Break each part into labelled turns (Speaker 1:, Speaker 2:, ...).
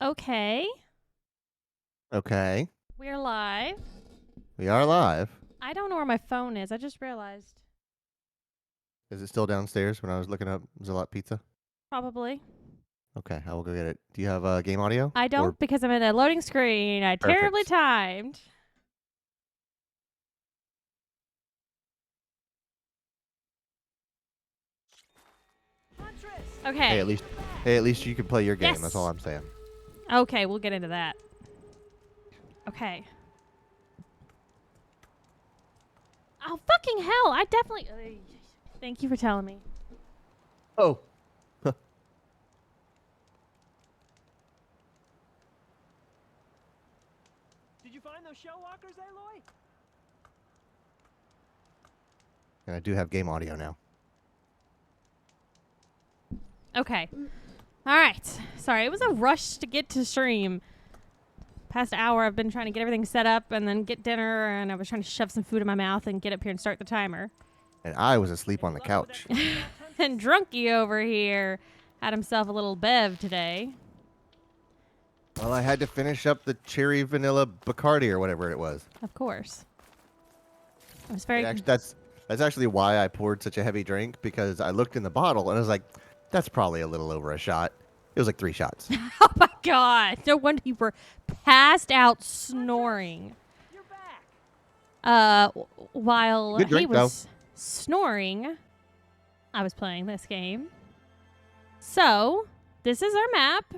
Speaker 1: Okay,
Speaker 2: Okay.
Speaker 1: we're live.
Speaker 2: We are live.
Speaker 1: I don't know where my phone is. I just realized.
Speaker 2: Is it still downstairs when I was looking up Zalot Pizza?
Speaker 1: Probably.
Speaker 2: Okay, I will go get it. Do you have game audio?
Speaker 1: I
Speaker 2: Or
Speaker 1: don't because I'm in a loading screen. I terribly
Speaker 2: perfect.
Speaker 1: timed.
Speaker 2: Hey,
Speaker 1: Okay.
Speaker 2: at least you can play your game.
Speaker 1: Yes.
Speaker 2: That's all I'm saying.
Speaker 1: Okay, we'll get into that. Okay. Oh, fucking hell. I definitely. Thank you for telling me.
Speaker 2: Oh.
Speaker 3: Did you find those shell walkers, Aloy?
Speaker 2: And I do have game audio now.
Speaker 1: Okay. All right. Sorry, it was a rush to get to stream. Past hour, I've been trying to get everything set up and then get dinner, and I was trying to shove some food in my mouth and get up here and start the timer.
Speaker 2: And I was asleep on the couch.
Speaker 1: And Drunky over here had himself a little bev today.
Speaker 2: Well, I had to finish up the cherry vanilla Bacardi or whatever it was.
Speaker 1: Of course. I was very.
Speaker 2: That's actually why I poured such a heavy drink, because I looked in the bottle and I was like, that's probably a little over a shot. It was like 3 shots.
Speaker 1: Oh my god! No wonder you were passed out snoring.
Speaker 3: You're back.
Speaker 1: While
Speaker 2: Good
Speaker 1: he
Speaker 2: drink,
Speaker 1: was snoring, I was playing this game. So this is our map.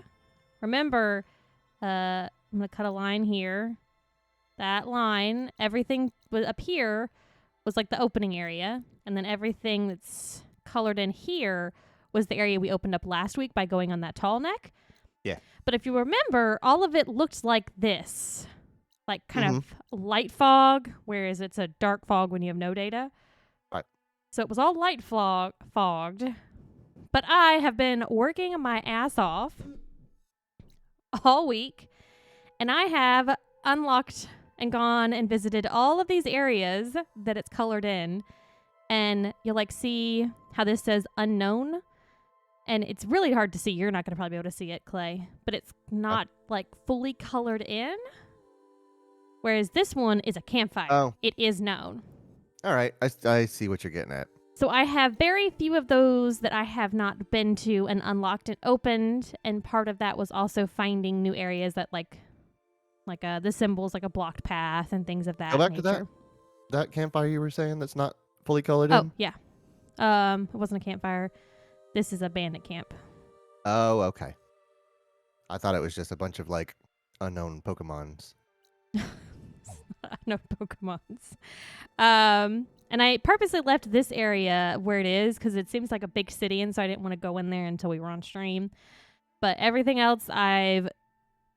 Speaker 1: Remember, I'm gonna cut a line here. That line, everything up here was like the opening area, and then everything that's colored in here was the area we opened up last week by going on that tall neck.
Speaker 2: Yeah.
Speaker 1: But if you remember, all of it looked like this. Like kind of light fog, whereas it's a dark fog when you have no data.
Speaker 2: Right.
Speaker 1: So it was all light fogged. But I have been working my ass off all week, and I have unlocked and gone and visited all of these areas that it's colored in. And you'll like see how this says unknown. And it's really hard to see. You're not going to probably be able to see it, Clay. But it's not like fully colored in. Whereas this one is a campfire.
Speaker 2: Oh.
Speaker 1: It is known.
Speaker 2: All right. I see what you're getting at.
Speaker 1: So I have very few of those that I have not been to and unlocked and opened. And part of that was also finding new areas that like the symbols, like a blocked path and things of that
Speaker 2: Go back
Speaker 1: nature.
Speaker 2: to that campfire you were saying that's not fully colored
Speaker 1: Oh,
Speaker 2: in?
Speaker 1: yeah. It wasn't a campfire. This is a bandit camp.
Speaker 2: Oh, okay. I thought it was just a bunch of like unknown Pokemons.
Speaker 1: No Pokemons. And I purposely left this area where it is because it seems like a big city, and so I didn't want to go in there until we were on stream. But everything else I've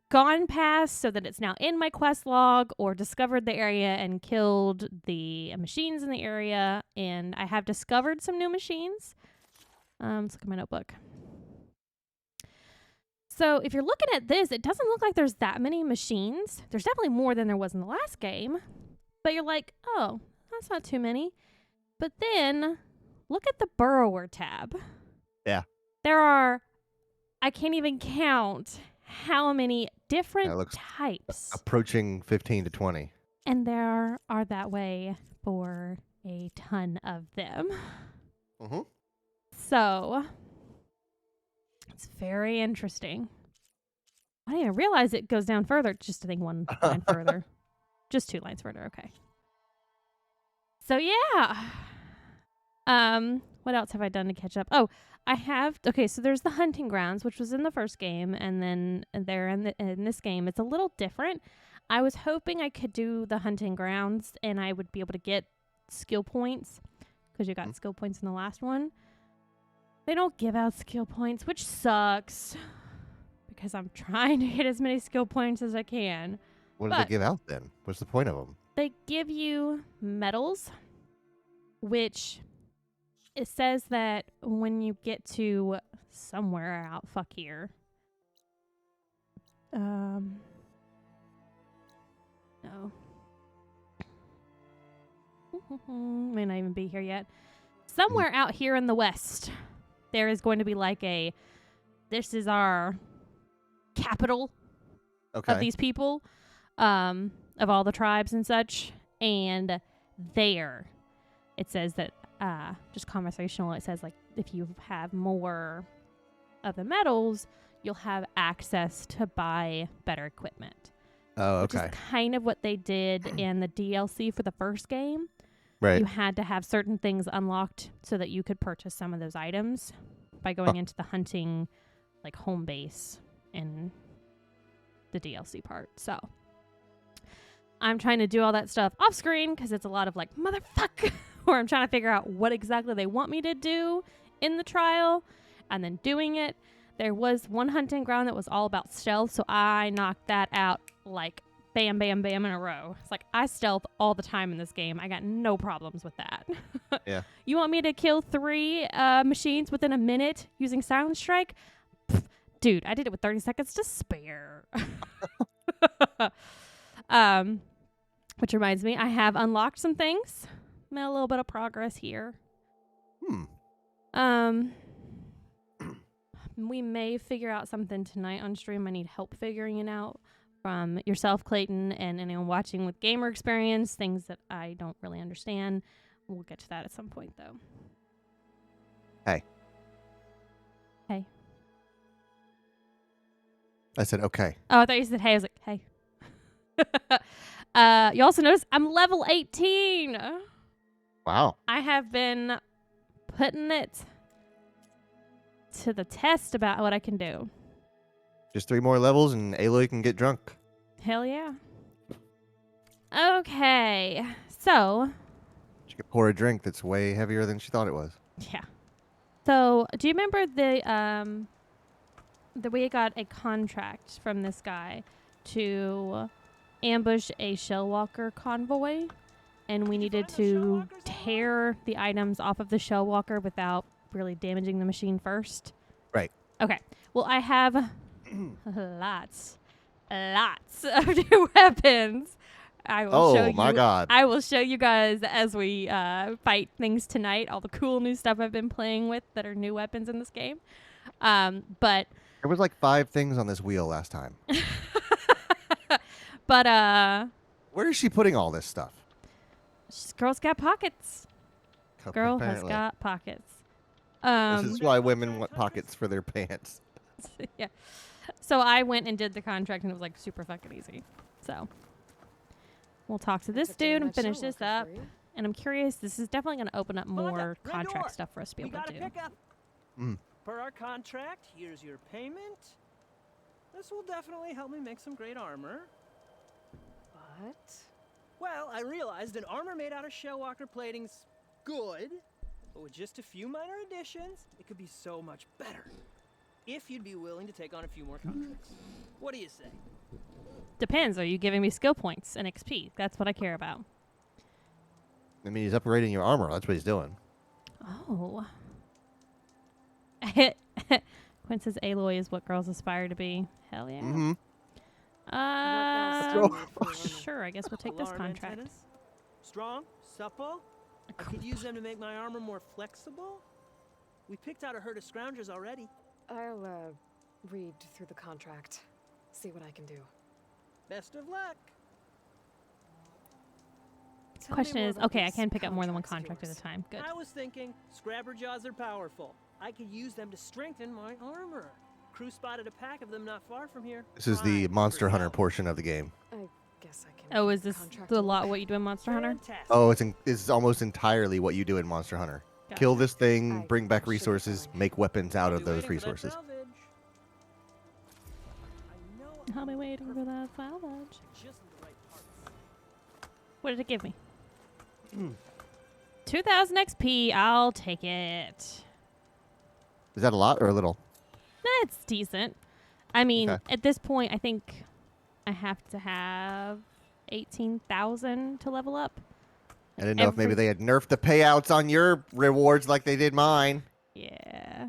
Speaker 1: gone past so that it's now in my quest log, or discovered the area and killed the machines in the area, and I have discovered some new machines. Let's look at my notebook. So if you're looking at this, it doesn't look like there's that many machines. There's definitely more than there was in the last game. But you're like, oh, that's not too many. But then look at the Burrower tab.
Speaker 2: Yeah.
Speaker 1: There are, I can't even count how many different
Speaker 2: looks
Speaker 1: types.
Speaker 2: Approaching 15 to 20.
Speaker 1: And there are that way for a ton of them.
Speaker 2: Mm-hmm.
Speaker 1: So it's very interesting. I didn't even realize it goes down further. Just I think one line further. Just 2 lines further. Okay. So yeah. What else have I done to catch up? Oh, I have. Okay, so there's the hunting grounds, which was in the first game, and then there in this game, it's a little different. I was hoping I could do the hunting grounds, and I would be able to get skill points because you got skill points in the last one. They don't give out skill points, which sucks because I'm trying to get as many skill points as I can.
Speaker 2: What did they give out then? What's the point of them?
Speaker 1: They give you medals, which it says that when you get to somewhere out, fuck here. No. May not even be here yet. Somewhere out here in the west, there is going to be like this is our capital
Speaker 2: Okay.
Speaker 1: of these people, of all the tribes and such. And there, it says that, just conversational, it says, like, if you have more of the metals, you'll have access to buy better equipment.
Speaker 2: Oh,
Speaker 1: Which
Speaker 2: okay.
Speaker 1: is kind of what they did in the DLC for the first game.
Speaker 2: Right.
Speaker 1: You had to have certain things unlocked so that you could purchase some of those items by going into the hunting, like, home base in the DLC part. So I'm trying to do all that stuff off screen because it's a lot of, like, motherfuck, where I'm trying to figure out what exactly they want me to do in the trial and then doing it. There was one hunting ground that was all about stealth, so I knocked that out like bam, bam, bam in a row. It's like I stealth all the time in this game. I got no problems with that.
Speaker 2: Yeah.
Speaker 1: You want me to kill 3 machines within a minute using Silent Strike? Pff, dude, I did it with 30 seconds to spare. Which reminds me, I have unlocked some things. Made a little bit of progress here. We may figure out something tonight on stream. I need help figuring it out from yourself, Clayton, and anyone watching with gamer experience, things that I don't really understand. We'll get to that at some point, though.
Speaker 2: Hey.
Speaker 1: Hey.
Speaker 2: I said, okay.
Speaker 1: Oh, I thought you said hey. I was like, hey. You also notice I'm level 18.
Speaker 2: Wow.
Speaker 1: I have been putting it to the test about what I can do.
Speaker 2: Just 3 more levels and Aloy can get drunk.
Speaker 1: Hell yeah. Okay. So,
Speaker 2: She could pour a drink that's way heavier than she thought it was.
Speaker 1: yeah. So, do you remember that we got a contract from this guy to ambush a Shellwalker convoy, and we needed to tear the items off of the Shellwalker without really damaging the machine first?
Speaker 2: Right.
Speaker 1: Okay. Well, I have lots of new weapons. I will show
Speaker 2: Oh,
Speaker 1: you.
Speaker 2: my God.
Speaker 1: I will show you guys as we fight things tonight, all the cool new stuff I've been playing with that are new weapons in this game. But
Speaker 2: There was like 5 things on this wheel last time.
Speaker 1: but
Speaker 2: Where is she putting all this stuff?
Speaker 1: girl's got pockets. Girl
Speaker 2: Apparently.
Speaker 1: has got pockets.
Speaker 2: This is why women want pockets for their pants.
Speaker 1: Yeah. So I went and did the contract, and it was like super fucking easy. So we'll talk to this dude and finish this up. And I'm curious, this is definitely going to open up more
Speaker 3: Red
Speaker 1: contract
Speaker 3: door.
Speaker 1: stuff for us to be
Speaker 3: We
Speaker 1: able to
Speaker 3: gotta
Speaker 1: do.
Speaker 3: pick up.
Speaker 2: Mm.
Speaker 3: Per our contract, here's your payment. This will definitely help me make some great armor.
Speaker 4: What?
Speaker 3: Well, I realized an armor made out of Shellwalker plating's good, but with just a few minor additions, it could be so much better. If you'd be willing to take on a few more contracts. What do you say?
Speaker 1: Depends. Are you giving me skill points and XP? That's what I care about.
Speaker 2: I mean, he's upgrading your armor. That's what he's doing.
Speaker 1: Oh. Quinn says Aloy is what girls aspire to be. Hell yeah.
Speaker 2: Mm-hmm.
Speaker 1: Sure, I guess we'll take this
Speaker 3: Alarm
Speaker 1: contract.
Speaker 3: antennas? Strong, supple. I could use them to make my armor more flexible. We picked out a herd of scroungers already.
Speaker 4: I'll read through the contract, see what I can do.
Speaker 3: Best of luck.
Speaker 4: Tell me
Speaker 1: Question
Speaker 4: more
Speaker 1: is,
Speaker 4: about
Speaker 1: okay, I
Speaker 4: these
Speaker 1: can pick up more than one
Speaker 4: contracts
Speaker 1: contract
Speaker 4: of
Speaker 1: at a time. Good.
Speaker 3: I was thinking, Scrabber jaws are powerful. I could use them to strengthen my armor. Crew spotted a pack of them not far from here.
Speaker 2: This is the
Speaker 3: Prime
Speaker 2: Monster
Speaker 3: for
Speaker 2: Hunter
Speaker 3: sale.
Speaker 2: portion of the game.
Speaker 4: I guess I can.
Speaker 1: Oh,
Speaker 4: get
Speaker 1: is this
Speaker 4: contract
Speaker 1: the
Speaker 4: to
Speaker 1: lot
Speaker 4: work.
Speaker 1: what you do in Monster Hunter?
Speaker 3: Fantastic.
Speaker 2: Oh, it's almost entirely what you do in Monster Hunter. Kill
Speaker 1: Gotcha.
Speaker 2: this thing,
Speaker 4: I
Speaker 2: bring back
Speaker 4: should be
Speaker 2: resources,
Speaker 4: fine.
Speaker 2: make weapons out
Speaker 3: I'll
Speaker 2: of
Speaker 3: be
Speaker 2: those
Speaker 3: waiting for that
Speaker 2: resources.
Speaker 3: salvage. I know
Speaker 1: I'll be
Speaker 3: I'm
Speaker 1: waiting for
Speaker 3: perfect.
Speaker 1: that salvage.
Speaker 3: Just the right parts.
Speaker 1: What did it give me? 2,000 XP. I'll take it.
Speaker 2: Is that a lot or a little?
Speaker 1: That's decent. I mean,
Speaker 2: Okay.
Speaker 1: at this point, I think I have to have 18,000 to level up.
Speaker 2: I didn't know if maybe
Speaker 1: Every-
Speaker 2: they had nerfed the payouts on your rewards like they did mine.
Speaker 1: Yeah.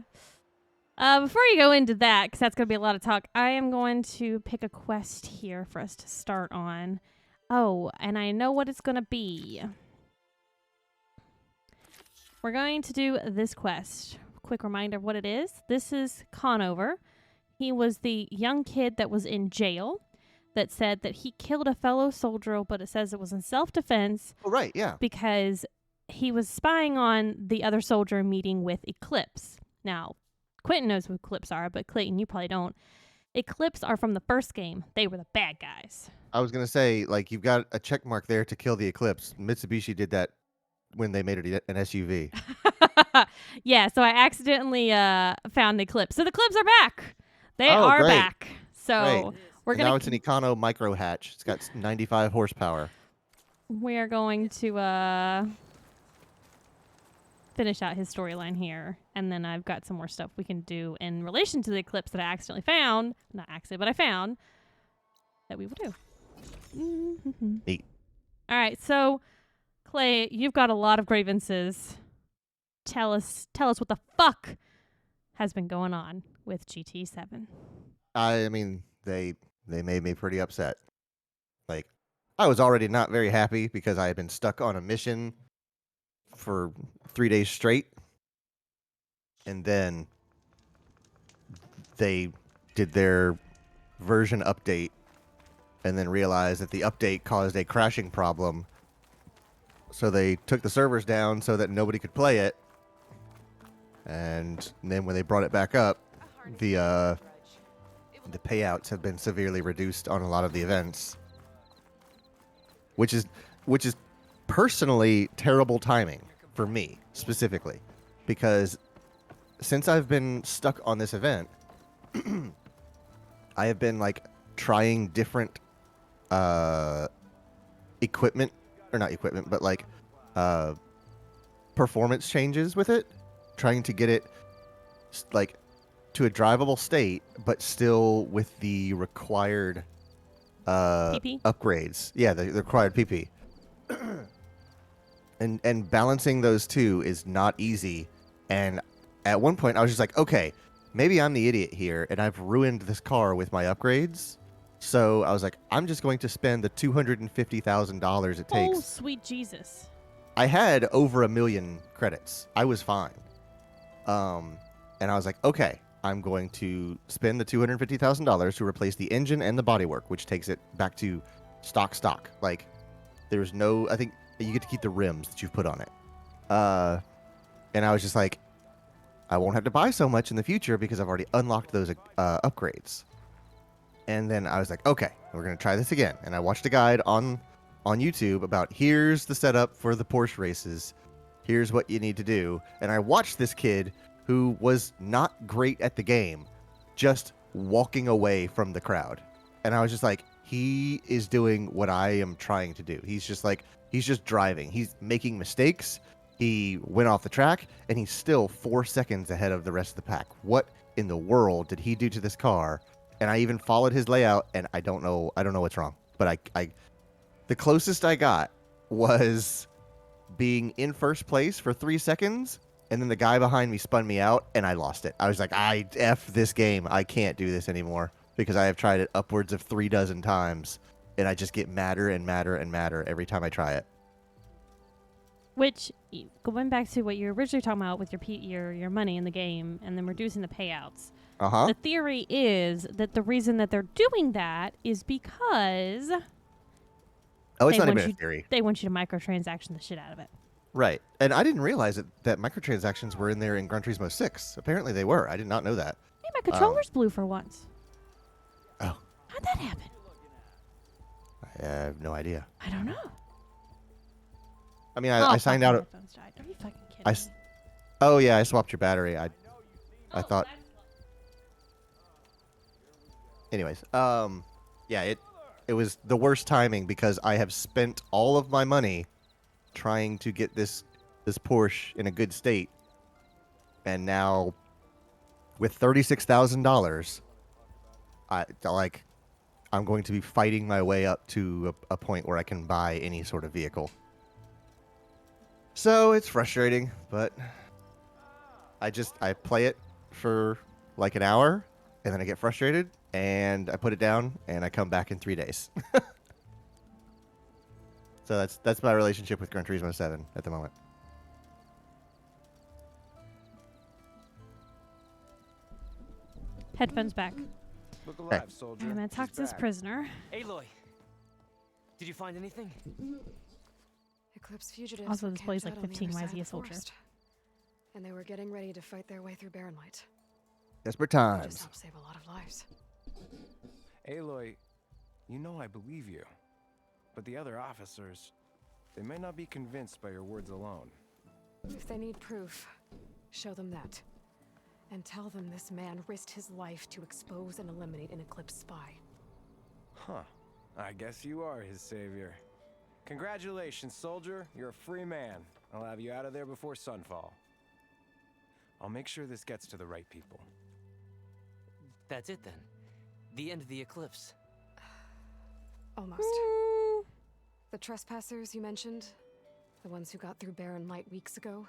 Speaker 1: Before you go into that, because that's going to be a lot of talk, I am going to pick a quest here for us to start on. Oh, and I know what it's going to be. We're going to do this quest. Quick reminder of what it is. This is Conover. He was the young kid that was in jail. that said that he killed a fellow soldier, but it says it was in self-defense
Speaker 2: Oh, right, yeah.
Speaker 1: because he was spying on the other soldier meeting with Eclipse. Now, Quentin knows who Eclipse are, but Clayton, you probably don't. Eclipse are from the first game. They were the bad guys.
Speaker 2: I was going to say, like, you've got a check mark there to kill the Eclipse. Mitsubishi did that when they made it an SUV.
Speaker 1: Yeah, so I accidentally found the Eclipse. So the Eclipse are back. They
Speaker 2: Oh,
Speaker 1: are
Speaker 2: great.
Speaker 1: back. So
Speaker 2: Great.
Speaker 1: we're
Speaker 2: And
Speaker 1: gonna
Speaker 2: now it's an Econo micro hatch. It's got 95 horsepower.
Speaker 1: we're going to finish out his storyline here, and then I've got some more stuff we can do in relation to the Eclipse that I accidentally found. Not accidentally, but I found that we will do.
Speaker 2: Neat.
Speaker 1: All right, so Clay, you've got a lot of grievances. Tell us what the fuck has been going on with GT7.
Speaker 2: I mean, they made me pretty upset. Like, I was already not very happy because I had been stuck on a mission for 3 days straight. And then they did their version update and then realized that the update caused a crashing problem. So they took the servers down so that nobody could play it. And then when they brought it back up, the payouts have been severely reduced on a lot of the events, which is personally terrible timing for me specifically, because since I've been stuck on this event, I have been like trying different equipment, or not equipment, but like performance changes with it, trying to get it like to a drivable state, but still with the required
Speaker 1: PP?
Speaker 2: upgrades. Yeah, the required PP. and balancing those two is not easy. And at one point, I was just like, okay, maybe I'm the idiot here, and I've ruined this car with my upgrades. So I was like, I'm just going to spend the $250,000 it takes.
Speaker 1: Oh, sweet Jesus.
Speaker 2: I had over 1 million credits. I was fine. And I was like, okay, I'm going to spend the $250,000 to replace the engine and the bodywork, which takes it back to stock. Like, there's no, I think you get to keep the rims that you've put on it. And I was just like, I won't have to buy so much in the future because I've already unlocked those upgrades. And then I was like, okay, we're going to try this again. And I watched a guide on YouTube about here's the setup for the Porsche races. Here's what you need to do. And I watched this kid who was not great at the game just walking away from the crowd. And I was just like, he is doing what I am trying to do. He's just driving. He's making mistakes. He went off the track and he's still 4 seconds ahead of the rest of the pack. What in the world did he do to this car? And I even followed his layout, and I don't know what's wrong. But I the closest I got was being in first place for 3 seconds, and then the guy behind me spun me out, and I lost it. I was like, F this game. I can't do this anymore because I have tried it upwards of 36 times, and I just get madder and madder and madder every time I try it.
Speaker 1: Which, going back to what you were originally talking about with your money in the game and then reducing the payouts,
Speaker 2: Uh-huh.
Speaker 1: the theory is that the reason that they're doing that is because
Speaker 2: Oh, it's
Speaker 1: they
Speaker 2: not
Speaker 1: want
Speaker 2: even
Speaker 1: you-
Speaker 2: a theory.
Speaker 1: they want you to microtransaction the shit out of it.
Speaker 2: Right. And I didn't realize that microtransactions were in there in Gran Turismo 6. Apparently they were. I did not know that.
Speaker 1: Hey, my controller's blue for once.
Speaker 2: Oh.
Speaker 1: How'd that happen?
Speaker 2: I have no idea.
Speaker 1: I don't know.
Speaker 2: I mean,
Speaker 1: Oh,
Speaker 2: I signed
Speaker 1: fuck,
Speaker 2: out.
Speaker 1: my headphones died. Are you fucking kidding
Speaker 2: I
Speaker 1: me?
Speaker 2: s- Oh, yeah, I swapped your battery. I thought. Anyways, yeah, it was the worst timing because I have spent all of my money trying to get this Porsche in a good state, and now with $36,000, I'm going to be fighting my way up to a point where I can buy any sort of vehicle. So it's frustrating, but I play it for like an hour, and then I get frustrated, and I put it down, and I come back in 3 days. So that's my relationship with Gran Turismo 7 at the moment.
Speaker 1: Headphones back.
Speaker 5: Look alive, soldier.
Speaker 1: I'm gonna talk
Speaker 5: She's
Speaker 1: to this
Speaker 5: back.
Speaker 1: prisoner.
Speaker 3: Aloy, did you find anything?
Speaker 4: Eclipse fugitives
Speaker 1: Also,
Speaker 4: were
Speaker 1: this plays
Speaker 4: camped
Speaker 1: like
Speaker 4: out on the
Speaker 1: 15.
Speaker 4: other
Speaker 1: Why is
Speaker 4: side
Speaker 1: he a
Speaker 4: of the
Speaker 1: soldier?
Speaker 4: forest. And they were getting ready to fight their way through Barren Light.
Speaker 2: Desperate
Speaker 4: They just
Speaker 2: times.
Speaker 4: helped save a lot of lives.
Speaker 5: Aloy, you know I believe you. But the other officers, they may not be convinced by your words alone.
Speaker 4: If they need proof, show them that. And tell them this man risked his life to expose and eliminate an Eclipse spy.
Speaker 5: Huh. I guess you are his savior. Congratulations, soldier. You're a free man. I'll have you out of there before sunfall. I'll make sure this gets to the right people.
Speaker 3: That's it then. The end of the eclipse.
Speaker 4: Almost. The trespassers you mentioned, the ones who got through Barren Light weeks ago,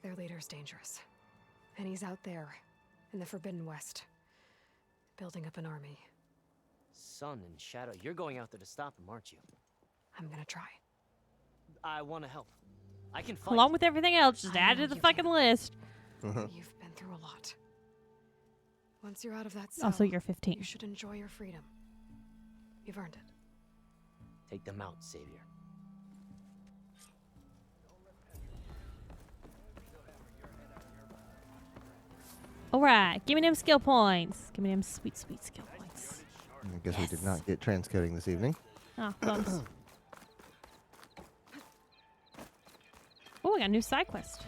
Speaker 4: their leader's dangerous. And he's out there, in the Forbidden West, building up an army.
Speaker 6: Sun and Shadow, you're going out there to stop him, aren't you?
Speaker 4: I'm gonna try.
Speaker 6: I want to help. I can fight.
Speaker 1: Along with everything else, just
Speaker 4: I
Speaker 1: add
Speaker 4: know
Speaker 1: it to the
Speaker 4: you
Speaker 1: fucking
Speaker 4: can.
Speaker 1: list.
Speaker 4: You've been through a lot. Once you're out of that cell,
Speaker 1: Also, you're 15.
Speaker 4: you should enjoy your freedom. You've earned it.
Speaker 6: Take them out, Savior.
Speaker 1: All right, give me them skill points. Give me them sweet, sweet skill points.
Speaker 2: I guess we did not get transcoding this evening.
Speaker 1: Ah, bumps. Oh, I got a new side quest.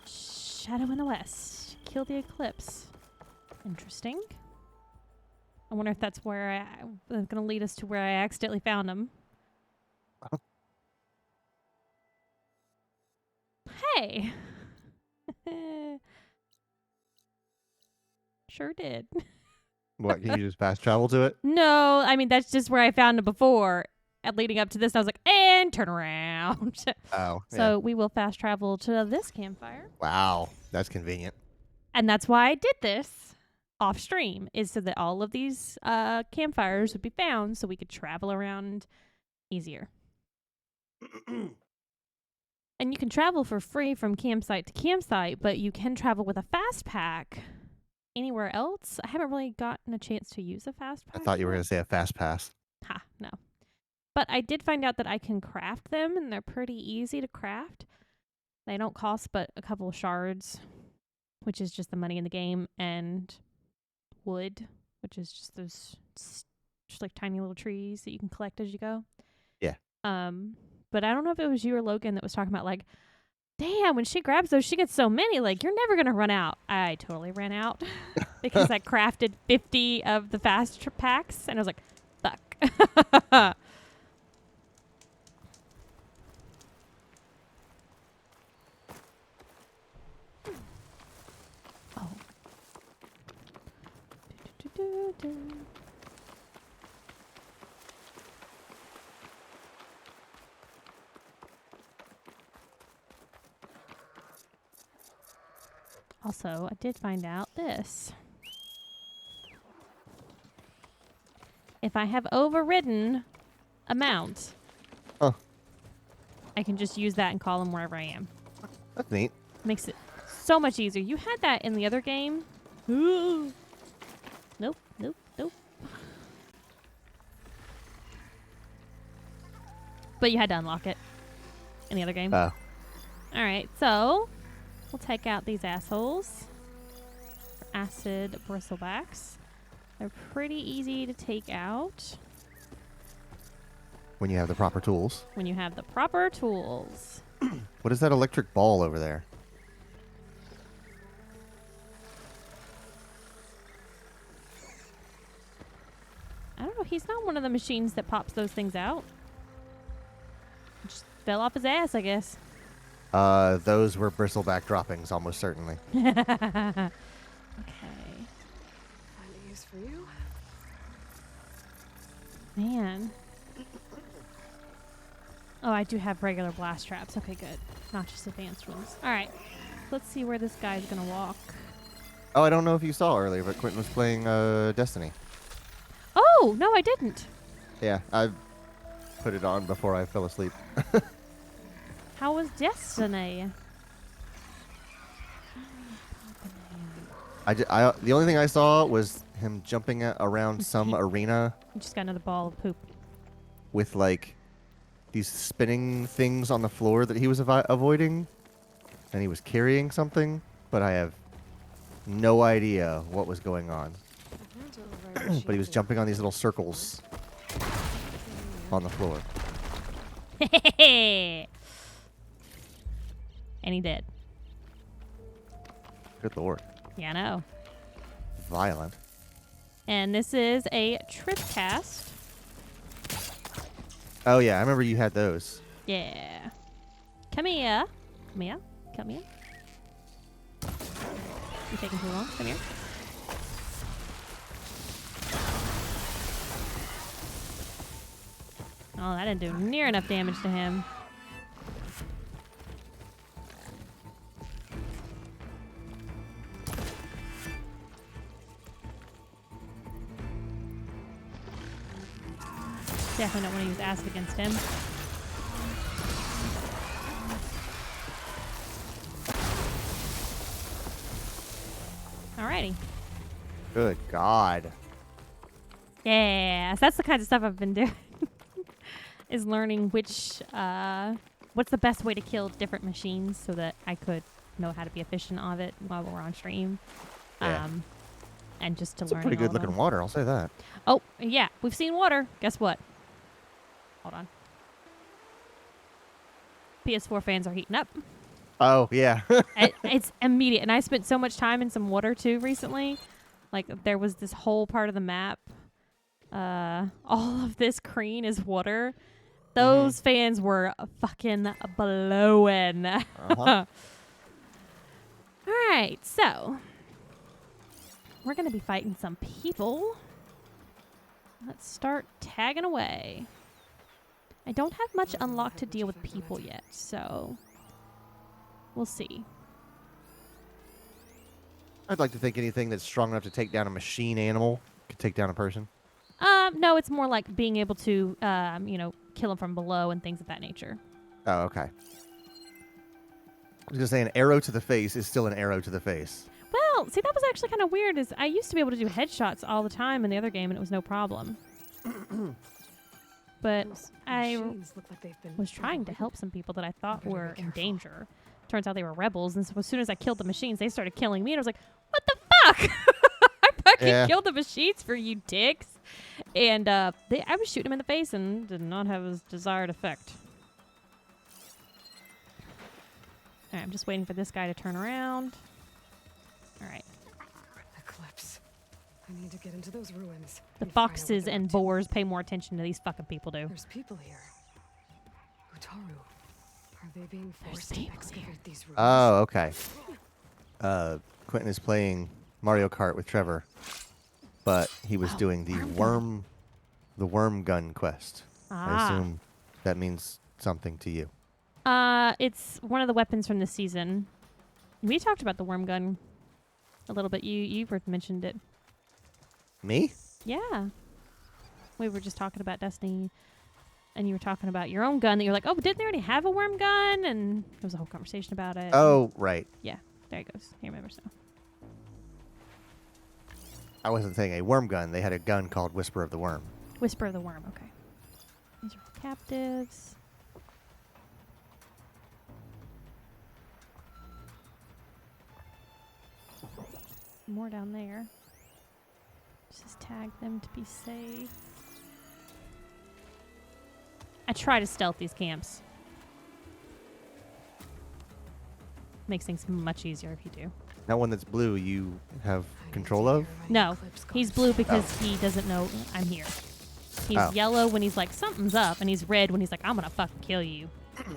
Speaker 1: Shadow in the West. Kill the Eclipse. Interesting. I wonder if that's where that's going to lead us to where I accidentally found him. Hey! Sure did.
Speaker 2: What, can you just fast travel to it?
Speaker 1: No, I mean, that's just where I found him before. And leading up to this, I was like, and turn around.
Speaker 2: Oh,
Speaker 1: So we will fast travel to this campfire.
Speaker 2: wow, that's convenient.
Speaker 1: And that's why I did this off stream, is so that all of these campfires would be found so we could travel around easier. And you can travel for free from campsite to campsite, but you can travel with a fast pack anywhere else. I haven't really gotten a chance to use a fast pack.
Speaker 2: I thought you were
Speaker 1: yet.
Speaker 2: going to say a fast pass.
Speaker 1: Ha, no. But I did find out that I can craft them, and they're pretty easy to craft. They don't cost but a couple of shards, which is just the money in the game, and wood, which is just those just like tiny little trees that you can collect as you go.
Speaker 2: Yeah.
Speaker 1: But I don't know if it was you or Logan that was talking about, like, damn, when she grabs those, she gets so many. Like, you're never going to run out. I totally ran out because I crafted 50 of the fast packs, and I was like, fuck. Oh. Do-do-do-do-do. Also, I did find out this. If I have overridden a mount,
Speaker 2: Oh,
Speaker 1: I can just use that and call them wherever I am.
Speaker 2: that's neat.
Speaker 1: Makes it so much easier. You had that in the other game. Ooh. Nope, nope, nope. But you had to unlock it in the other game.
Speaker 2: Oh,
Speaker 1: Alright, so we'll take out these assholes. Acid bristlebacks. They're pretty easy to take out
Speaker 2: when you have the proper tools.
Speaker 1: when you have the proper tools.
Speaker 2: What is that electric ball over there?
Speaker 1: I don't know. He's not one of the machines that pops those things out. Just fell off his ass, I guess.
Speaker 2: Those were bristleback droppings, almost certainly.
Speaker 1: Okay.
Speaker 4: Find a use for you.
Speaker 1: Man. Oh, I do have regular blast traps. Okay, good. Not just advanced ones. All right. Let's see where this guy's going to walk.
Speaker 2: Oh, I don't know if you saw earlier, but Quentin was playing Destiny.
Speaker 1: Oh, no, I didn't.
Speaker 2: Yeah, I put it on before I fell asleep.
Speaker 1: How was Destiny?
Speaker 2: The only thing I saw was him jumping around some arena
Speaker 1: I just got another ball of poop.
Speaker 2: with like these spinning things on the floor that he was avoiding, and he was carrying something, but I have no idea what was going on. But he was jumping on these little circles on the floor.
Speaker 1: And he did.
Speaker 2: Good lord.
Speaker 1: Yeah, I know.
Speaker 2: Violent.
Speaker 1: And this is a trip cast.
Speaker 2: Oh yeah, I remember you had those.
Speaker 1: Yeah. Come here. Come here. Come here. You're taking too long. Come here. Oh, that didn't do near enough damage to him. Definitely don't want to use acid against him. Alrighty.
Speaker 2: Good God.
Speaker 1: Yeah, so that's the kinds of stuff I've been doing. Is learning what's the best way to kill different machines so that I could know how to be efficient of it while we're on stream.
Speaker 2: Yeah.
Speaker 1: And just to
Speaker 2: It's a
Speaker 1: learn.
Speaker 2: pretty good looking water, I'll say that.
Speaker 1: Oh, yeah, we've seen water. Guess what? Hold on. PS4 fans are heating up.
Speaker 2: Oh, yeah.
Speaker 1: It's immediate. And I spent so much time in some water too recently. Like there was this whole part of the map. All of this green is water. Those fans were fucking blowing.
Speaker 2: Uh-huh.
Speaker 1: All right, so we're going to be fighting some people. Let's start tagging away. I don't have much unlocked to deal with people yet, so we'll see.
Speaker 2: I'd like to think anything that's strong enough to take down a machine animal could take down a person.
Speaker 1: No, it's more like being able to, kill them from below and things of that nature.
Speaker 2: Oh, okay. I was going to say an arrow to the face is still an arrow to the face.
Speaker 1: Well, see, that was actually kind of weird. Is I used to be able to do headshots all the time in the other game, and it was no problem. But I was trying to help some people that I thought were in danger. Turns out they were rebels, and so as soon as I killed the machines, they started killing me, and I was like, what the fuck? I fucking killed the machines for you dicks. And I was shooting him in the face and did not have his desired effect. All right, I'm just waiting for this guy to turn around. All right.
Speaker 4: Eclipse. I need to get into those ruins.
Speaker 1: The
Speaker 4: and find out what
Speaker 1: foxes
Speaker 4: they're
Speaker 1: and
Speaker 4: up to.
Speaker 1: boars pay more attention to these fucking people do.
Speaker 4: There's people here. Utaru. Are they being
Speaker 1: There's
Speaker 4: forced to
Speaker 1: people
Speaker 4: excavate
Speaker 1: here.
Speaker 4: these ruins?
Speaker 2: Oh, okay. Quentin is playing Mario Kart with Trevor, but he was doing the worm gun quest. I assume that means something to you.
Speaker 1: It's one of the weapons from this season. We talked about the worm gun a little bit. You mentioned it.
Speaker 2: Me?
Speaker 1: Yeah. We were just talking about Destiny, and you were talking about your own gun that you're like, oh, but didn't they already have a worm gun? And there was a whole conversation about it.
Speaker 2: Oh, right.
Speaker 1: Yeah, there it goes. He remembers now.
Speaker 2: I wasn't saying a worm gun. They had a gun called Whisper of the Worm.
Speaker 1: Whisper of the Worm, okay. These are captives. More down there. Just tag them to be safe. I try to stealth these camps. Makes things much easier if you do.
Speaker 2: That one that's blue you have
Speaker 4: I need
Speaker 2: control
Speaker 4: to
Speaker 2: of?
Speaker 4: hear my
Speaker 1: No,
Speaker 4: Eclipse
Speaker 1: he's
Speaker 4: gods.
Speaker 1: blue because he doesn't know I'm here. He's
Speaker 2: Oh.
Speaker 1: yellow when he's like, something's up, and he's red when he's like, I'm gonna fucking kill you. Okay.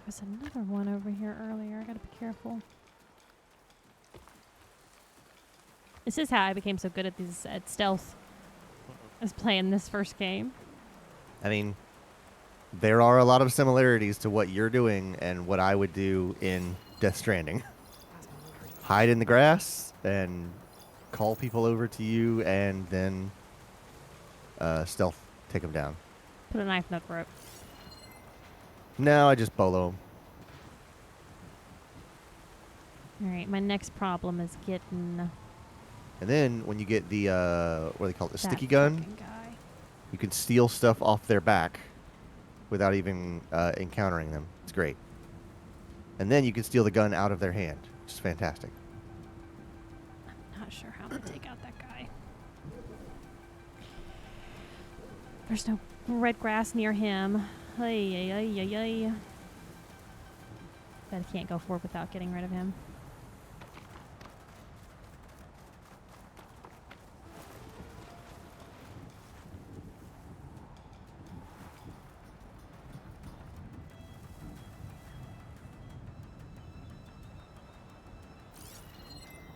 Speaker 1: There was another one over here earlier. I gotta be careful. This is how I became so good at these at stealth. I was playing this first game.
Speaker 2: I mean, there are a lot of similarities to what you're doing and what I would do in Death Stranding. Hide in the grass and call people over to you, and then stealth take them down.
Speaker 1: Put a knife in the throat.
Speaker 2: No, I just bolo 'em.
Speaker 1: All right, my next problem is getting
Speaker 2: And then when you get the what do they call it, the
Speaker 1: that
Speaker 2: sticky gun,
Speaker 1: fucking guy.
Speaker 2: you can steal stuff off their back without even encountering them. It's great. And then you can steal the gun out of their hand, which is fantastic.
Speaker 1: Not sure how to take out that guy. There's no red grass near him. Ay, ay, ay, ay, ay. Bet I can't go forward without getting rid of him.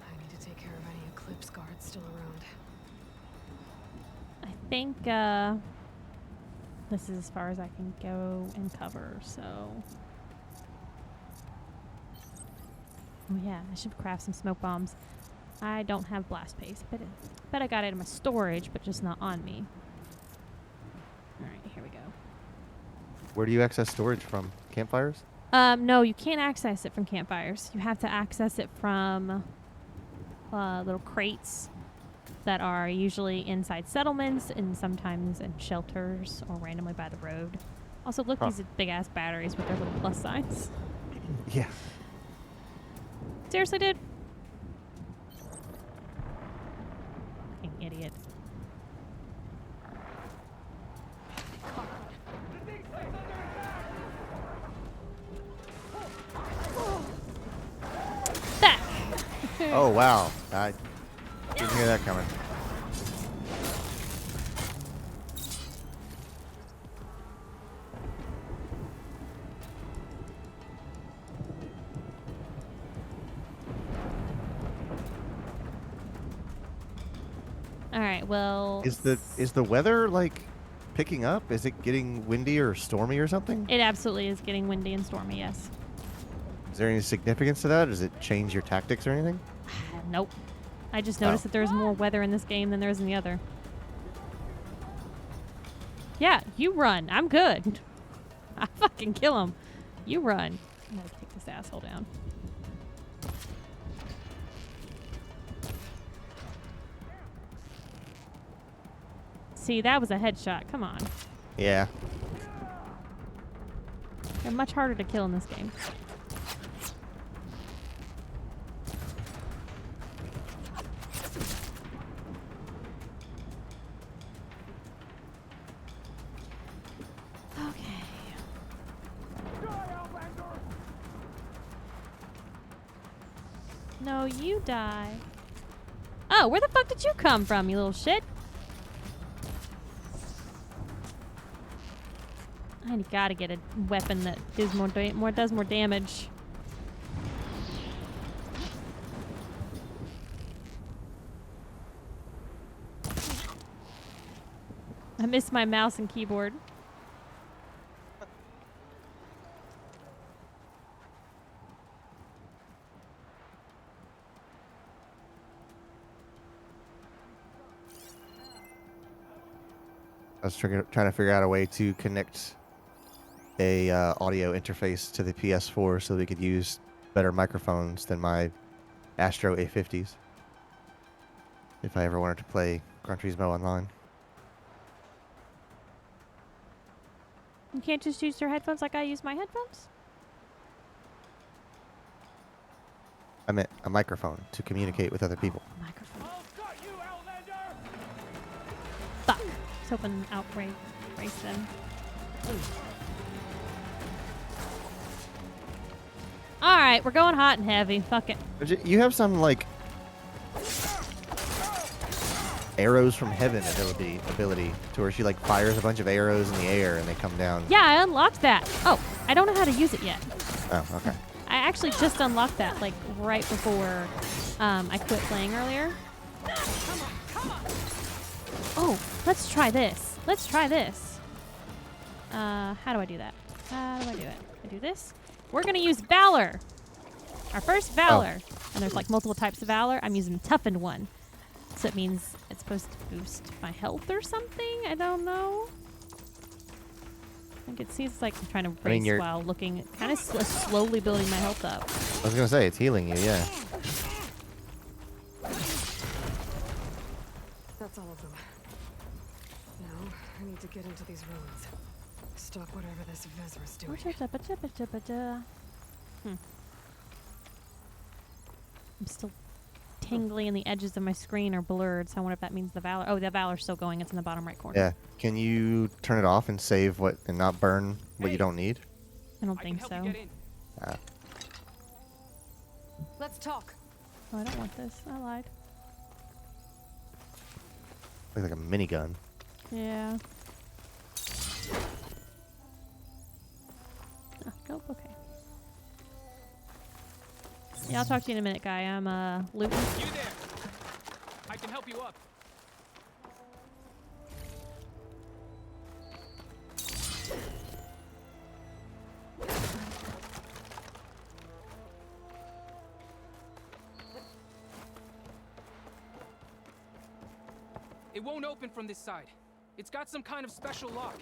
Speaker 4: I need to take care of any Eclipse guards still around.
Speaker 1: I think this is as far as I can go and cover, so. Oh yeah, I should craft some smoke bombs. I don't have blast paste, but I got it in my storage, but just not on me. Alright, here we go.
Speaker 2: Where do you access storage from? Campfires?
Speaker 1: No, you can't access it from campfires. You have to access it from little crates that are usually inside settlements and sometimes in shelters or randomly by the road. Also, look,
Speaker 2: Huh.
Speaker 1: these big ass batteries with their little plus signs.
Speaker 2: Yeah.
Speaker 1: Seriously, dude? Fucking idiot. That.
Speaker 2: Oh, wow. I didn't hear that coming.
Speaker 1: All right. Well,
Speaker 2: Is the weather like picking up? Is it getting windy or stormy or something?
Speaker 1: it absolutely is getting windy and stormy. Yes.
Speaker 2: Is there any significance to that? Does it change your tactics or anything?
Speaker 1: Nope. I just
Speaker 2: Oh.
Speaker 1: noticed that there's more weather in this game than there is in the other. Yeah, you run. I'm good. I fucking kill him. You run. I gotta kick this asshole down. See, that was a headshot. Come on.
Speaker 2: Yeah.
Speaker 1: They're much harder to kill in this game. Okay. No, you die. Oh, where the fuck did you come from, you little shit? I gotta get a weapon that does more damage. I miss my mouse and keyboard.
Speaker 2: I was trying to figure out a way to connect a audio interface to the PS4 so we could use better microphones than my Astro A50s if I ever wanted to play Gran Turismo online.
Speaker 1: You can't just use your headphones like I use my headphones?
Speaker 2: I meant a microphone to communicate with other people.
Speaker 1: Microphone. Fuck. I was hoping outrace them. Alright, we're going hot and heavy. Fuck it.
Speaker 2: But you have some like arrows from heaven ability to where she like fires a bunch of arrows in the air and they come down.
Speaker 1: Yeah, I unlocked that. Oh, I don't know how to use it yet.
Speaker 2: Oh, okay.
Speaker 1: I actually just unlocked that like right before I quit playing earlier. Oh, let's try this. Let's try this. How do I do that? How do I do it? I do this. We're gonna use Valor. Our first Valor. And there's like multiple types of Valor. I'm using the toughened one. So it means it's supposed to boost my health or something? I don't know. I think it seems like I'm trying to race
Speaker 2: I mean, you're-
Speaker 1: while looking, kind of slowly building my health up.
Speaker 2: I was gonna say it's healing you, yeah.
Speaker 4: That's all of them. Now, I need to get into these ruins. Stop whatever this Vezra's doing.
Speaker 1: I'm still tingly and the edges of my screen are blurred, so I wonder if that means the Valor. Oh, the Valor's still going. It's in the bottom right corner.
Speaker 2: Yeah. Can you turn it off and save what and not burn what you
Speaker 3: Hey.
Speaker 2: don't need?
Speaker 1: I don't
Speaker 3: I can
Speaker 1: think
Speaker 3: help
Speaker 1: so.
Speaker 3: you get in.
Speaker 4: Let's talk.
Speaker 1: Oh, I don't want this. I lied.
Speaker 2: Looks like a minigun.
Speaker 1: Yeah. Oh, nope, okay. Yeah, I'll talk to you in a minute, guy. I'm, looting.
Speaker 3: You there. I can help you up. It won't open from this side. It's got some kind of special lock.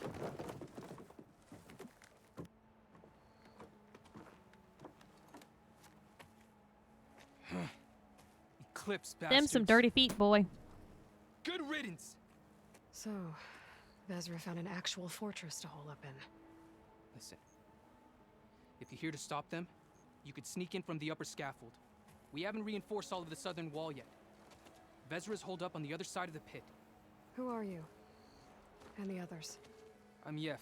Speaker 3: Eclipse bastards.
Speaker 1: Them some dirty feet, boy.
Speaker 3: Good riddance.
Speaker 4: So, Vezra found an actual fortress to hole up in.
Speaker 3: Listen. If you're here to stop them, you could sneak in from the upper scaffold. We haven't reinforced all of the southern wall yet. Vezra's holed up on the other side of the pit.
Speaker 4: Who are you? And the others?
Speaker 3: I'm Yef.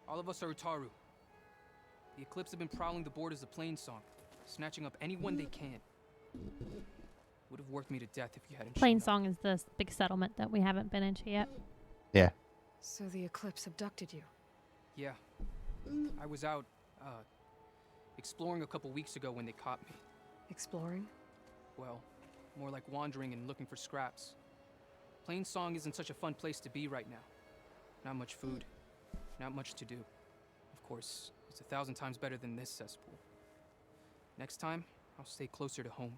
Speaker 3: All of us are Utaru. The Eclipse have been prowling the borders of Plainsong, snatching up anyone they can. Would have worked me to death if you hadn't
Speaker 1: Plain
Speaker 3: shown up.
Speaker 1: Song is the big settlement that we haven't been into yet.
Speaker 2: Yeah.
Speaker 4: So the Eclipse abducted you.
Speaker 3: Yeah. I was out, exploring a couple weeks ago when they caught me.
Speaker 4: Exploring?
Speaker 3: Well, more like wandering and looking for scraps. Plainsong isn't such a fun place to be right now. Not much food. Not much to do. Of course, it's 1,000 times better than this cesspool. Next time, I'll stay closer to home.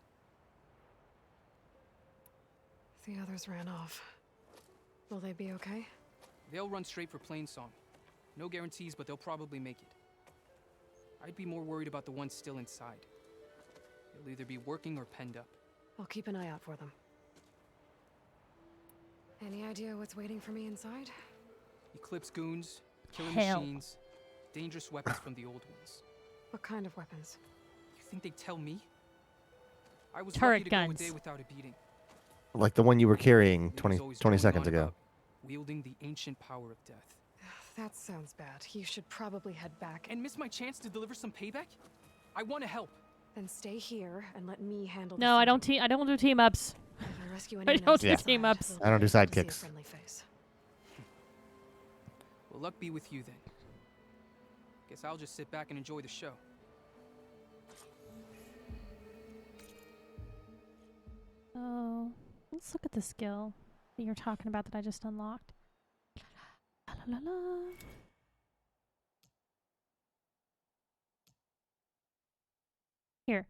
Speaker 4: The others ran off. Will they be okay?
Speaker 3: They'll run straight for Plainsong. No guarantees, but they'll probably make it. I'd be more worried about the ones still inside. They'll either be working or penned up.
Speaker 4: I'll keep an eye out for them. Any idea what's waiting for me inside?
Speaker 3: Eclipse goons, killer
Speaker 1: Hell.
Speaker 3: machines, dangerous weapons from the old ones.
Speaker 4: What kind of weapons?
Speaker 3: You think they'd tell me? I was
Speaker 1: Turret
Speaker 3: lucky to go a
Speaker 1: guns.
Speaker 3: day without a beating.
Speaker 2: Like the one you were carrying
Speaker 3: He was
Speaker 2: 20
Speaker 3: always
Speaker 2: 20
Speaker 3: droning
Speaker 2: seconds
Speaker 3: on
Speaker 2: ago.
Speaker 3: about wielding the ancient power of death.
Speaker 4: That sounds bad. You should probably head back
Speaker 3: And miss my chance to deliver some payback? I want to help.
Speaker 4: then stay here and let me handle
Speaker 1: No, I don't
Speaker 4: fighting.
Speaker 1: I don't do team ups.
Speaker 4: If I rescue
Speaker 1: I
Speaker 4: anyone
Speaker 1: don't
Speaker 4: else
Speaker 1: do
Speaker 4: inside,
Speaker 1: team ups.
Speaker 4: they'll
Speaker 2: I don't do
Speaker 4: be able to see a
Speaker 2: sidekicks.
Speaker 4: friendly face.
Speaker 3: Well, luck be with you then. Guess I'll just sit back and enjoy the show.
Speaker 1: Oh, let's look at the skill that you're talking about that I just unlocked. La, la, la, la. Here,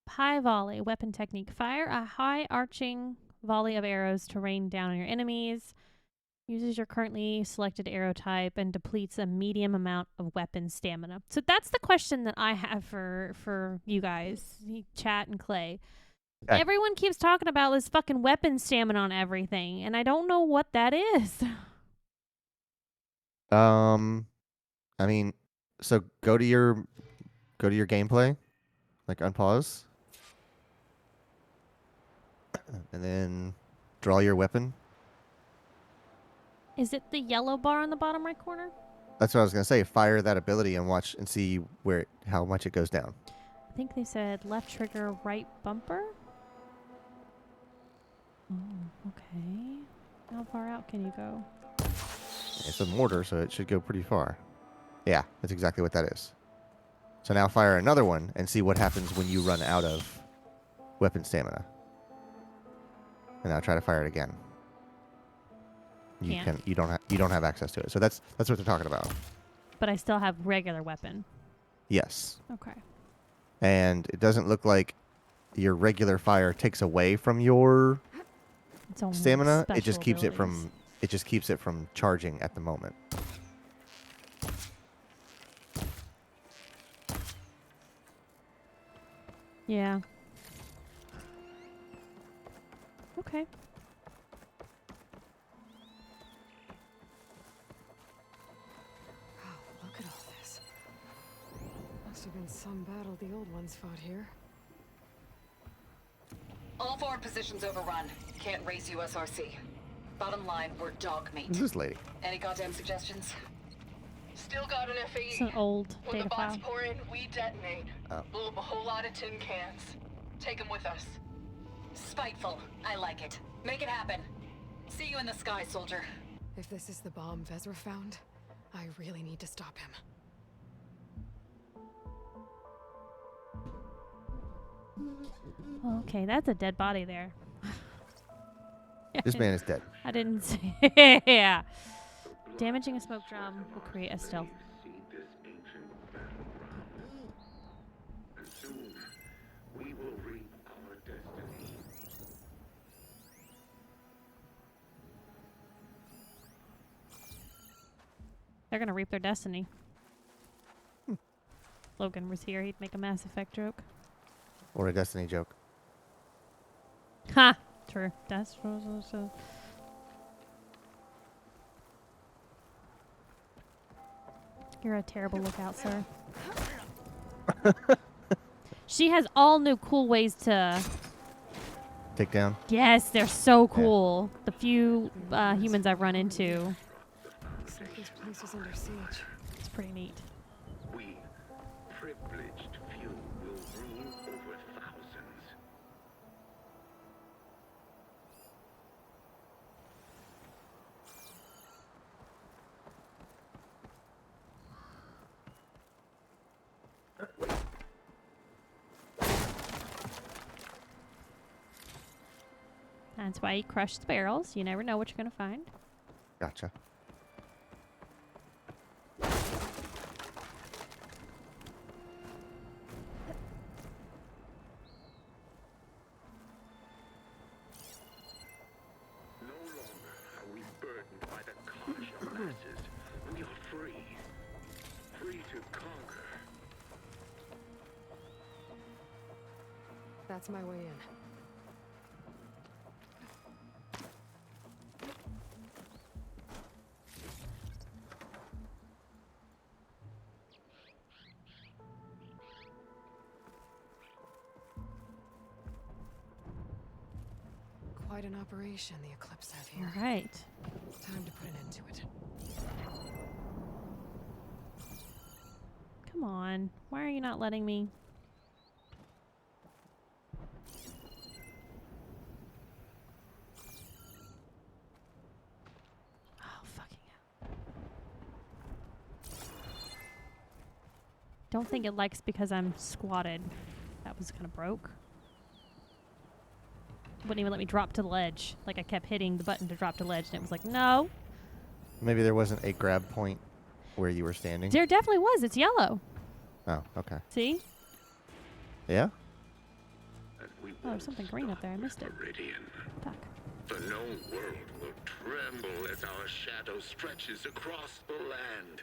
Speaker 1: high volley weapon technique. Fire a high arching volley of arrows to rain down on your enemies. Uses your currently selected arrow type and depletes a medium amount of weapon stamina. So that's the question that I have for you guys, chat and Clay.
Speaker 2: Okay.
Speaker 1: Everyone keeps talking about this fucking weapon stamina on everything, and I don't know what that is.
Speaker 2: I mean, so go to your gameplay, like unpause, and then draw your weapon.
Speaker 1: Is it the yellow bar on the bottom right corner?
Speaker 2: That's what I was gonna say. Fire that ability and watch and see how much it goes down.
Speaker 1: I think they said left trigger, right bumper. Oh, okay. How far out can you go?
Speaker 2: It's a mortar, so it should go pretty far. Yeah, that's exactly what that is. So now fire another one and see what happens when you run out of weapon stamina. and now try to fire it again. You
Speaker 1: Can't.
Speaker 2: you don't have access to it. So that's what they're talking about.
Speaker 1: But I still have regular weapon.
Speaker 2: Yes.
Speaker 1: Okay.
Speaker 2: And it doesn't look like your regular fire takes away from your
Speaker 1: It's only
Speaker 2: stamina. It
Speaker 1: special
Speaker 2: just keeps it
Speaker 1: abilities.
Speaker 2: from charging at the moment.
Speaker 1: Yeah. Okay.
Speaker 4: Wow, look at all this. Must have been some battle the old ones fought here.
Speaker 7: All forward positions overrun. Can't raise USRC. Bottom line, we're dog meat.
Speaker 2: Who's this lady?
Speaker 7: Any goddamn suggestions?
Speaker 8: Still got an FAE.
Speaker 1: It's an old
Speaker 8: When
Speaker 1: data
Speaker 8: the bots
Speaker 1: file.
Speaker 8: pour in, we detonate.
Speaker 2: Oh.
Speaker 8: Blow up a whole lot of tin cans. Take them with us.
Speaker 7: Spiteful. I like it. Make it happen. See you in the sky, soldier.
Speaker 4: If this is the bomb Vezra found, I really need to stop him.
Speaker 1: Okay, that's a dead body there.
Speaker 2: This man is dead.
Speaker 1: I didn't see. Yeah. Damaging a smoke drum will create a stealth. They're gonna reap their destiny. Logan was here, he'd make a Mass Effect joke.
Speaker 2: Or a Destiny joke.
Speaker 1: Ha! True. That's so. You're a terrible lookout, sir. She has all new cool ways to.
Speaker 2: Take down.
Speaker 1: Yes, they're so cool. The few humans I've run into,
Speaker 4: Looks like this place is under siege.
Speaker 1: it's pretty neat.
Speaker 9: We, privileged few, will rule over thousands.
Speaker 1: That's why you crush the barrels. You never know what you're gonna find.
Speaker 2: Gotcha.
Speaker 9: No longer are we burdened by the Kasha masses. We are free. Free to conquer.
Speaker 4: That's my way in. Quite an operation the Eclipse have here.
Speaker 1: All right.
Speaker 4: Time to put an end to it.
Speaker 1: Come on. Why are you not letting me? Oh, fucking hell. Don't think it likes because I'm squatted. That was kind of broke. Wouldn't even let me drop to the ledge. Like I kept hitting the button to drop to the ledge and it was like, no.
Speaker 2: Maybe there wasn't a grab point where you were standing.
Speaker 1: There definitely was. It's yellow.
Speaker 2: Oh, okay.
Speaker 1: See?
Speaker 2: Yeah?
Speaker 9: And we
Speaker 1: Oh, there's something green up there. I missed it.
Speaker 9: Meridian.
Speaker 1: Fuck.
Speaker 9: The known world will tremble as our shadow stretches across the land.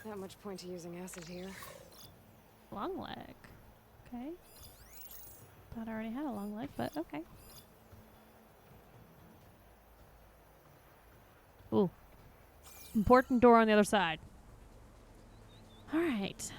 Speaker 4: Not much point to using acid here.
Speaker 1: Long leg. Okay. Thought I already had a long leg, but okay. Ooh. Important door on the other side. All right.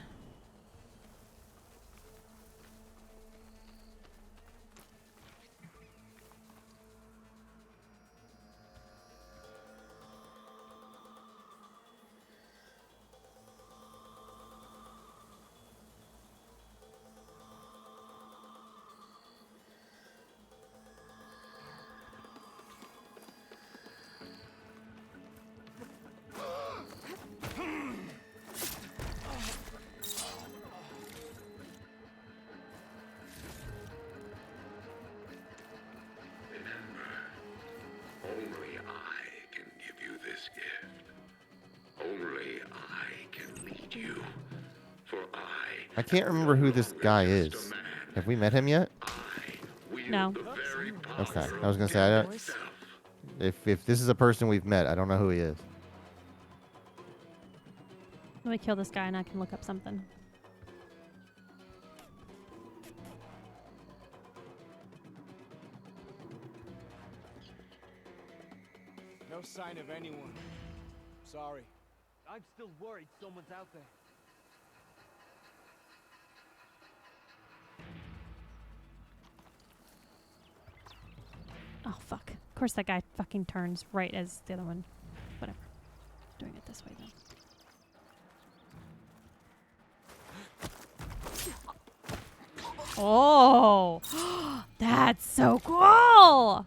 Speaker 2: I can't remember who this guy is. Have we met him yet?
Speaker 1: No.
Speaker 2: Okay. I was gonna say I don't. If this is a person we've met, I don't know who he is.
Speaker 1: Let me kill this guy and I can look up something.
Speaker 10: No sign of anyone. Sorry.
Speaker 3: I'm still worried someone's out there.
Speaker 1: Oh, fuck. Of course that guy fucking turns right as the other one. Whatever. Doing it this way then. Oh! That's so cool!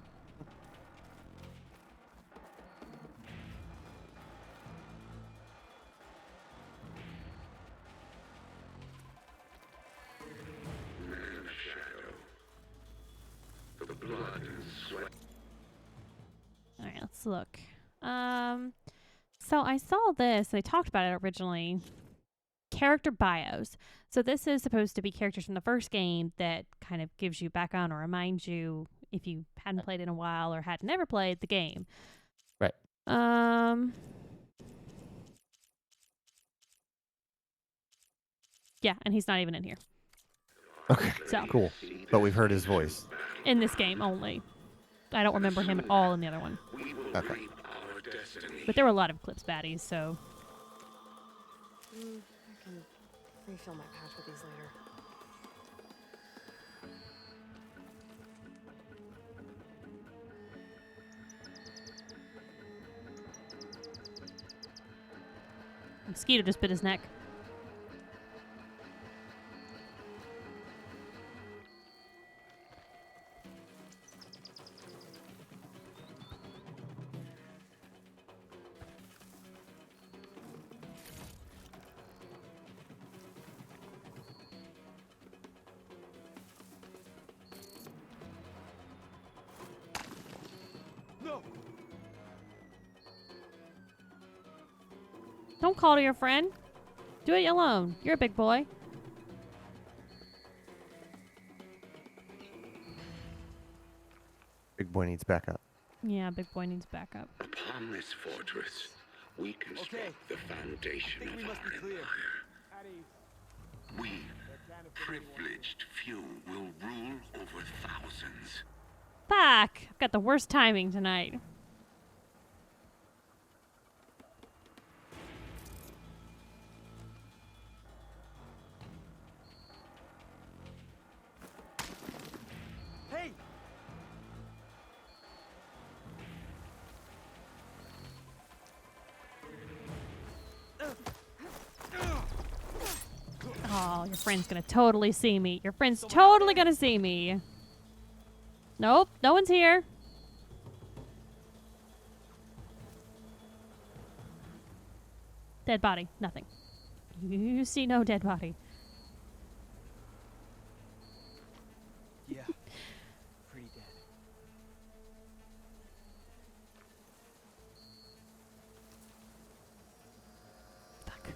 Speaker 1: Alright, let's look. So I saw this, they talked about it originally. Character bios. So this is supposed to be characters from the first game that kind of gives you background or reminds you if you hadn't played in a while or had never played the game.
Speaker 2: Right.
Speaker 1: Yeah, and he's not even in here.
Speaker 2: Okay.
Speaker 1: So
Speaker 2: Cool. But we've heard his voice.
Speaker 1: in this game only. I don't remember him at all in the other one.
Speaker 2: Okay.
Speaker 1: But there were a lot of Eclipse baddies, so
Speaker 4: I can refill my patch with these later.
Speaker 1: mosquito just bit his neck.
Speaker 10: No.
Speaker 1: Don't call to your friend. Do it alone. You're a big boy.
Speaker 2: Big boy needs backup.
Speaker 1: Yeah, big boy needs backup.
Speaker 9: Upon this fortress, we construct the foundation of our empire. We, privileged few, will rule over thousands.
Speaker 1: Fuck! I've got the worst timing tonight.
Speaker 3: Hey!
Speaker 1: Oh, your friend's gonna totally see me. Your friend's totally gonna see me. Nope, no one's here. Dead body, nothing. You see no dead body.
Speaker 3: Yeah. Pretty dead.
Speaker 1: Fuck.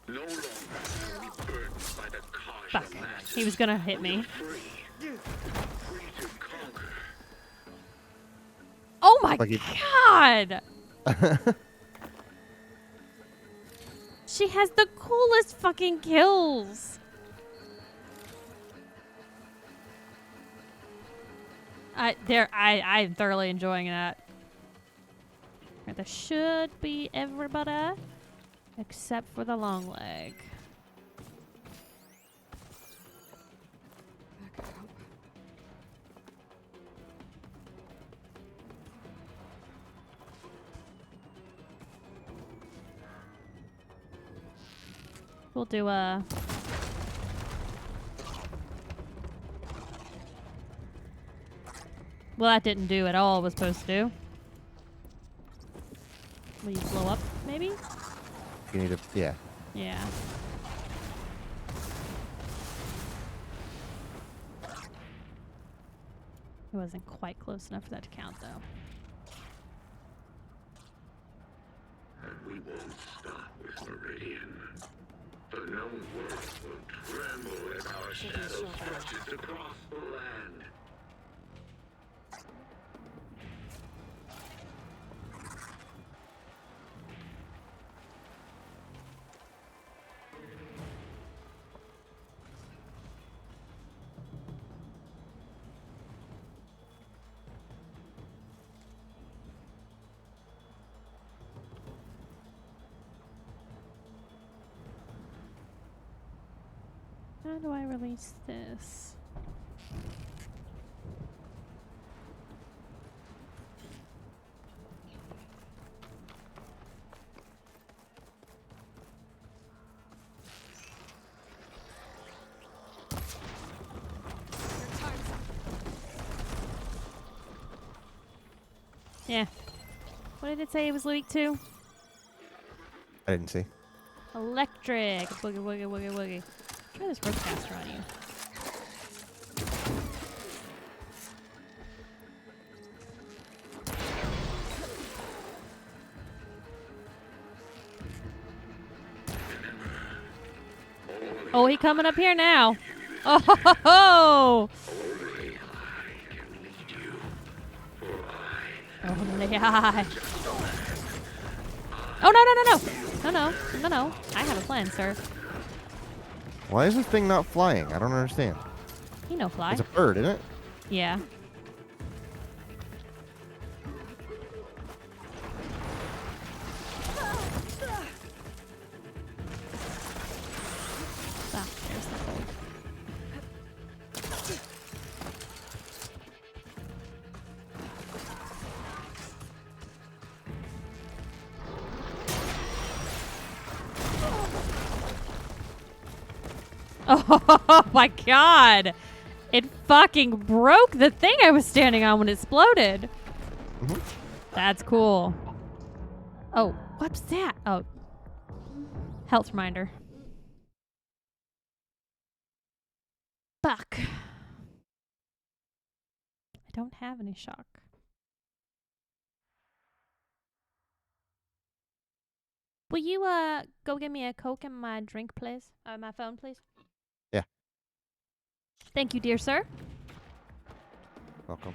Speaker 9: No longer are we burdened by the Kaj
Speaker 1: Fuck.
Speaker 9: masses.
Speaker 1: He was gonna hit me.
Speaker 9: Free. Free to conquer.
Speaker 1: Oh my
Speaker 2: Like he-
Speaker 1: god! She has the coolest fucking kills. I'm thoroughly enjoying that. Right, there should be everybody except for the long leg.
Speaker 4: Back up.
Speaker 1: We'll do a. Well, that didn't do at all. It was supposed to do. Will you blow up, maybe?
Speaker 2: You need to, yeah.
Speaker 1: Yeah. It wasn't quite close enough for that to count, though.
Speaker 9: won't stop with Meridian. The known world will tremble as our shadow stretches across the land.
Speaker 1: How do I release this? Yeah. What did it say it was weak to?
Speaker 2: I didn't see.
Speaker 1: Electric. Boogie, woogie, woogie, woogie. Try this roadcaster on you. Oh, he coming up here now. Oh, ho, ho, ho. Only I. Oh, no, no, no, no. No, no, no, no. I have a plan, sir.
Speaker 2: Why is this thing not flying? I don't understand.
Speaker 1: He no fly.
Speaker 2: It's a bird, isn't it?
Speaker 1: Yeah. Ah, there's the hole. Oh my god! It fucking broke the thing I was standing on when it exploded.
Speaker 2: Mhm.
Speaker 1: That's cool. Oh, what's that? Oh. Health reminder. Fuck. I don't have any shock. Will you go get me a Coke and my drink, please? My phone, please?
Speaker 2: Yeah.
Speaker 1: Thank you, dear sir.
Speaker 2: Welcome.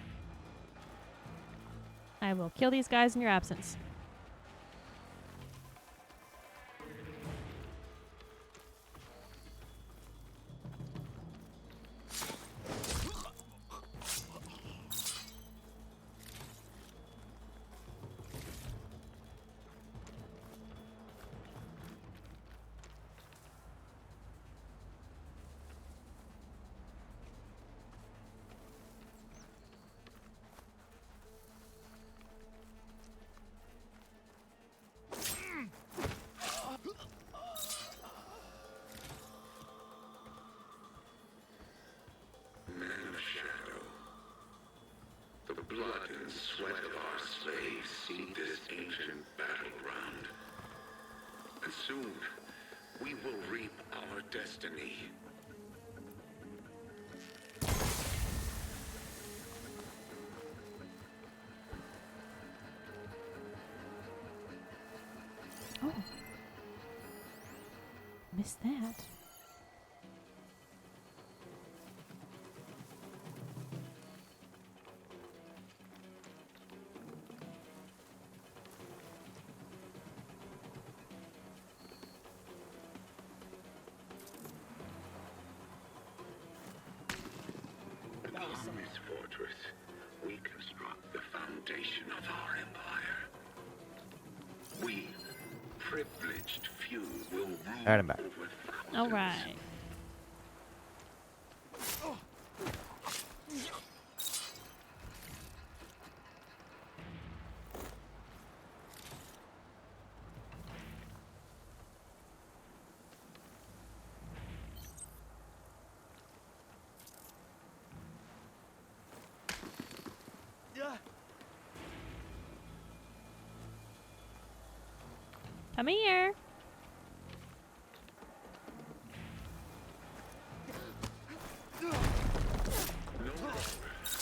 Speaker 1: I will kill these guys in your absence.
Speaker 9: Blood and sweat of our slaves seed this ancient battleground. And soon, we will reap our destiny.
Speaker 1: Oh. Missed that.
Speaker 9: Upon this fortress, we construct the foundation of our empire. We, privileged few, will rule
Speaker 2: Alright, I'm back.
Speaker 9: over thousands.
Speaker 1: All right. Come here.
Speaker 9: No longer are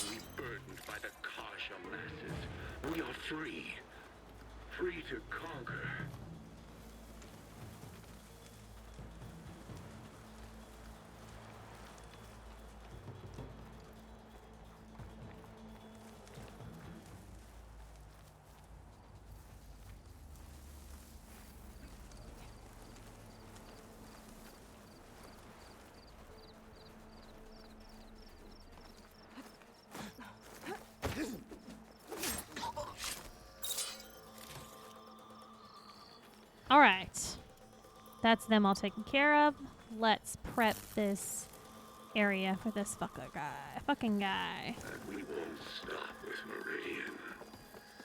Speaker 9: we burdened by the Kasha masses. We are free. Free to conquer.
Speaker 1: That's them all taken care of. Let's prep this area for this fucking guy.
Speaker 9: And we won't stop with Meridian.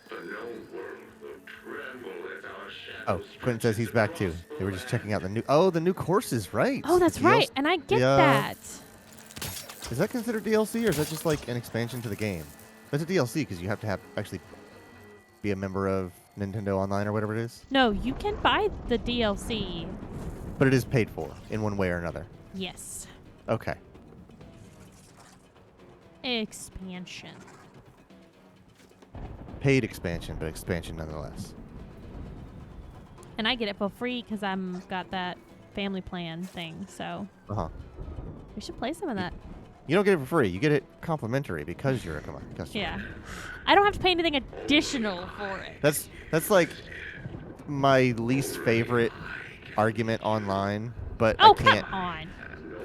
Speaker 9: The known world will tremble at our
Speaker 2: Oh,
Speaker 9: shadows.
Speaker 2: Quentin says he's back too. They were just checking out the new courses, right?
Speaker 1: Oh, that's
Speaker 2: The
Speaker 1: right. And I get that.
Speaker 2: Is that considered DLC or is that just like an expansion to the game? That's a DLC because you have to actually be a member of Nintendo Online or whatever it is.
Speaker 1: No, you can buy the DLC.
Speaker 2: But it is paid for in one way or another.
Speaker 1: Yes.
Speaker 2: Okay.
Speaker 1: Expansion.
Speaker 2: Paid expansion, but expansion nonetheless.
Speaker 1: And I get it for free because I'm got that family plan thing. So
Speaker 2: Uh-huh.
Speaker 1: we should play some of that.
Speaker 2: You don't get it for free. You get it complimentary because you're a customer.
Speaker 1: Yeah. I don't have to pay anything additional for it.
Speaker 2: That's like my least favorite argument online, but
Speaker 1: Oh,
Speaker 2: I can't.
Speaker 1: come on.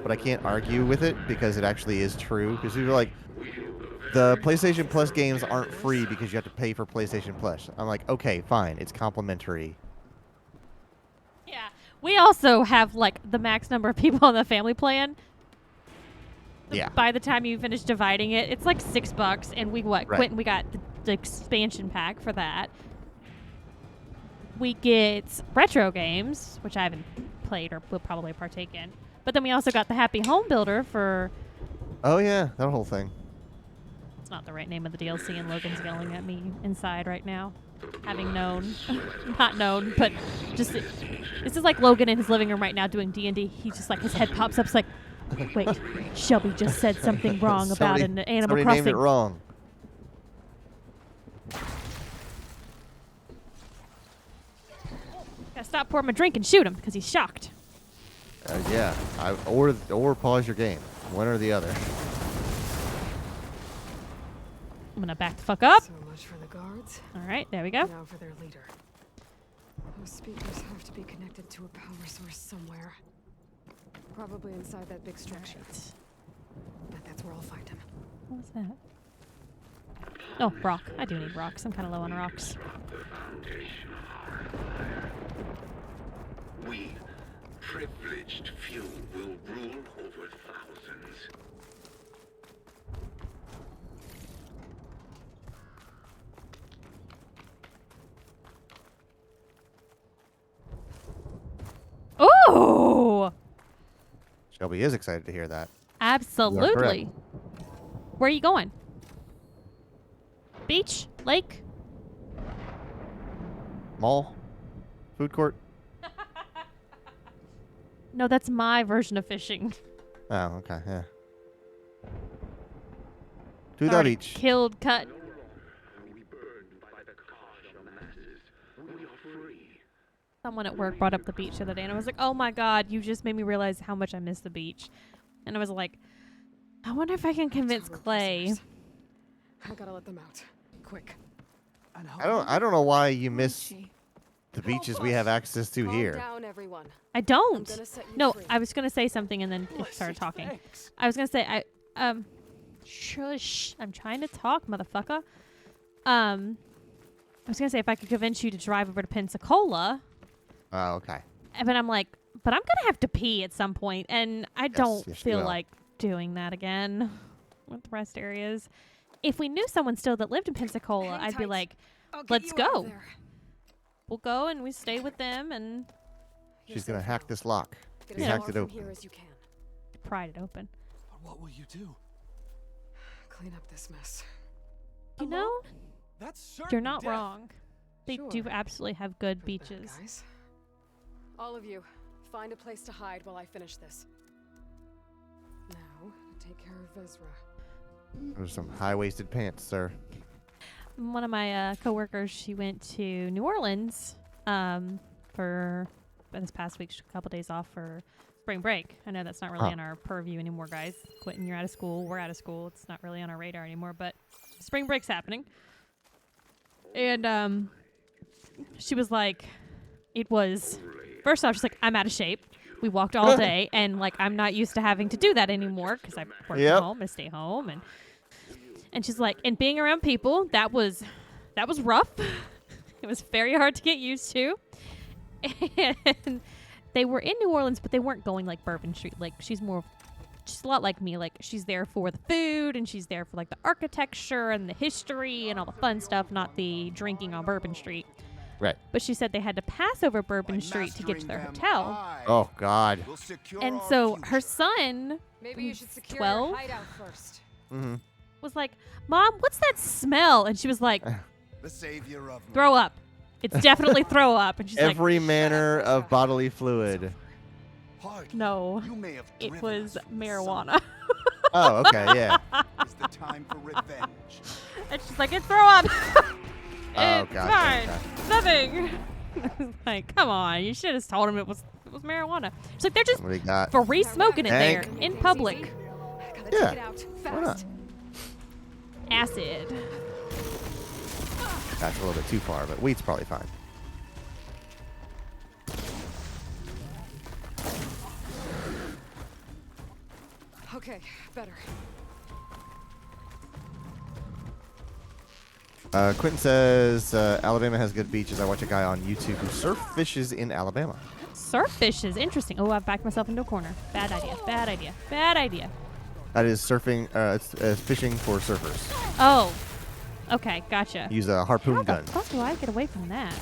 Speaker 2: But I can't argue with it because it actually is true. Because people are like, the PlayStation Plus games aren't free because you have to pay for PlayStation Plus. I'm like, okay, fine, it's complimentary.
Speaker 1: Yeah. We also have like the max number of people on the family plan.
Speaker 2: Yeah.
Speaker 1: By the time you finish dividing it, it's like $6, and we
Speaker 2: Right.
Speaker 1: Quentin, we got the expansion pack for that. We get retro games, which I haven't played or will probably partake in. But then we also got the Happy Home Builder for.
Speaker 2: Oh yeah, that whole thing.
Speaker 1: It's not the right name of the DLC, and Logan's yelling at me inside right now, having known, not known, but just this is like Logan in his living room right now doing D&D. He just like his head pops up, it's like, wait, Shelby just said something wrong about an Animal
Speaker 2: somebody
Speaker 1: Crossing.
Speaker 2: named it wrong.
Speaker 1: Gotta stop, pour him a drink, and shoot him because he's shocked.
Speaker 2: Yeah, or pause your game, one or the other.
Speaker 1: I'm gonna back the fuck up.
Speaker 4: So much for the guards.
Speaker 1: All right, there we go.
Speaker 4: Now for their leader. Those speakers have to be connected to a power source somewhere. Probably inside that big structure. Bet that's where I'll find him.
Speaker 1: What was that? Oh, rock. I do need rocks. I'm kind of low on rocks.
Speaker 9: We, privileged few, will rule over thousands.
Speaker 1: Ooh!
Speaker 2: Shelby is excited to hear that.
Speaker 1: Absolutely. Where are you going? Beach? Lake?
Speaker 2: Mall? Food court?
Speaker 1: No, that's my version of fishing.
Speaker 2: Oh, okay, yeah. To the
Speaker 1: Already
Speaker 2: beach.
Speaker 1: Killed, cut. Someone at work brought up the beach the other day, and I was like, oh my god, you just made me realize how much I miss the beach. And I was like, I wonder if I can convince Clay.
Speaker 4: I gotta let them out. Quick.
Speaker 2: I don't know why you miss the beaches we have access to
Speaker 4: Calm
Speaker 2: here.
Speaker 4: down, everyone.
Speaker 1: I don't.
Speaker 4: gonna set you
Speaker 1: No,
Speaker 4: free.
Speaker 1: I was gonna say something and then it started talking. I was gonna say shush. I'm trying to talk, motherfucker. I was gonna say if I could convince you to drive over to Pensacola.
Speaker 2: Oh, okay.
Speaker 1: But I'm like, but I'm gonna have to pee at some point, and I don't
Speaker 2: yes, you
Speaker 1: feel
Speaker 2: will.
Speaker 1: like doing that again with the rest areas. If we knew someone still that lived in Pensacola,
Speaker 4: Hang
Speaker 1: I'd be
Speaker 4: tight.
Speaker 1: like,
Speaker 4: I'll get
Speaker 1: let's
Speaker 4: you out
Speaker 1: go.
Speaker 4: of there.
Speaker 1: We'll go and we stay with them and
Speaker 2: She's gonna hack this lock.
Speaker 4: Get
Speaker 2: She
Speaker 4: as
Speaker 2: hacked
Speaker 4: far
Speaker 2: it
Speaker 4: from
Speaker 2: open.
Speaker 4: here as you can.
Speaker 1: pry it open.
Speaker 10: But what will you do?
Speaker 4: Clean up this mess.
Speaker 1: You know,
Speaker 10: That's certain
Speaker 1: you're not
Speaker 10: death.
Speaker 1: wrong. They do
Speaker 4: Sure.
Speaker 1: absolutely have good
Speaker 4: Good
Speaker 1: beaches.
Speaker 4: bad guys. All of you, find a place to hide while I finish this. Now, take care of Vezra.
Speaker 2: There's some high-waisted pants, sir.
Speaker 1: One of my coworkers, she went to New Orleans for this past week. She took a couple days off for spring break. I know that's not really
Speaker 2: Huh.
Speaker 1: on our purview anymore, guys. Quentin, you're out of school. We're out of school. It's not really on our radar anymore, but spring break's happening. And she was like, it was, first off, she's like, I'm out of shape. We walked all day, and like I'm not used to having to do that anymore because I work
Speaker 2: Yep.
Speaker 1: from home, I stay home, and she's like, and being around people, that was rough. It was very hard to get used to. And they were in New Orleans, but they weren't going like Bourbon Street. Like she's a lot like me. Like she's there for the food and she's there for like the architecture and the history and all the fun stuff, not the drinking on Bourbon Street.
Speaker 2: Right.
Speaker 1: But she said they had to pass over Bourbon Street to get to their hotel.
Speaker 2: Oh God.
Speaker 1: And so her son,
Speaker 4: Maybe you should secure
Speaker 1: 12?
Speaker 4: your hideout first.
Speaker 2: Mm-hmm.
Speaker 1: was like, "Mom, what's that smell?" And she was like,
Speaker 10: The savior of
Speaker 1: "Throw up. It's definitely throw up." And she's like,
Speaker 2: Every manner of bodily fluid.
Speaker 1: "No,
Speaker 10: You may have
Speaker 1: it
Speaker 10: driven
Speaker 1: was
Speaker 10: us from
Speaker 1: marijuana."
Speaker 2: Oh, okay, yeah.
Speaker 10: It's the time for revenge.
Speaker 1: And she's like, "It's throw up."
Speaker 2: Oh,
Speaker 1: It's
Speaker 2: gotcha,
Speaker 1: fine.
Speaker 2: okay.
Speaker 1: Nothing. I was like, come on, you should have told him it was marijuana. She's like, they're just
Speaker 2: What do you got?
Speaker 1: free smoking it there
Speaker 2: Hank?
Speaker 1: in public.
Speaker 4: Gotta
Speaker 2: Yeah.
Speaker 4: take it out
Speaker 2: Why not?
Speaker 4: fast.
Speaker 1: Acid.
Speaker 2: That's a little bit too far, but weed's probably fine.
Speaker 4: Okay, better.
Speaker 2: Quentin says Alabama has good beaches. I watch a guy on YouTube who surf fishes in Alabama.
Speaker 1: Surf fishes. Interesting. Oh, I've backed myself into a corner. Bad idea. Bad idea. Bad idea.
Speaker 2: That is surfing. It's fishing for surfers.
Speaker 1: Oh. Okay, gotcha.
Speaker 2: Use a harpoon
Speaker 1: How
Speaker 2: gun.
Speaker 1: the fuck do I get away from that?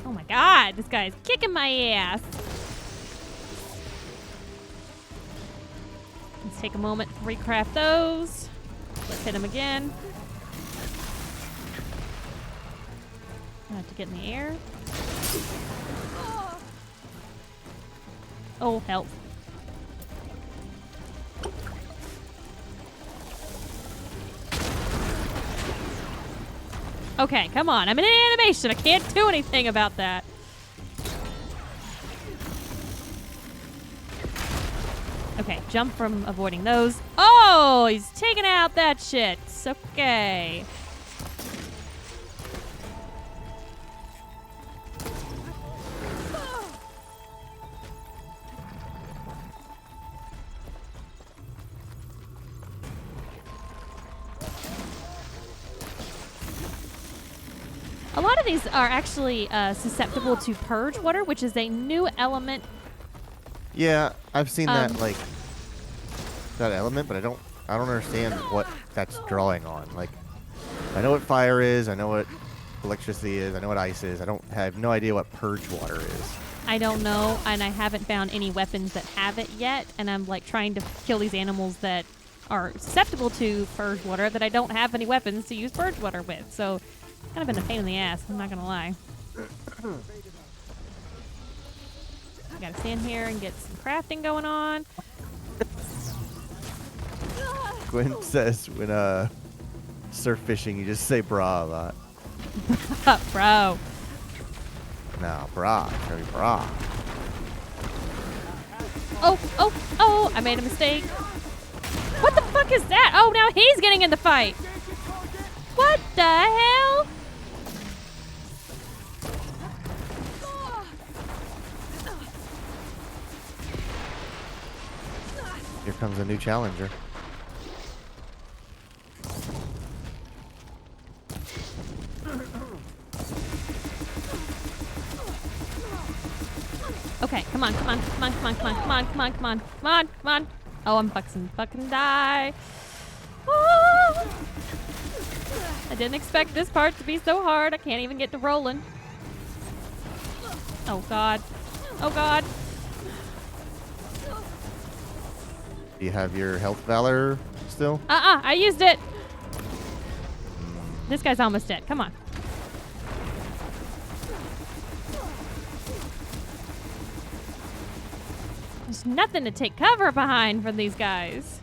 Speaker 1: Oh my god, this guy is kicking my ass. Let's take a moment to recraft those. Let's hit him again. I have to get in the air. Oh, help. Okay, come on. I'm in an animation. I can't do anything about that. Okay, jump from avoiding those. Oh, he's taking out that shit. It's okay. A lot of these are actually susceptible to purge water, which is a new element.
Speaker 2: Yeah, I've seen that that element, but I don't understand what that's drawing on. Like, I know what fire is, I know what electricity is, I know what ice is. I have no idea what purge water is.
Speaker 1: I don't know, and I haven't found any weapons that have it yet, and I'm like trying to kill these animals that are susceptible to purge water that I don't have any weapons to use purge water with. So, kind of been a pain in the ass, I'm not gonna lie. I gotta stand here and get some crafting going on.
Speaker 2: Gwen says when surf fishing, you just say brah a lot.
Speaker 1: Bro.
Speaker 2: No, brah. Show me brah.
Speaker 1: Oh, I made a mistake. What the fuck is that? Oh, now he's getting in the fight. What the hell?
Speaker 2: Here comes a new challenger.
Speaker 1: Okay, come on. Oh, I'm fucking die. Ah! I didn't expect this part to be so hard. I can't even get to rolling. Oh god.
Speaker 2: Do you have your health valor still?
Speaker 1: I used it. This guy's almost dead. Come on. There's nothing to take cover behind from these guys.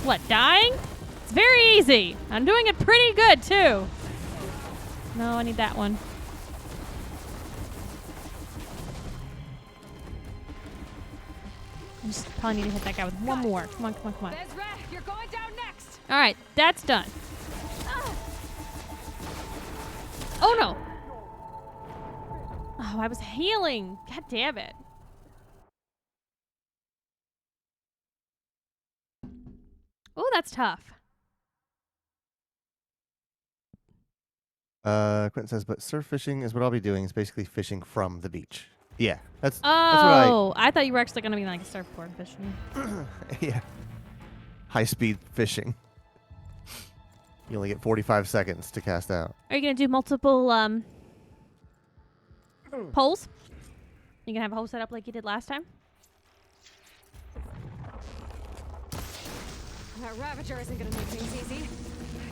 Speaker 1: What, dying? It's very easy. I'm doing it pretty good, too. No, I need that one. I just probably need to hit that guy with one more. Come on.
Speaker 4: Ezra, you're going down next.
Speaker 1: All right, that's done. Oh, no. Oh, I was healing. God damn it. Oh, That's tough.
Speaker 2: Quentin says, but surf fishing is what I'll be doing. It's basically fishing from the beach. Yeah, that's what I.
Speaker 1: Oh, I thought you were actually gonna be like a surfboard fishing.
Speaker 2: Yeah. High speed fishing. You only get 45 seconds to cast out.
Speaker 1: Are you gonna do multiple poles? You gonna have a hole set up like you did last time?
Speaker 4: That Ravager isn't gonna make things easy.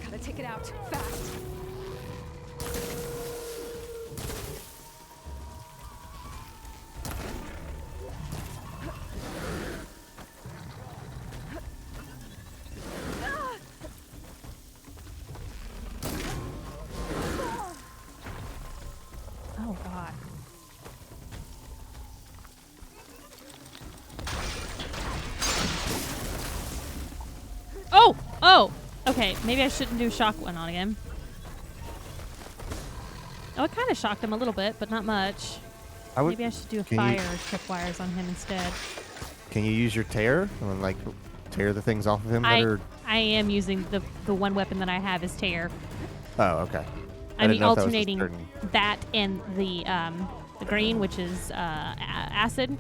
Speaker 4: I gotta take it out fast.
Speaker 1: Oh God. Oh! Oh! Okay, maybe I shouldn't do shock one on him. Oh, it kind of shocked him a little bit, but not much. Maybe I should do a fire tripwires on him instead.
Speaker 2: Can you use your tear and like tear the things off of him?
Speaker 1: I am using the one weapon that I have is tear.
Speaker 2: Oh, okay.
Speaker 1: I'm alternating that and the green, which is acid,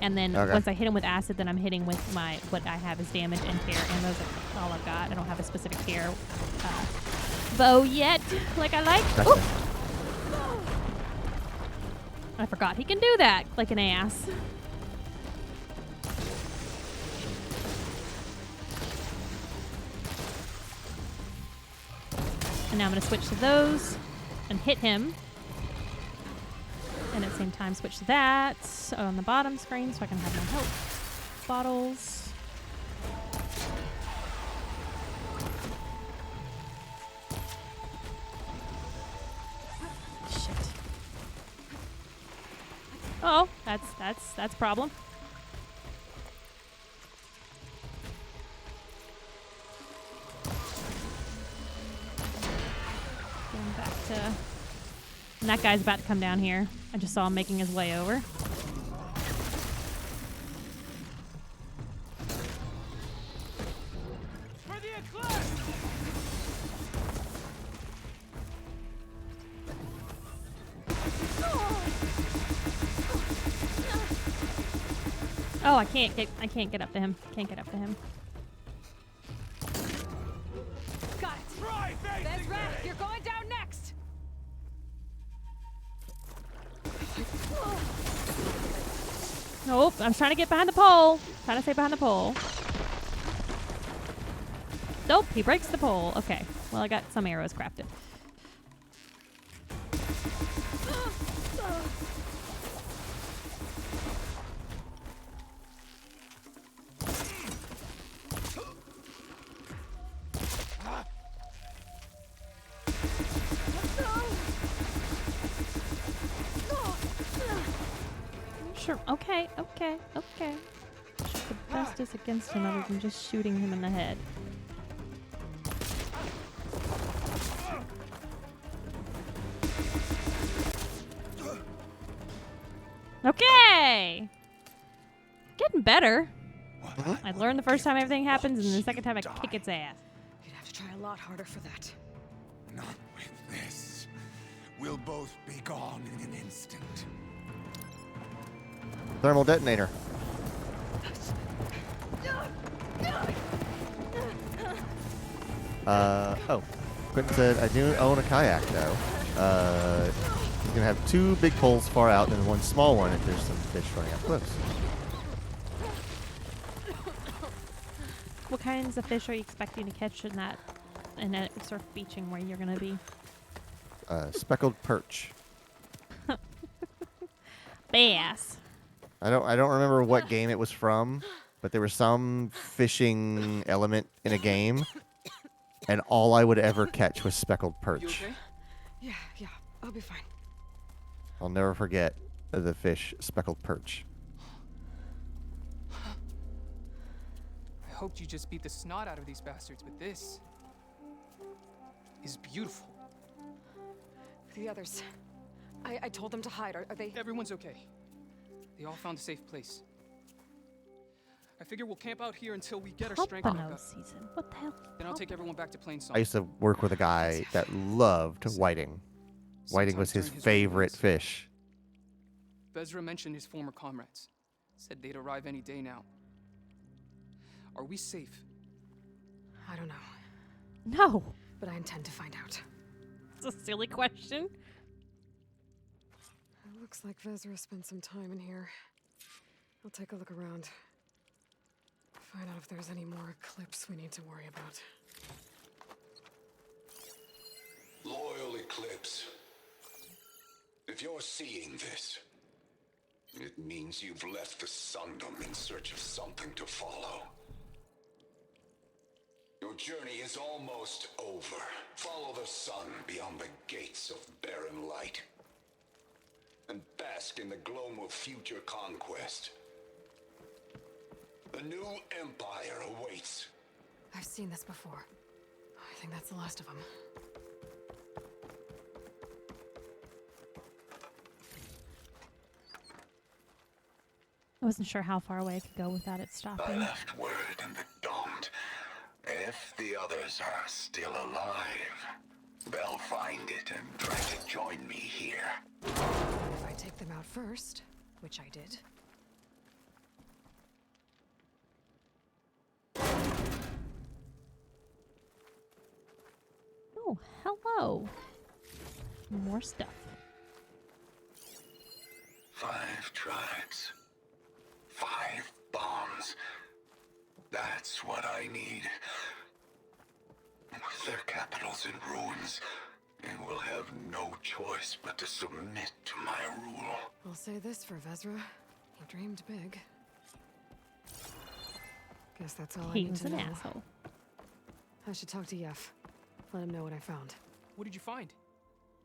Speaker 1: and then once I hit him with acid, then I'm hitting with my what I have is damage and tear, and those are all I've got. I don't have a specific tear bow yet, like I like.
Speaker 2: Gotcha.
Speaker 1: I forgot he can do that, like an ass. And now I'm going to switch to those and hit him. And at the same time switch to that on the bottom screen so I can have my health bottles. Shit. Oh, that's a problem. Going back to... And that guy's about to come down here. I just saw him making his way over.
Speaker 5: For the eclipse!
Speaker 1: Oh, I can't get up to him. Can't get up to him.
Speaker 4: Got it. That's right. You're going down next.
Speaker 1: Nope, I'm trying to get behind the pole. Trying to stay behind the pole. Nope, he breaks the pole. Okay, well, I got some arrows crafted. Sure. Okay. The best is against him other than just shooting him in the head. Okay! Getting better. I learned the first time everything happens, and the second time I kick its ass.
Speaker 4: You'd have to try a lot harder for that.
Speaker 10: Not with this. We'll both be gone in an instant.
Speaker 2: Thermal detonator. Oh. Quentin said, I do own a kayak, though. He's going to have two big poles far out and one small one if there's some fish running up close.
Speaker 1: What kinds of fish are you expecting to catch in that surf beaching where you're going to be?
Speaker 2: Speckled perch.
Speaker 1: Bass.
Speaker 2: I don't remember what game it was from, but there was some fishing element in a game, and all I would ever catch was speckled perch.
Speaker 3: You okay?
Speaker 4: Yeah, I'll be fine.
Speaker 2: I'll never forget the fish speckled perch.
Speaker 11: I hoped you just beat the snot out of these bastards, but this is beautiful.
Speaker 4: The others. I told them to hide. Are they...
Speaker 11: Everyone's okay. They all found a safe place. I figure we'll camp out here until we get our strength back
Speaker 1: Pompano
Speaker 11: up.
Speaker 1: season. What the hell?
Speaker 11: Then I'll take everyone back to Plainsong.
Speaker 2: I used to work with a guy that loved whiting. Whiting was his favorite fish.
Speaker 11: Vezra mentioned his former comrades. Said they'd arrive any day now. Are we safe?
Speaker 4: I don't know,
Speaker 1: No.
Speaker 4: but I intend to find out.
Speaker 1: It's a silly question.
Speaker 4: It looks like Vezra spent some time in here. I'll take a look around. Find out if there's any more Eclipse we need to worry about.
Speaker 10: Loyal Eclipse. If you're seeing this, it means you've left the Sundom in search of something to follow. Your journey is almost over. Follow the sun beyond the gates of barren light. And bask in the gloam of future conquest. The new empire awaits.
Speaker 4: I've seen this before. I think that's the last of them.
Speaker 1: I wasn't sure how far away I could go without it
Speaker 10: I
Speaker 1: stopping.
Speaker 10: left word in the Domed. If the others are still alive, they'll find it and try to join me here.
Speaker 4: If I take them out first, which I did.
Speaker 1: Oh, hello. More stuff.
Speaker 10: 5 tribes. 5 bombs. That's what I need. With their capitals in ruins, they will have no choice but to submit to my rule.
Speaker 4: I'll say this for Vezra. He dreamed big. Guess that's all I
Speaker 1: He
Speaker 4: need
Speaker 1: was
Speaker 4: to
Speaker 1: an
Speaker 4: know.
Speaker 1: asshole.
Speaker 4: I should talk to Yef. Let him know what I found.
Speaker 11: What did you find?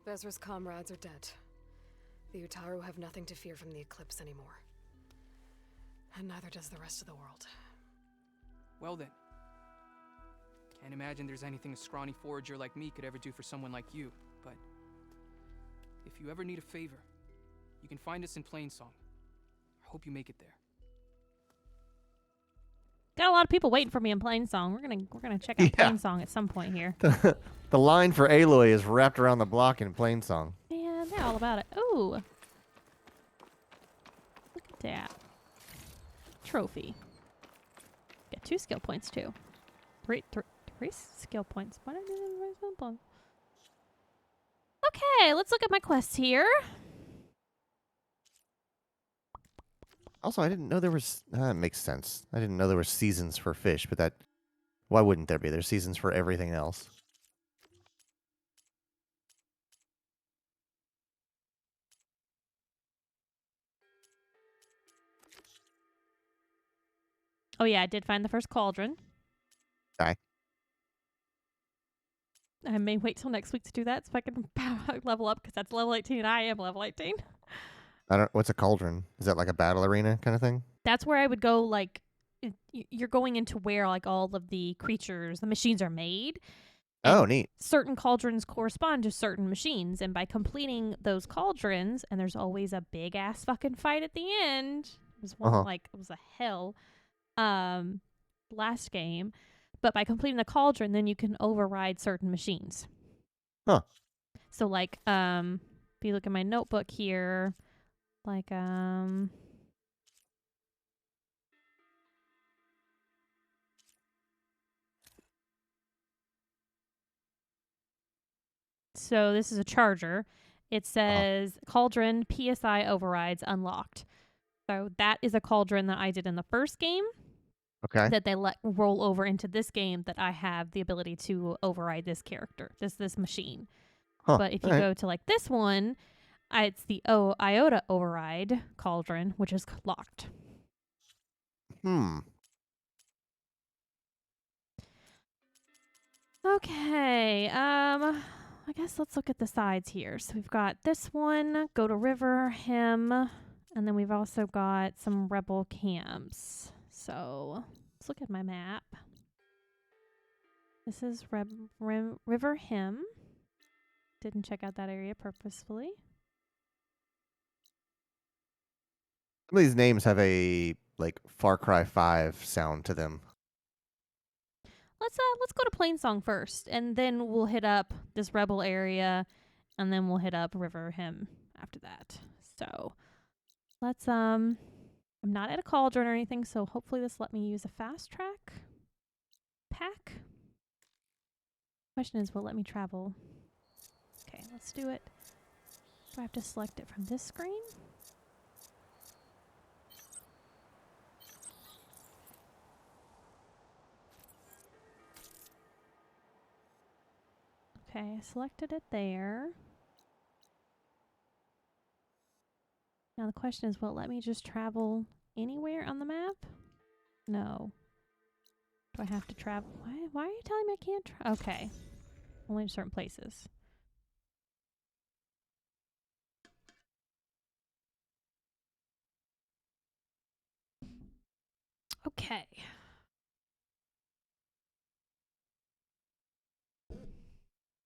Speaker 4: Vezra's comrades are dead. The Utaru have nothing to fear from the Eclipse anymore. And neither does the rest of the world.
Speaker 11: Well then. Can't imagine there's anything a scrawny forager like me could ever do for someone like you, but if you ever need a favor, you can find us in Plainsong. I hope you make it there.
Speaker 1: Got a lot of people waiting for me in Plainsong. We're gonna check out
Speaker 2: Yeah.
Speaker 1: Plainsong at some point here.
Speaker 2: The line for Aloy is wrapped around the block in Plainsong.
Speaker 1: Man, they're all about it. Ooh. Look at that. Trophy. Got 2 skill points too. Three skill points. Why did I do that? Simple. Okay, let's look at my quests here.
Speaker 2: Also, I didn't know there was... it makes sense. I didn't know there were seasons for fish, but that... Why wouldn't there be? There's seasons for everything else.
Speaker 1: Oh yeah, I did find the first cauldron.
Speaker 2: Okay.
Speaker 1: I may wait till next week to do that so I can level up because that's level 18 and I am level 18.
Speaker 2: What's a cauldron? Is that like a battle arena kind of thing?
Speaker 1: That's where I would go, like, you're going into where, like, all of the creatures, the machines are made.
Speaker 2: Oh, neat.
Speaker 1: Certain cauldrons correspond to certain machines, and by completing those cauldrons, and there's always a big-ass fucking fight at the end. It was one, it was a hell, last game. But by completing the cauldron, then you can override certain machines.
Speaker 2: Huh.
Speaker 1: So, like, if you look at my notebook here, like, so this is a charger. It says cauldron PSI overrides unlocked. So that is a cauldron that I did in the first game.
Speaker 2: Okay.
Speaker 1: That they let roll over into this game that I have the ability to override this character, this machine.
Speaker 2: Huh.
Speaker 1: But if you
Speaker 2: All
Speaker 1: go to like this one, it's the Iota override cauldron, which is locked. Okay. I guess let's look at the sides here. So we've got this one, go to River, him, and then we've also got some rebel camps. So let's look at my map. This is River Him. Didn't check out that area purposefully.
Speaker 2: Some of these names have a like Far Cry 5 sound to them.
Speaker 1: Let's go to Plainsong first, and then we'll hit up this rebel area, and then we'll hit up River Hymn after that. So let's I'm not at a cauldron or anything, so hopefully this let me use a fast track pack. Question is, will it let me travel? Okay, let's do it. Do I have to select it from this screen? Okay, I selected it there. Now the question is, will it let me just travel anywhere on the map? No. Do I have to travel? Why are you telling me I can't okay. Only to certain places. Okay.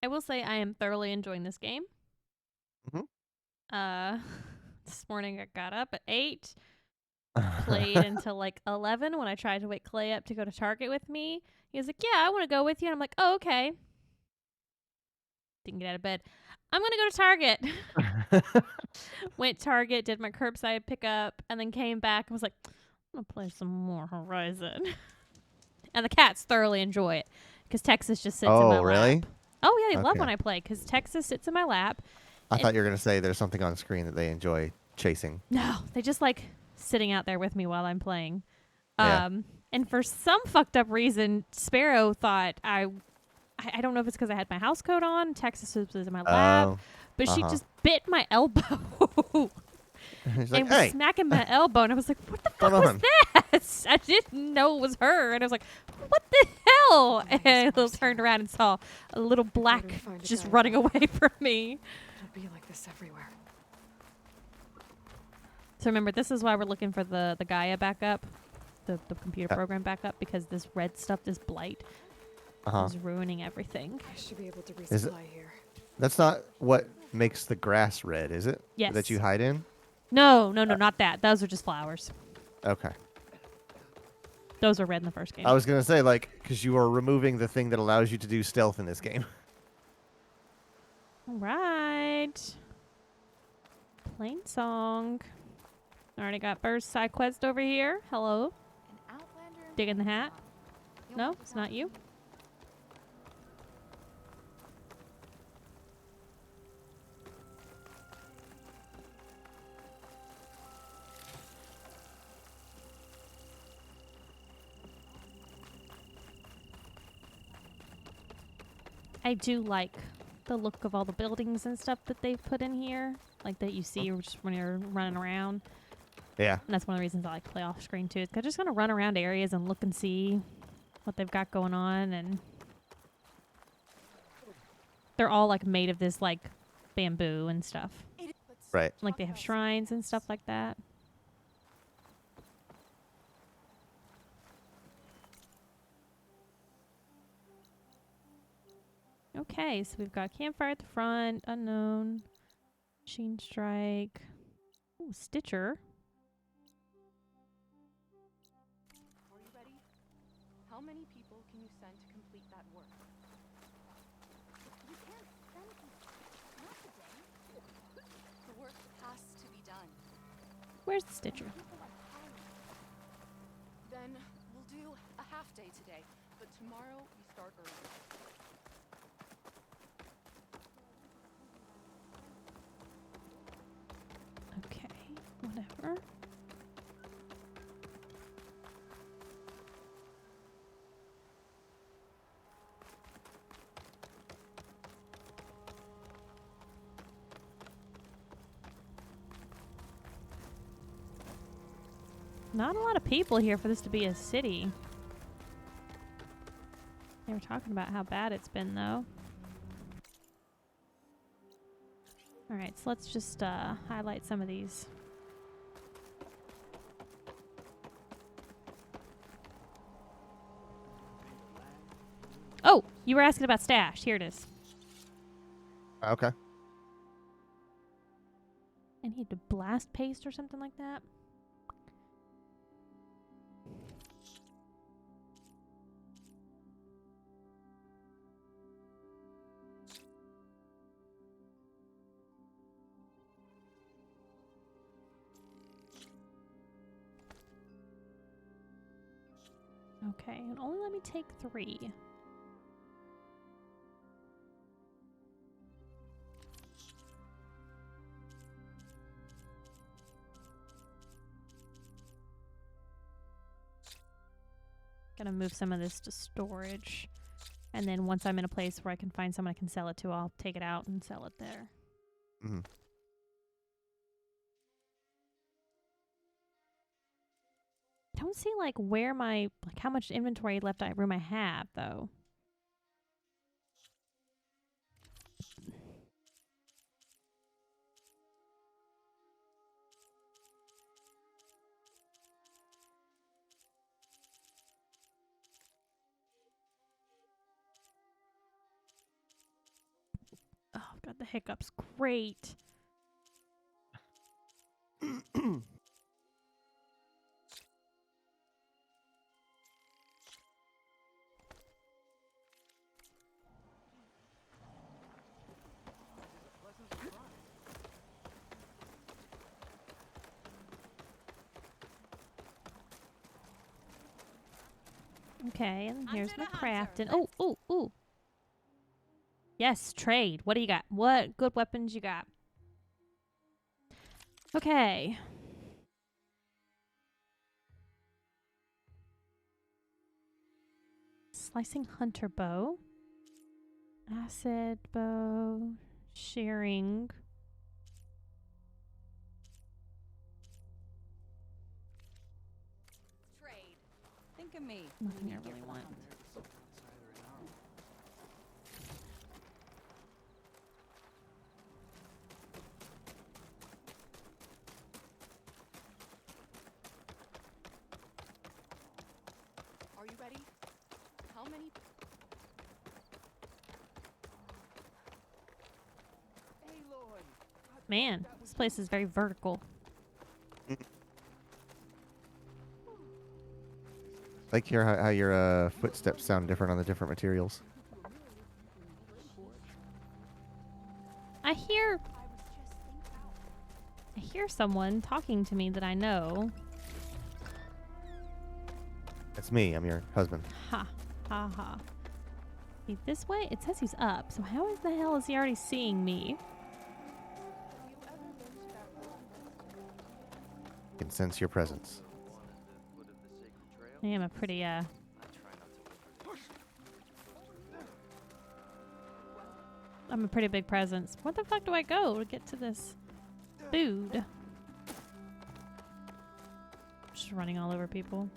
Speaker 1: I will say I am thoroughly enjoying this game. This morning I got up at 8, played until like 11 when I tried to wake Clay up to go to Target with me. He was like, yeah, I want to go with you. And I'm like, oh, okay. Didn't get out of bed. I'm going to go to Target. Went Target, did my curbside pickup, and then came back and was like, I'm going to play some more Horizon. And the cats thoroughly enjoy it because Texas just sits in my lap. Oh, really? Oh, yeah, they love when I play because Texas sits in my lap.
Speaker 2: I thought you were going to say there's something on screen that they enjoy chasing.
Speaker 1: No, they just like sitting out there with me while I'm playing.
Speaker 2: Yeah.
Speaker 1: And for some fucked up reason, Sparrow thought I don't know if it's because I had my house coat on. Texas was in my lap. But she just bit my elbow.
Speaker 2: He's
Speaker 1: and
Speaker 2: like,
Speaker 1: was
Speaker 2: hey.
Speaker 1: smacking my elbow. And I was like, what the fuck was that? I didn't know it was her. And I was like, what the hell? And I turned around and saw a little black just running away from me.
Speaker 4: It'll be like this everywhere.
Speaker 1: So remember, this is why we're looking for the Gaia backup, the computer program backup, because this red stuff, this blight, is ruining everything.
Speaker 4: I should be able to resupply here.
Speaker 2: That's not what makes the grass red, is it?
Speaker 1: Yes.
Speaker 2: That you hide in?
Speaker 1: No, not that. Those are just flowers.
Speaker 2: Okay.
Speaker 1: Those are red in the first game.
Speaker 2: I was going to say, like, because you are removing the thing that allows you to do stealth in this game.
Speaker 1: All right. Plainsong. Already got Burst side quest over here. Hello. Digging the hat. No, it's not you. I do like the look of all the buildings and stuff that they've put in here, like that you see just when you're running around.
Speaker 2: Yeah.
Speaker 1: And that's one of the reasons I like to play off screen too. Because I just want to run around areas and look and see what they've got going on, and they're all like made of this like bamboo and stuff.
Speaker 2: Right.
Speaker 1: Like they have shrines and stuff like that. Okay, so we've got campfire at the front, unknown, machine strike, ooh, Stitcher.
Speaker 12: Are you ready? How many people can you send to complete that work? You can't send people. Not today. The work has to be done.
Speaker 1: Where's the Stitcher?
Speaker 12: Then we'll do a half day today, but tomorrow we start early.
Speaker 1: Okay, whatever. Not a lot of people here for this to be a city. They were talking about how bad it's been, though. Alright, so let's just highlight some of these. Oh, you were asking about stash. Here it is.
Speaker 2: Okay.
Speaker 1: I need to blast paste or something like that. Okay, and only let me take 3. Gonna move some of this to storage. And then once I'm in a place where I can find someone I can sell it to, I'll take it out and sell it there.
Speaker 2: Mm-hmm.
Speaker 1: I don't see like where my how much inventory left room I have though. Oh, I've got the hiccups. Great. Okay, and here's my craft. And oh. Yes, trade. What do you got? What good weapons you got? Okay. Slicing hunter bow. Acid bow. Shearing.
Speaker 13: Trade. Think of me.
Speaker 1: Nothing I really want.
Speaker 12: Are you ready? How many?
Speaker 1: Man, this place is very vertical.
Speaker 2: Like hear how your footsteps sound different on the different materials.
Speaker 1: I hear someone talking to me that I know.
Speaker 2: That's me. I'm your husband.
Speaker 1: Ha. Ha ha. See, this way? It says he's up, so how in the hell is he already seeing me?
Speaker 2: I can sense your presence.
Speaker 1: I am a pretty, I'm a pretty big presence. Where the fuck do I go to get to this food? Just running all over people.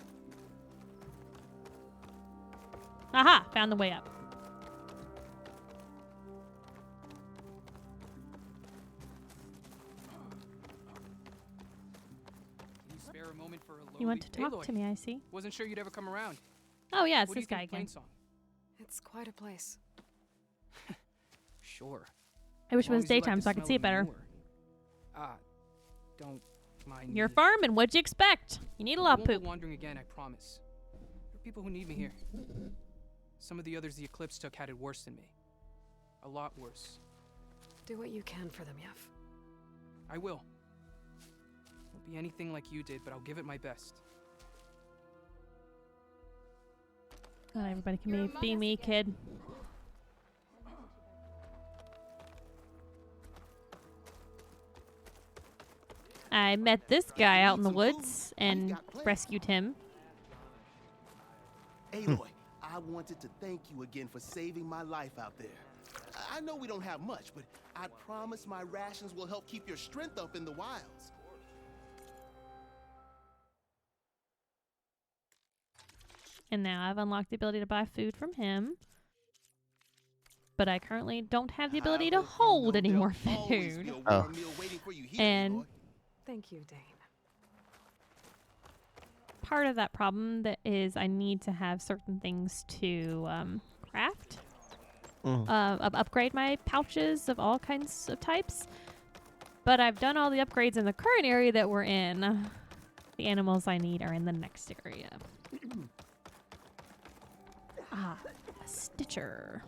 Speaker 1: Aha! Found the way up.
Speaker 11: Can you spare a moment for a
Speaker 1: You want
Speaker 11: lowly-
Speaker 1: to talk
Speaker 11: Aloy,
Speaker 1: to me, I see.
Speaker 11: Wasn't sure you'd ever come around.
Speaker 1: Oh yeah, it's
Speaker 11: What do
Speaker 1: this
Speaker 11: you
Speaker 1: guy
Speaker 11: think of
Speaker 1: again.
Speaker 11: Plainsong?
Speaker 4: It's quite a place.
Speaker 11: Sure.
Speaker 1: I wish
Speaker 11: As
Speaker 1: it
Speaker 11: long
Speaker 1: was
Speaker 11: as you like
Speaker 1: daytime
Speaker 11: the
Speaker 1: so I could
Speaker 11: smell
Speaker 1: see it
Speaker 11: of
Speaker 1: better.
Speaker 11: manure. Don't mind
Speaker 1: You're
Speaker 11: me.
Speaker 1: farming. What'd you expect? You need a
Speaker 11: I
Speaker 1: lot of
Speaker 11: won't go
Speaker 1: poop.
Speaker 11: wandering again, I promise. There are people who need me here. Some of the others the Eclipse took had it worse than me. A lot worse.
Speaker 4: Do what you can for them, Yef.
Speaker 11: I will. Won't be anything like you did, but I'll give it my best.
Speaker 1: Not everybody can be me, kid. I met this guy out in the woods and rescued him.
Speaker 14: Aloy, I wanted to thank you again for saving my life out there. I know we don't have much, but I promise my rations will help keep your strength up in the wilds.
Speaker 1: And now I've unlocked the ability to buy food from him. But I currently don't have the ability to hold any more food.
Speaker 2: Oh.
Speaker 1: And
Speaker 4: Thank you, Dane.
Speaker 1: part of that problem that is I need to have certain things to craft. Upgrade my pouches of all kinds of types. But I've done all the upgrades in the current area that we're in. The animals I need are in the next area. A Stitcher.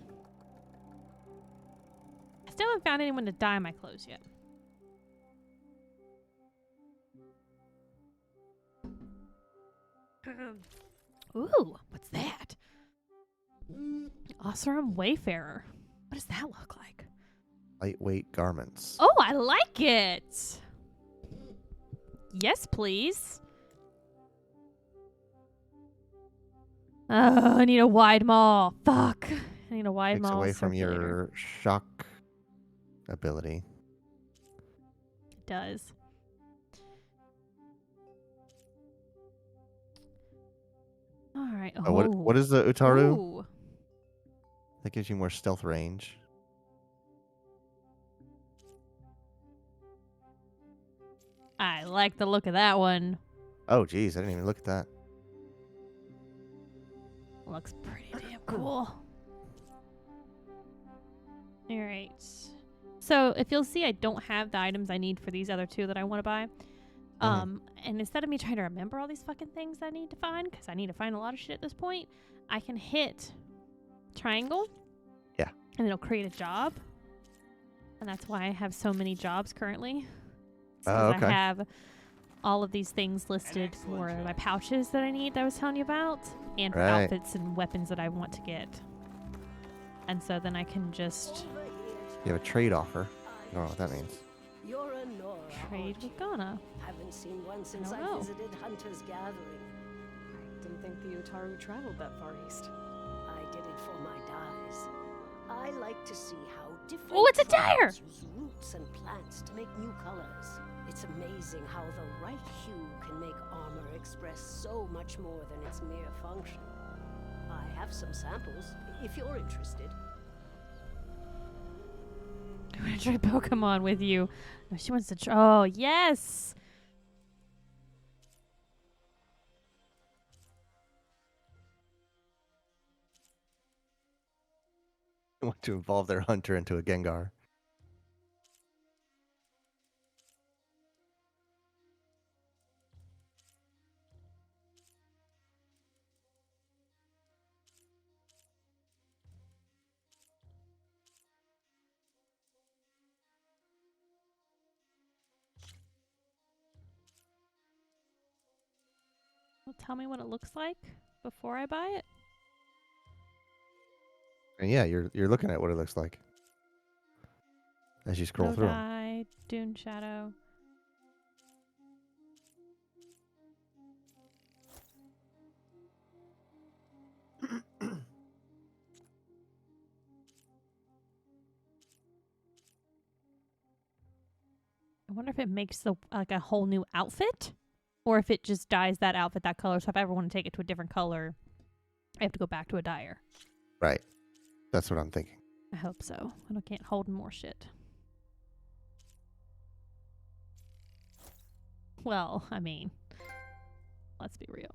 Speaker 1: I still haven't found anyone to dye my clothes yet. Ooh, what's that? Oseram Wayfarer. What does that look like?
Speaker 2: Lightweight garments.
Speaker 1: Oh, I like it. Yes, please. Oh, I need a wide maul. Fuck. I need a wide
Speaker 2: Takes
Speaker 1: maul.
Speaker 2: away from
Speaker 1: circulator.
Speaker 2: your shock ability.
Speaker 1: It does. All right.
Speaker 2: Oh, what is the Utaru?
Speaker 1: Ooh.
Speaker 2: That gives you more stealth range.
Speaker 1: I like the look of that one.
Speaker 2: Oh, geez, I didn't even look at that.
Speaker 1: Looks pretty damn cool. All right. So if you'll see, I don't have the items I need for these other two that I want to buy. And instead of me trying to remember all these fucking things I need to find, because I need to find a lot of shit at this point, I can hit triangle.
Speaker 2: Yeah.
Speaker 1: And it'll create a job. And that's why I have so many jobs currently.
Speaker 2: Oh, okay.
Speaker 1: I have all of these things listed for my pouches that I need that I was telling you about, and for
Speaker 2: Right.
Speaker 1: outfits and weapons that I want to get. And so then I can just
Speaker 2: You have a trade offer. I don't know what that means.
Speaker 15: You're a Nora.
Speaker 1: trade with Ghana.
Speaker 15: Haven't seen one since
Speaker 1: don't
Speaker 15: I
Speaker 1: know.
Speaker 15: visited Hunter's Gathering.
Speaker 4: Didn't think the Utaru traveled that far east.
Speaker 15: I did it for my dyes. I like to see how different
Speaker 1: Oh, it's a dyer!
Speaker 15: tribes use roots and plants to make new colors. It's amazing how the right hue can make armor express so much more than its mere function. I have some samples, if you're interested.
Speaker 1: I want to try Pokemon with you. No, she wants to try. Oh, yes!
Speaker 2: I want to evolve their hunter into a Gengar.
Speaker 1: Well, tell me what it looks like before I buy it.
Speaker 2: And yeah, you're looking at what it looks like as you scroll through 'em.
Speaker 1: Dye, Dune Shadow. I wonder if it makes the like a whole new outfit, or if it just dyes that outfit that color. So if I ever want to take it to a different color, I have to go back to a dyer.
Speaker 2: Right. That's what I'm thinking.
Speaker 1: I hope so. I can't hold more shit. Well, I mean, let's be real.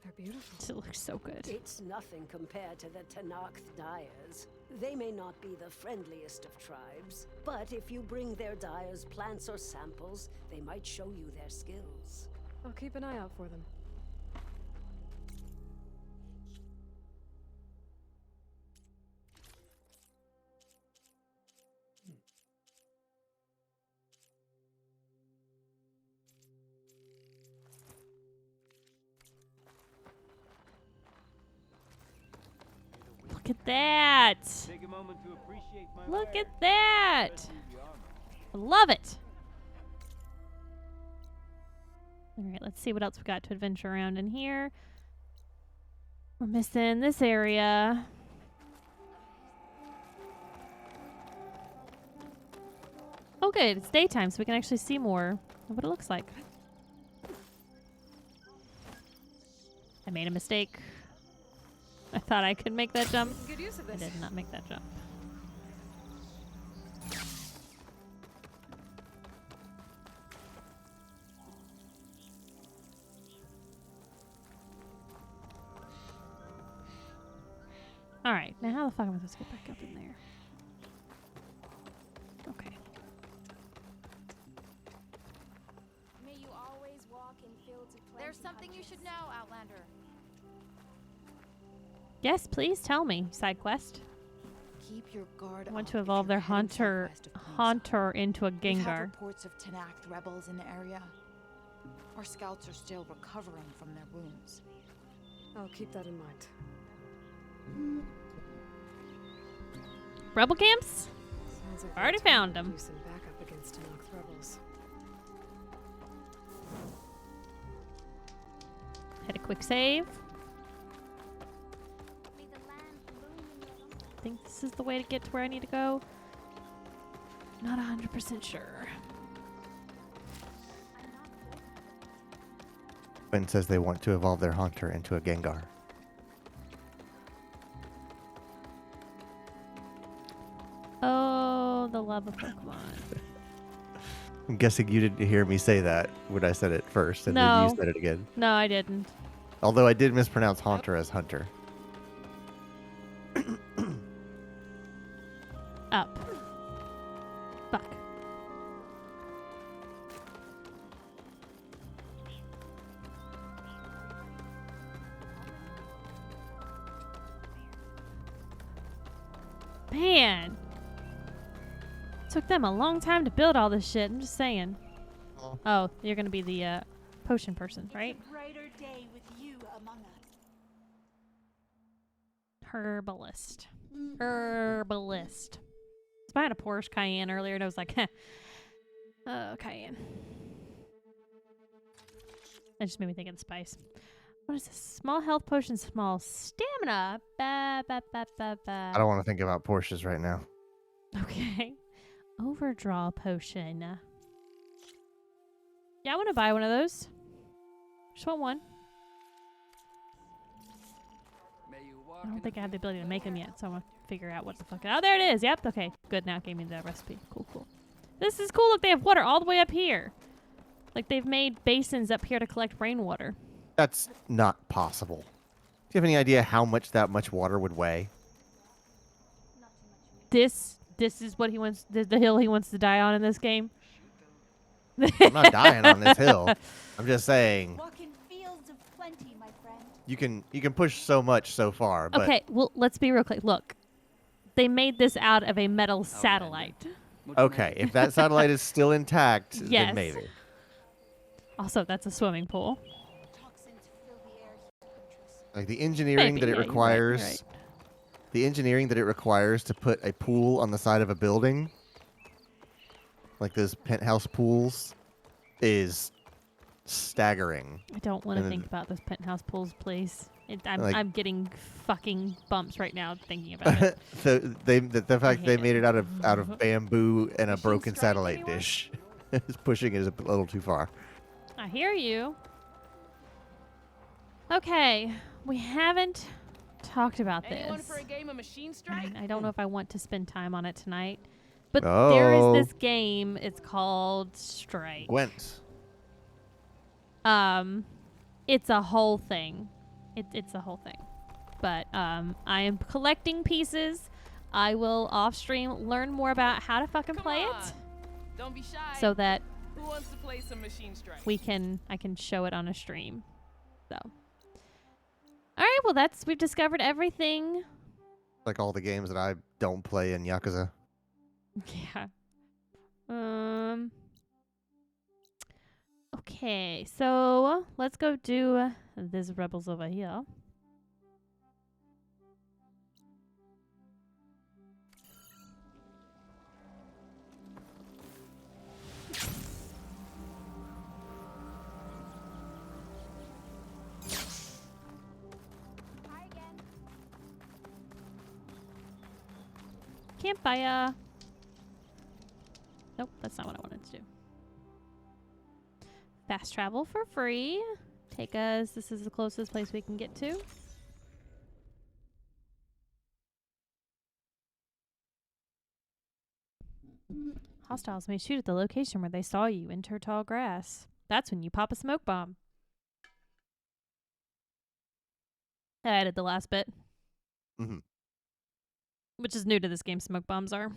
Speaker 4: They're beautiful.
Speaker 1: It looks so good.
Speaker 15: It's nothing compared to the Tanakh dyers. They may not be the friendliest of tribes, but if you bring their dyers plants or samples, they might show you their skills.
Speaker 4: I'll keep an eye out for them.
Speaker 1: Look at that. Look at that. I love it. All right, let's see what else we got to adventure around in here. We're missing this area. Oh, good. It's daytime, so we can actually see more of what it looks like. I made a mistake. I thought I could make that jump.
Speaker 4: Good use of
Speaker 1: I
Speaker 4: this.
Speaker 1: did not make that jump. Alright, now how the fuck am I supposed to get back up in there? Okay.
Speaker 16: May you always walk in fields of plenty. There's something you should know, Outlander.
Speaker 1: Yes, please tell me, side quest.
Speaker 17: Keep your guard
Speaker 1: I want
Speaker 17: up
Speaker 1: to
Speaker 17: if
Speaker 1: evolve
Speaker 17: you're
Speaker 1: their
Speaker 17: heading
Speaker 1: hunter
Speaker 17: southwest of Queens.
Speaker 1: into a
Speaker 17: We have
Speaker 1: Gengar.
Speaker 17: reports of Tanakh rebels in the area. Our scouts are still recovering from their wounds.
Speaker 4: I'll keep that in mind.
Speaker 1: Rebel camps?
Speaker 4: Sounds like
Speaker 1: Already
Speaker 4: they're
Speaker 1: found them.
Speaker 4: do some backup against Tenakth rebels.
Speaker 1: Hit a quick save. I think this is the way to get to where I need to go. Not 100% sure.
Speaker 2: Quinn says they want to evolve their Haunter into a Gengar.
Speaker 1: Oh, the lava Pokemon.
Speaker 2: I'm guessing you didn't hear me say that when I said it first, and then
Speaker 1: No.
Speaker 2: you said it again.
Speaker 1: No, I didn't.
Speaker 2: Although I did mispronounce Haunter as Hunter.
Speaker 1: Up. Fuck. Man. Took them a long time to build all this shit. I'm just saying. Oh, you're gonna be the potion person, right?
Speaker 18: Brighter day with you among us.
Speaker 1: Herbalist. Herbalist. So I had a Porsche Cayenne earlier and I was like, heh. Oh, Cayenne. That just made me think of the spice. What is this? Small health potion, small stamina. Ba, ba, ba, ba, ba.
Speaker 2: I don't want to think about Porsches right now.
Speaker 1: Okay. Overdraw potion. Yeah, I want to buy one of those. Just want one. I don't think I have the ability to make them yet, so I want to figure out what the fuck. Oh, there it is. Yep. Okay. Good. Now it gave me the recipe. Cool, cool. This is cool. Look, they have water all the way up here. Like they've made basins up here to collect rainwater.
Speaker 2: That's not possible. Do you have any idea how much that much water would weigh?
Speaker 1: This is what he wants. The hill he wants to die on in this game.
Speaker 2: I'm not dying on this hill. I'm just saying
Speaker 18: Walk in fields of plenty, my friend.
Speaker 2: you can push so much so far. But
Speaker 1: Okay. Well, let's be real quick. Look, they made this out of a metal satellite.
Speaker 2: okay, if that satellite is still intact,
Speaker 1: Yes.
Speaker 2: then maybe.
Speaker 1: Also, that's a swimming pool.
Speaker 2: Like the engineering
Speaker 1: Maybe,
Speaker 2: that it
Speaker 1: yeah, you're right, you're
Speaker 2: requires,
Speaker 1: right.
Speaker 2: the engineering that it requires to put a pool on the side of a building, like those penthouse pools, is staggering.
Speaker 1: I don't want to
Speaker 2: And
Speaker 1: think about those penthouse pools, please. I'm
Speaker 2: Like-
Speaker 1: I'm getting fucking bumps right now thinking about it.
Speaker 2: the fact they
Speaker 1: hate
Speaker 2: made it out of bamboo and a broken satellite dish is pushing it a little too far.
Speaker 1: I hear you. Okay, we haven't talked about
Speaker 19: Anyone
Speaker 1: this.
Speaker 19: for a game of Machine
Speaker 1: I
Speaker 19: Strike?
Speaker 1: mean, I don't know if I want to spend time on it tonight, but there
Speaker 2: Oh.
Speaker 1: is this game. It's called Strike.
Speaker 2: Gwent.
Speaker 1: It's a whole thing. It's a whole thing. But I am collecting pieces. I will off stream learn more about how to fucking play it,
Speaker 19: Don't be shy.
Speaker 1: so that
Speaker 19: Who wants to play some Machine Strike?
Speaker 1: I can show it on a stream. So, all right. Well, we've discovered everything.
Speaker 2: Like all the games that I don't play in Yakuza.
Speaker 1: Yeah. Okay, so let's go do this rebels over here. Campfire. Nope, that's not what I wanted to do. Fast travel for free. Take us. This is the closest place we can get to. Hostiles may shoot at the location where they saw you. Enter tall grass. That's when you pop a smoke bomb. I added the last bit.
Speaker 2: Mm-hmm.
Speaker 1: Which is new to this game, smoke bombs are.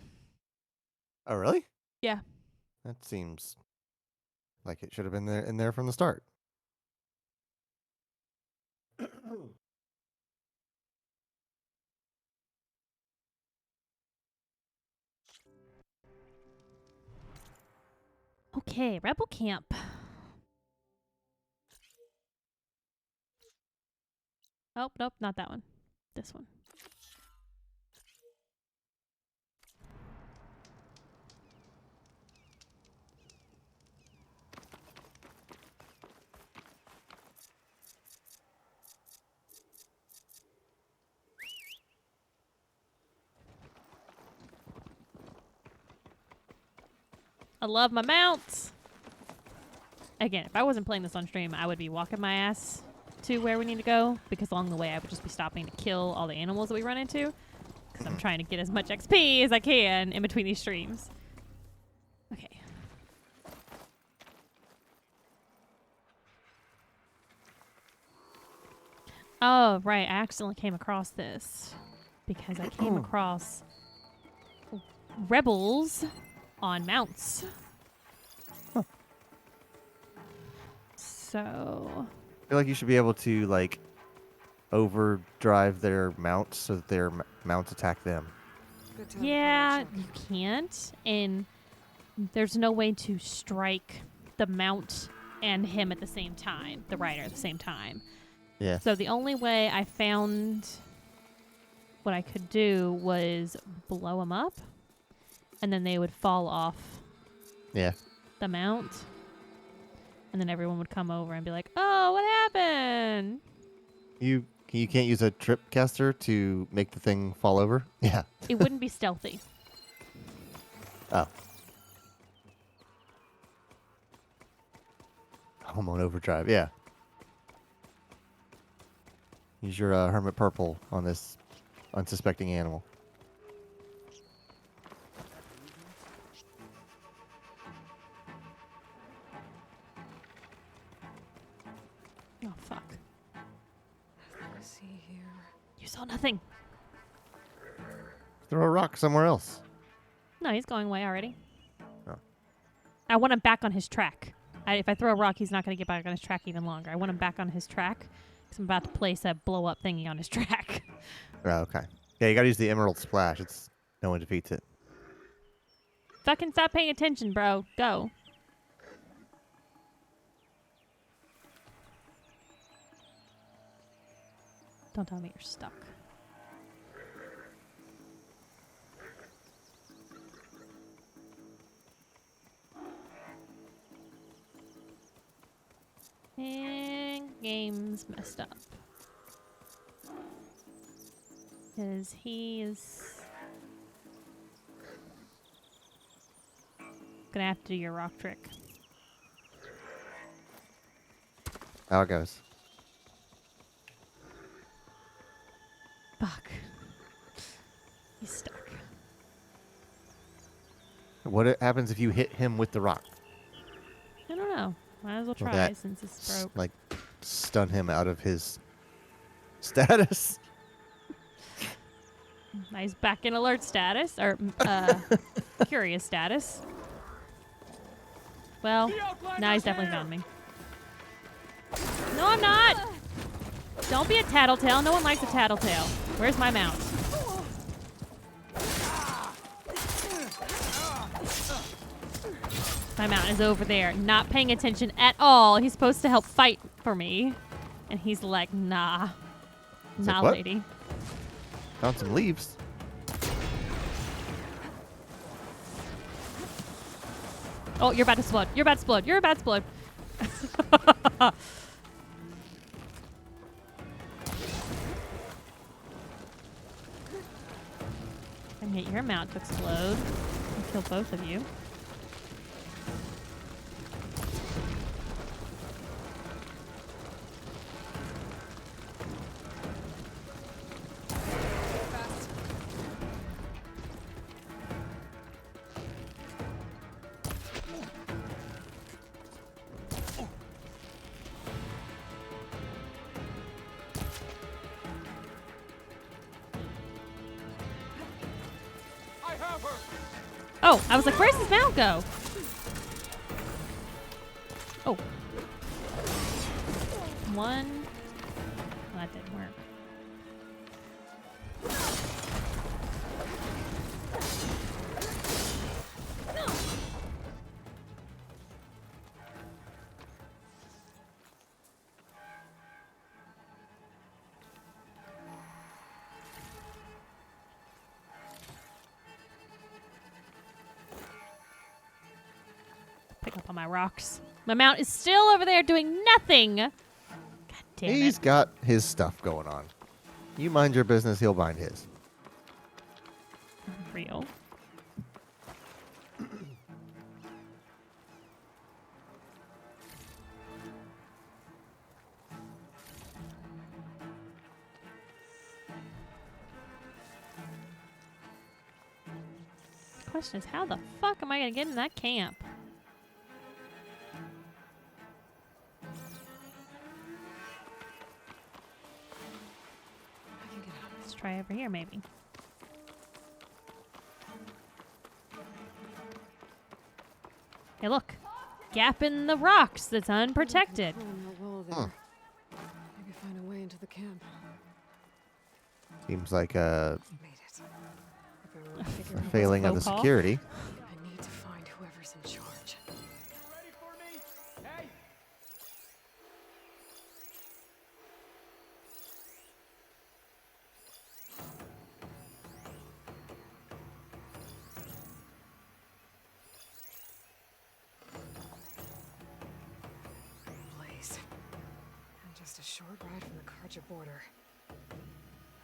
Speaker 2: Oh, really?
Speaker 1: Yeah.
Speaker 2: That seems like it should have been in there from the start.
Speaker 1: Okay, Rebel Camp. Oh, nope, not that one. This one. I love my mounts. Again, if I wasn't playing this on stream, I would be walking my ass to where we need to go, because along the way I would just be stopping to kill all the animals that we run into, because I'm trying to get as much XP as I can in between these streams. Okay. Oh, right. I accidentally came across this because I came across rebels on mounts. So
Speaker 2: I feel like you should be able to like overdrive their mounts so that their mounts attack them.
Speaker 1: yeah, you can't, and there's no way to strike the mount and him at the same time, the rider at the same time.
Speaker 2: Yeah.
Speaker 1: So the only way I found what I could do was blow them up, and then they would fall off
Speaker 2: Yeah.
Speaker 1: the mount. And then everyone would come over and be like, "Oh, what happened?"
Speaker 2: You can't use a trip caster to make the thing fall over? Yeah.
Speaker 1: It wouldn't be stealthy.
Speaker 2: Oh. Home on overdrive, yeah. Use your hermit purple on this unsuspecting animal.
Speaker 1: Oh, fuck.
Speaker 4: Let's see here.
Speaker 1: You saw nothing.
Speaker 2: Throw a rock somewhere else.
Speaker 1: No, he's going away already.
Speaker 2: Oh.
Speaker 1: I want him back on his track. If I throw a rock, he's not going to get back on his track even longer. I want him back on his track because I'm about to place that blow-up thingy on his track.
Speaker 2: Oh, okay. Yeah, you gotta use the Emerald Splash. No one defeats it.
Speaker 1: Fucking stop paying attention, bro. Go. Don't tell me you're stuck. And game's messed up. Because he is gonna have to do your rock trick.
Speaker 2: How it goes.
Speaker 1: Fuck. He's stuck.
Speaker 2: What happens if you hit him with the rock?
Speaker 1: I don't know. Might as well
Speaker 2: Will
Speaker 1: try
Speaker 2: that
Speaker 1: since it's broke.
Speaker 2: Like, stun him out of his status?
Speaker 1: He's back in alert status, or curious status. Well, now he's definitely found me. No, I'm not! Don't be a tattletale. No one likes a tattletale. Where's my mount? My mount is over there, not paying attention at all. He's supposed to help fight for me. And he's like, nah.
Speaker 2: He's
Speaker 1: Nah,
Speaker 2: like, what?
Speaker 1: lady.
Speaker 2: Found some leaves.
Speaker 1: Oh, you're about to explode. You're about to explode. You're about to explode. I can get your mount to explode and kill both of you. Oh, I was like, where's his mount go? Oh. One. Well, that didn't work. Pick up all my rocks. My mount is still over there doing nothing. God damn
Speaker 2: He's
Speaker 1: it.
Speaker 2: got his stuff going on. You mind your business, he'll mind his.
Speaker 1: Real. Question is, how the fuck am I gonna get in that camp? Let's try over here, maybe. Hey, look. Gap in the rocks that's unprotected.
Speaker 4: Oh, no wall there. Maybe find a way into the camp.
Speaker 2: Seems like a
Speaker 4: Figure out
Speaker 2: failing of the
Speaker 1: faux pas.
Speaker 2: security.
Speaker 4: I need to find whoever's in charge. Blaze. And just a short ride from the Karja border.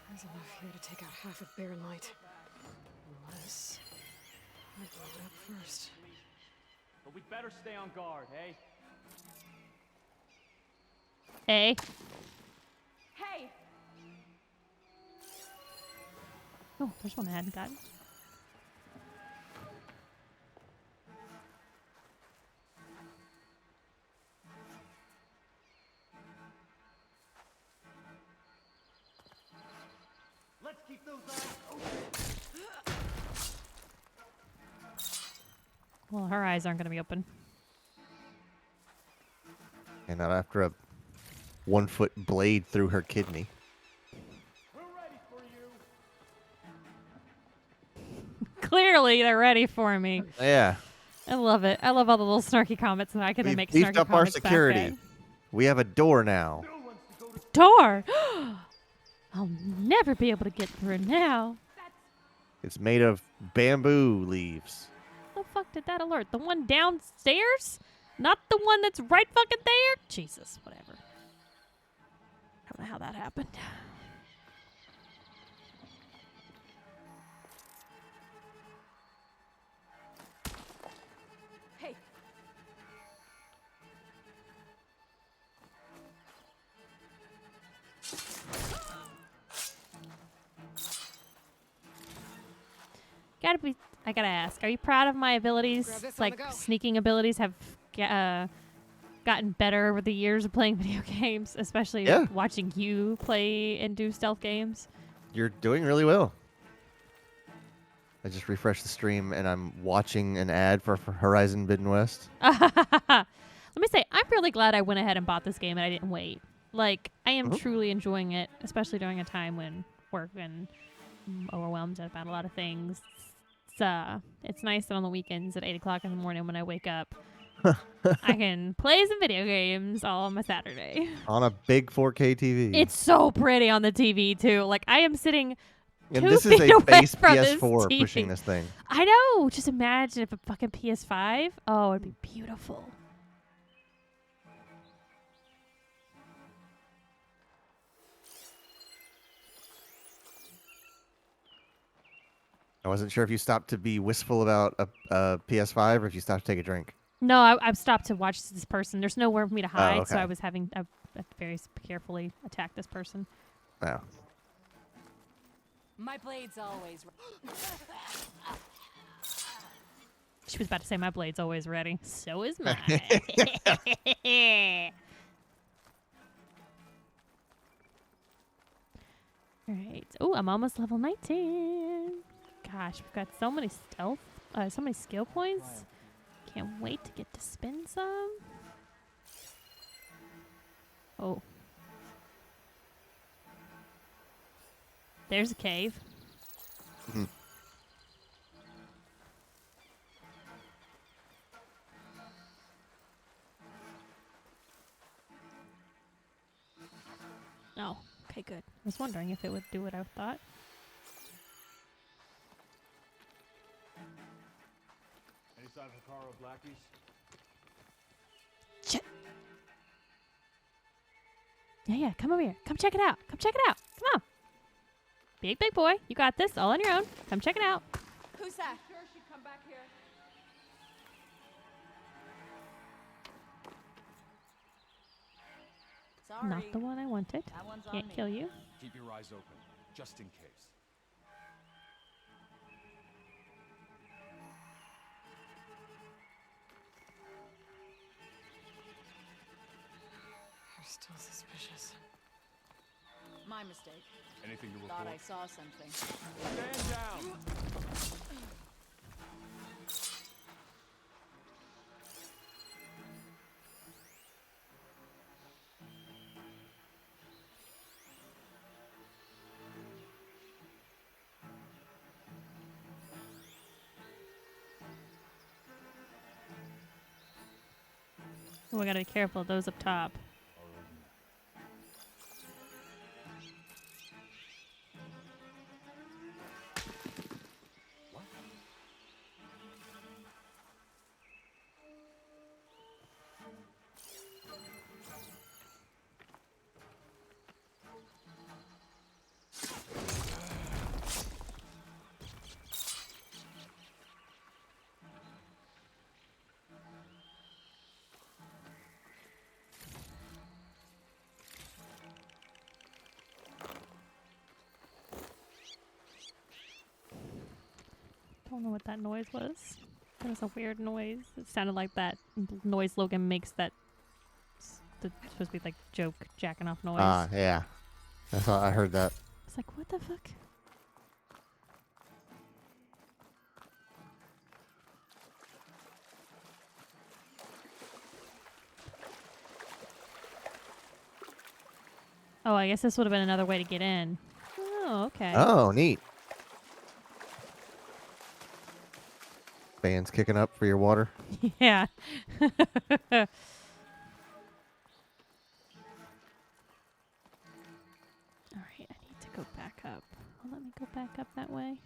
Speaker 4: There's enough here to take out half of Barren Light. Unless I blow it up first.
Speaker 20: But we'd better stay on guard, eh?
Speaker 1: Hey.
Speaker 12: Hey!
Speaker 1: Oh, there's one I hadn't gotten.
Speaker 20: Let's keep those eyes open.
Speaker 1: Well, her eyes aren't going to be open.
Speaker 2: And not after a 1-foot blade through her kidney.
Speaker 1: Clearly, they're ready for me.
Speaker 2: Yeah.
Speaker 1: I love it. I love all the little snarky comments that I can
Speaker 2: We've
Speaker 1: make
Speaker 2: beefed
Speaker 1: snarky
Speaker 2: up our
Speaker 1: comments back
Speaker 2: security.
Speaker 1: at.
Speaker 2: We have a door now.
Speaker 1: Door! I'll never be able to get through now.
Speaker 2: It's made of bamboo leaves.
Speaker 1: The fuck did that alert? The one downstairs? Not the one that's right fucking there? Jesus, whatever. I don't know how that happened.
Speaker 12: Hey!
Speaker 1: I gotta ask, are you proud of my abilities?
Speaker 4: Grab this on
Speaker 1: Like,
Speaker 4: the go.
Speaker 1: sneaking abilities have gotten better over the years of playing video games, especially
Speaker 2: Yeah.
Speaker 1: watching you play and do stealth games.
Speaker 2: You're doing really well. I just refreshed the stream and I'm watching an ad for Horizon Forbidden West.
Speaker 1: Let me say, I'm really glad I went ahead and bought this game and I didn't wait. Like, I am truly enjoying it, especially during a time when work and overwhelmed about a lot of things. It's nice that on the weekends at 8 o'clock in the morning when I wake up, I can play some video games all on my Saturday.
Speaker 2: On a big 4K TV.
Speaker 1: It's so pretty on the TV, too. Like, I am sitting
Speaker 2: and
Speaker 1: 2
Speaker 2: this is
Speaker 1: feet
Speaker 2: a
Speaker 1: away
Speaker 2: base
Speaker 1: from this
Speaker 2: PS4
Speaker 1: TV.
Speaker 2: pushing this thing.
Speaker 1: I know. Just imagine if a fucking PS5. Oh, it'd be beautiful.
Speaker 2: I wasn't sure if you stopped to be wistful about a PS5 or if you stopped to take a drink.
Speaker 1: No, I've stopped to watch this person. There's nowhere for me to hide, so
Speaker 2: okay.
Speaker 1: I have to very carefully attack this person.
Speaker 2: Oh.
Speaker 13: My blade's always.
Speaker 1: She was about to say my blade's always ready. So is mine. All right. Oh, I'm almost level 19. Gosh, we've got so many so many skill points. Can't wait to get to spin some. Oh. There's a cave.
Speaker 2: Mm-hmm.
Speaker 1: Oh, okay, good. I was wondering if it would do what I thought.
Speaker 20: Any sign of Hikaru Blackies?
Speaker 1: Shit. Yeah, come over here. Come check it out. Come check it out. Come on. Big boy. You got this all on your own. Come check it out.
Speaker 13: Who's that?
Speaker 19: Sure she'd come back here.
Speaker 13: Sorry.
Speaker 1: Not the one I wanted.
Speaker 13: That one's on
Speaker 1: Can't
Speaker 13: me.
Speaker 1: kill you.
Speaker 21: Keep your eyes open, just in case.
Speaker 4: You're still suspicious.
Speaker 13: My mistake.
Speaker 21: Anything to
Speaker 13: Thought
Speaker 21: report?
Speaker 13: I saw something.
Speaker 5: Stand down!
Speaker 1: Oh, we gotta be careful of those up top. Don't know what that noise was. That was a weird noise. It sounded like that noise Logan makes that's supposed to be like joke jacking off noise.
Speaker 2: Yeah. I heard that.
Speaker 1: It's like, what the fuck? Oh, I guess this would have been another way to get in. Oh, okay.
Speaker 2: Oh, neat. Fans kicking up for your water.
Speaker 1: Yeah. Alright, I need to go back up. Well, let me go back up that way.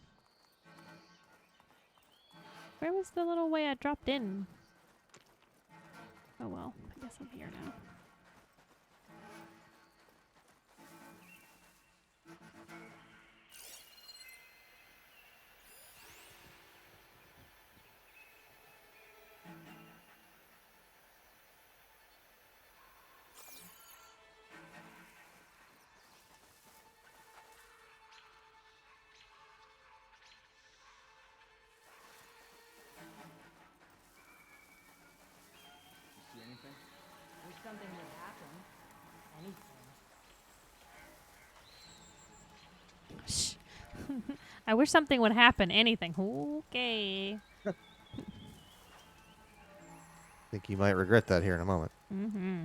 Speaker 1: Where was the little way I dropped in? Oh well, I guess I'm here now.
Speaker 21: See anything?
Speaker 13: Wish something would happen. Anything.
Speaker 1: Shh. I wish something would happen. Anything. Okay.
Speaker 2: Think you might regret that here in a moment.
Speaker 1: Mm-hmm.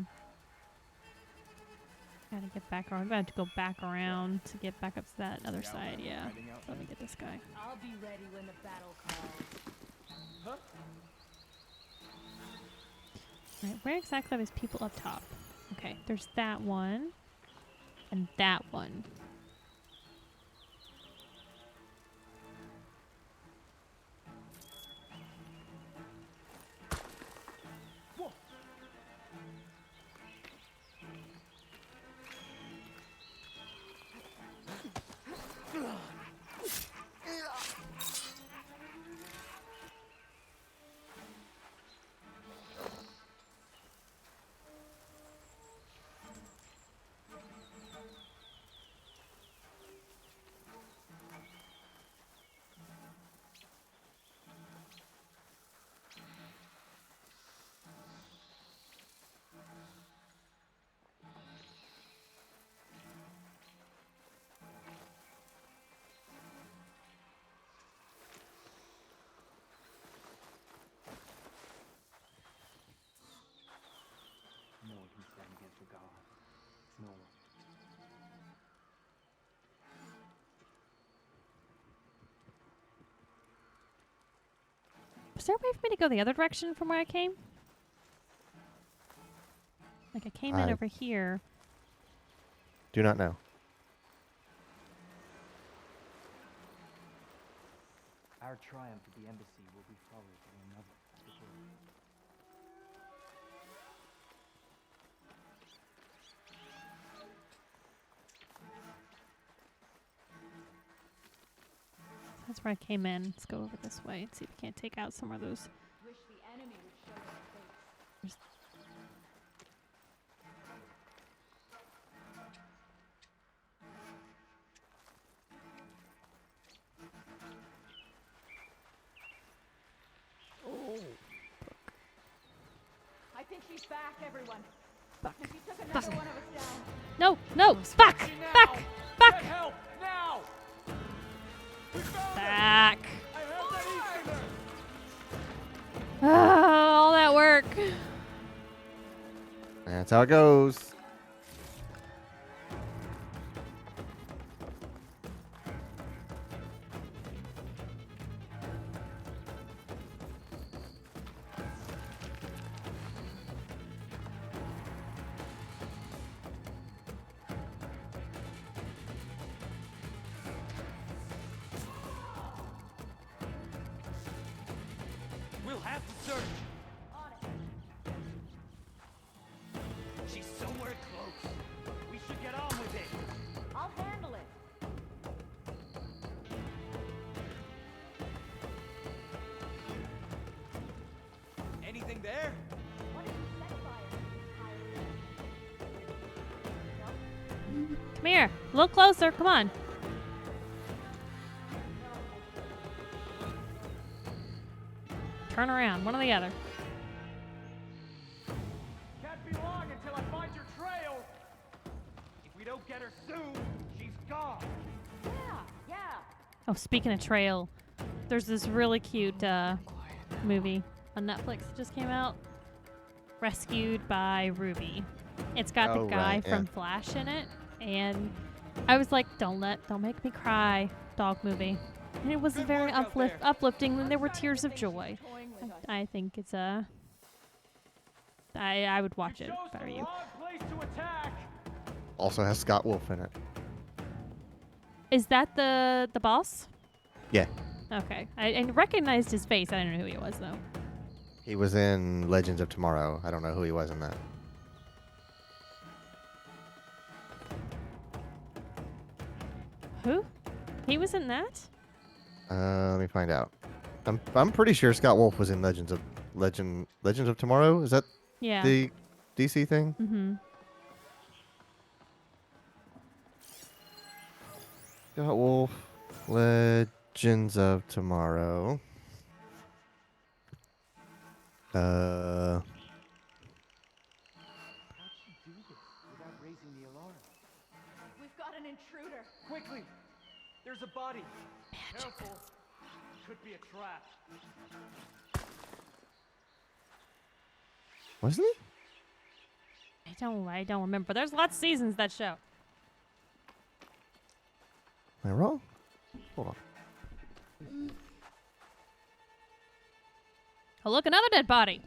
Speaker 1: Gotta get back around. I'm gonna have to go back around to get back up to that other side. Yeah. Let me get this guy.
Speaker 13: I'll be ready when the battle calls. Huh?
Speaker 1: Right, where exactly are these people up top? Okay, there's that one. And that one.
Speaker 20: No one can stand against a god. No one.
Speaker 1: Was there a way for me to go the other direction from where I came? Like I came in over here.
Speaker 2: Do not know.
Speaker 20: Our triumph at the embassy will be followed by another.
Speaker 1: That's where I came in. Let's go over this way and see if we can't take out some of those.
Speaker 13: Wish the enemy would show their face. I think she's back, everyone.
Speaker 1: Fuck.
Speaker 13: And she took another one of us down.
Speaker 1: No, no, fuck, fuck, fuck.
Speaker 5: Help now!
Speaker 1: Back. All that work.
Speaker 2: That's how it goes.
Speaker 3: We'll have to search. She's somewhere close. We should get on with it.
Speaker 13: I'll handle it.
Speaker 3: Anything there?
Speaker 13: What did you set fire?
Speaker 1: Come here. A little closer. Come on. Turn around. One or the other.
Speaker 3: Can't be long until I find your trail. If we don't get her soon, she's gone.
Speaker 13: Yeah.
Speaker 1: Oh, speaking of trail, there's this really cute movie on Netflix that just came out. Rescued by Ruby. It's got the
Speaker 2: Oh,
Speaker 1: guy
Speaker 2: right,
Speaker 1: from
Speaker 2: yeah.
Speaker 1: Flash in it, and I was like, don't make me cry. Dog movie, and it was very uplifting. And there were tears of joy. I think it's I would watch it if I were you.
Speaker 2: Also has Scott Wolf in it.
Speaker 1: Is that the boss?
Speaker 2: Yeah.
Speaker 1: Okay, I recognized his face. I didn't know who he was though.
Speaker 2: He was in Legends of Tomorrow. I don't know who he was in that.
Speaker 1: Who? He was in that?
Speaker 2: Let me find out. I'm pretty sure Scott Wolf was in Legends of Tomorrow. Is that
Speaker 1: Yeah.
Speaker 2: the DC thing?
Speaker 1: Mm-hmm.
Speaker 2: Scott Wolf, Legends of Tomorrow.
Speaker 3: How'd she do this without raising the alarm?
Speaker 13: We've got an intruder.
Speaker 3: Quickly! There's a body. Careful. Could be a trap.
Speaker 2: Wasn't he?
Speaker 1: I don't remember. There's lots of seasons of that show.
Speaker 2: Am I wrong? Hold on.
Speaker 1: Oh, look, another dead body.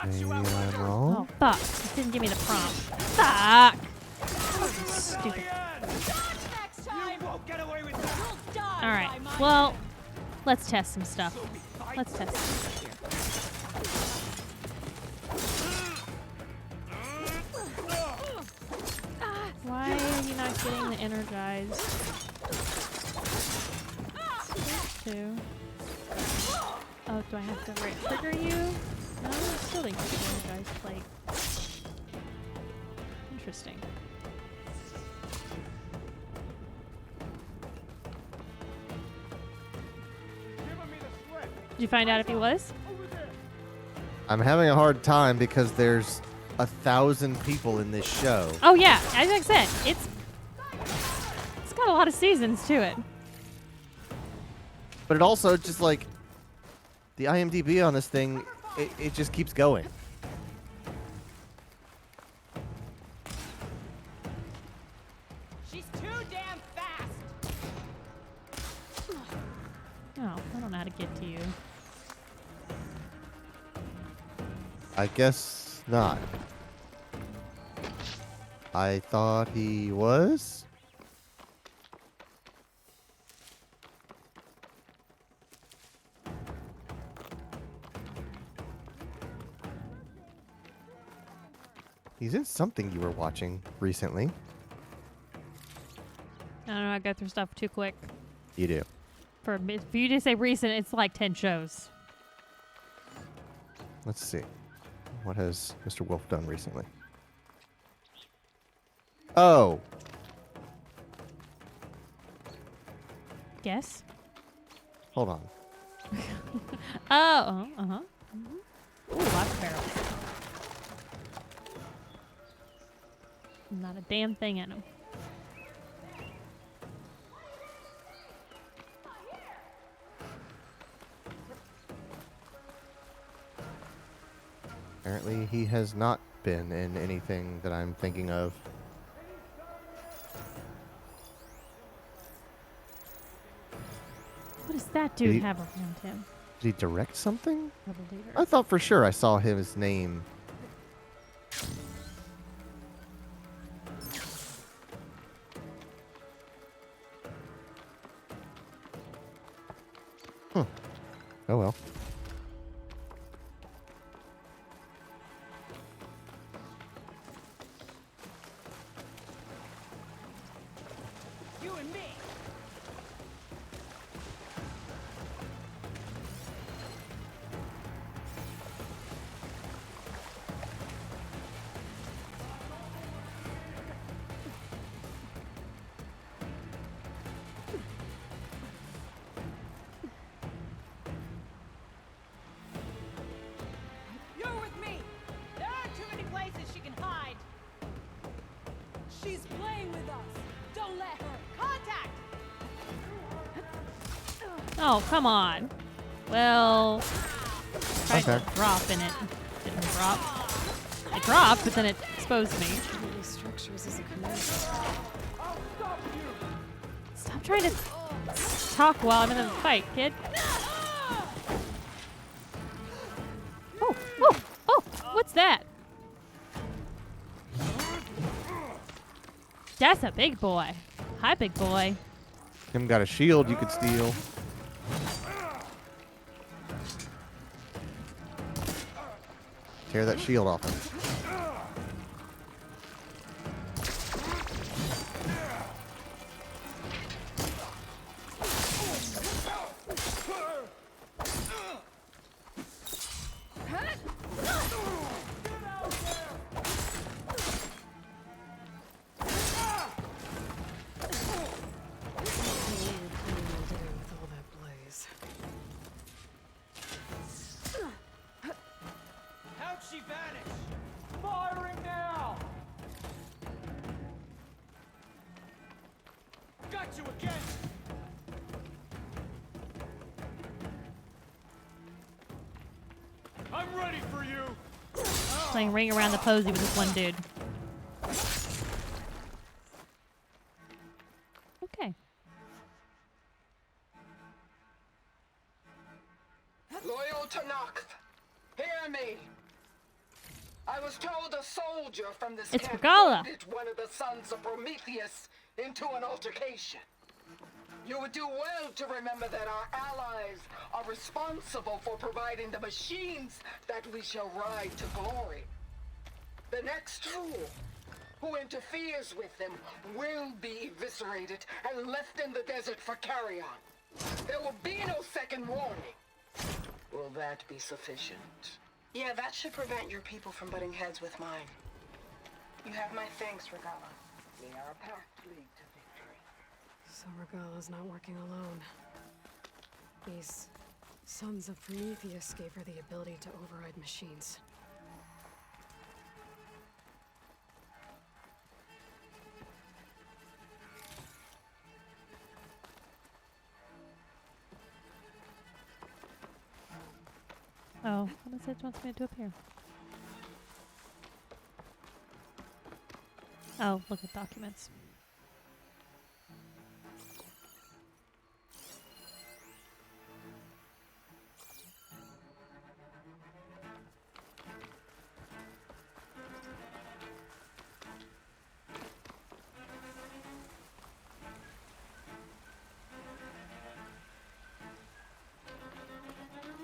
Speaker 2: Maybe I'm wrong.
Speaker 1: Oh, fuck. It didn't give me the prompt. Fuck. Stupid. Alright, well, let's test some stuff. Let's test some stuff here. Why are you not getting the energized? Two. Oh, do I have to right trigger you? No, I still think you can energized plate. Interesting. Did you find out if he was?
Speaker 2: I'm having a hard time because there's 1,000 people in this show.
Speaker 1: Oh yeah, as I said, it's got a lot of seasons to it.
Speaker 2: But it also just like the IMDb on this thing, it just keeps going.
Speaker 13: She's too damn fast.
Speaker 1: Oh, I don't know how to get to you.
Speaker 2: I guess not. I thought he was. He's in something you were watching recently.
Speaker 1: I don't know. I go through stuff too quick.
Speaker 2: You do.
Speaker 1: For you to say recent, it's like 10 shows.
Speaker 2: Let's see. What has Mr. Wolf done recently? Oh.
Speaker 1: Guess.
Speaker 2: Hold on.
Speaker 1: Oh. Uh-huh. Mm-hmm. Ooh, lots of barrels. Not a damn thing in them.
Speaker 2: Apparently he has not been in anything that I'm thinking of.
Speaker 1: What does that dude have around him?
Speaker 2: Did he direct something?
Speaker 1: Rebel leader.
Speaker 2: I thought for sure I saw his name. Oh well.
Speaker 3: You and me.
Speaker 13: You're with me. There aren't too many places she can hide. She's playing with us. Don't let her. Contact!
Speaker 1: Oh, come on. Well, tried to
Speaker 2: Okay.
Speaker 1: drop and it didn't drop. It dropped, but then it exposed me.
Speaker 4: These structures as a command.
Speaker 1: Stop trying to talk while I'm in the fight, kid. Oh, what's that? That's a big boy. Hi, big boy.
Speaker 2: Him got a shield you could steal. Tear that shield off him.
Speaker 4: With all that blaze.
Speaker 3: How'd she vanish? Firing now! Got you again! I'm ready for you!
Speaker 1: Playing ring around the posy with this one dude. Okay.
Speaker 8: Loyal to Noct, hear me. I was told a soldier from this
Speaker 1: It's
Speaker 8: camp
Speaker 1: Regala.
Speaker 8: goaded one of the sons of Prometheus into an altercation. You would do well to remember that our allies are responsible for providing the machines that we shall ride to glory. The next fool who interferes with them will be eviscerated and left in the desert for carrion. There will be no second warning. Will that be sufficient?
Speaker 6: Yeah, that should prevent your people from butting heads with mine. You have my thanks, Regala.
Speaker 8: We are a pact league to victory.
Speaker 4: So Regala's not working alone. These sons of Prometheus gave her the ability to override machines.
Speaker 1: Oh, what does it wants me to do up here? Oh, look at documents.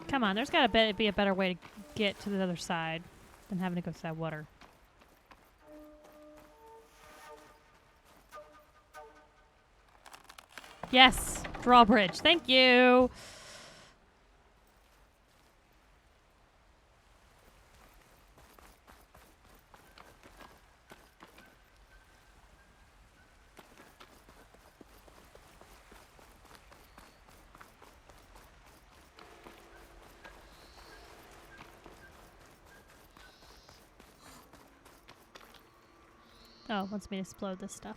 Speaker 1: Come on, there's got to be a better way to get to the other side than having to go through that water. Yes, drawbridge. Thank you. Oh, it wants me to explode this stuff.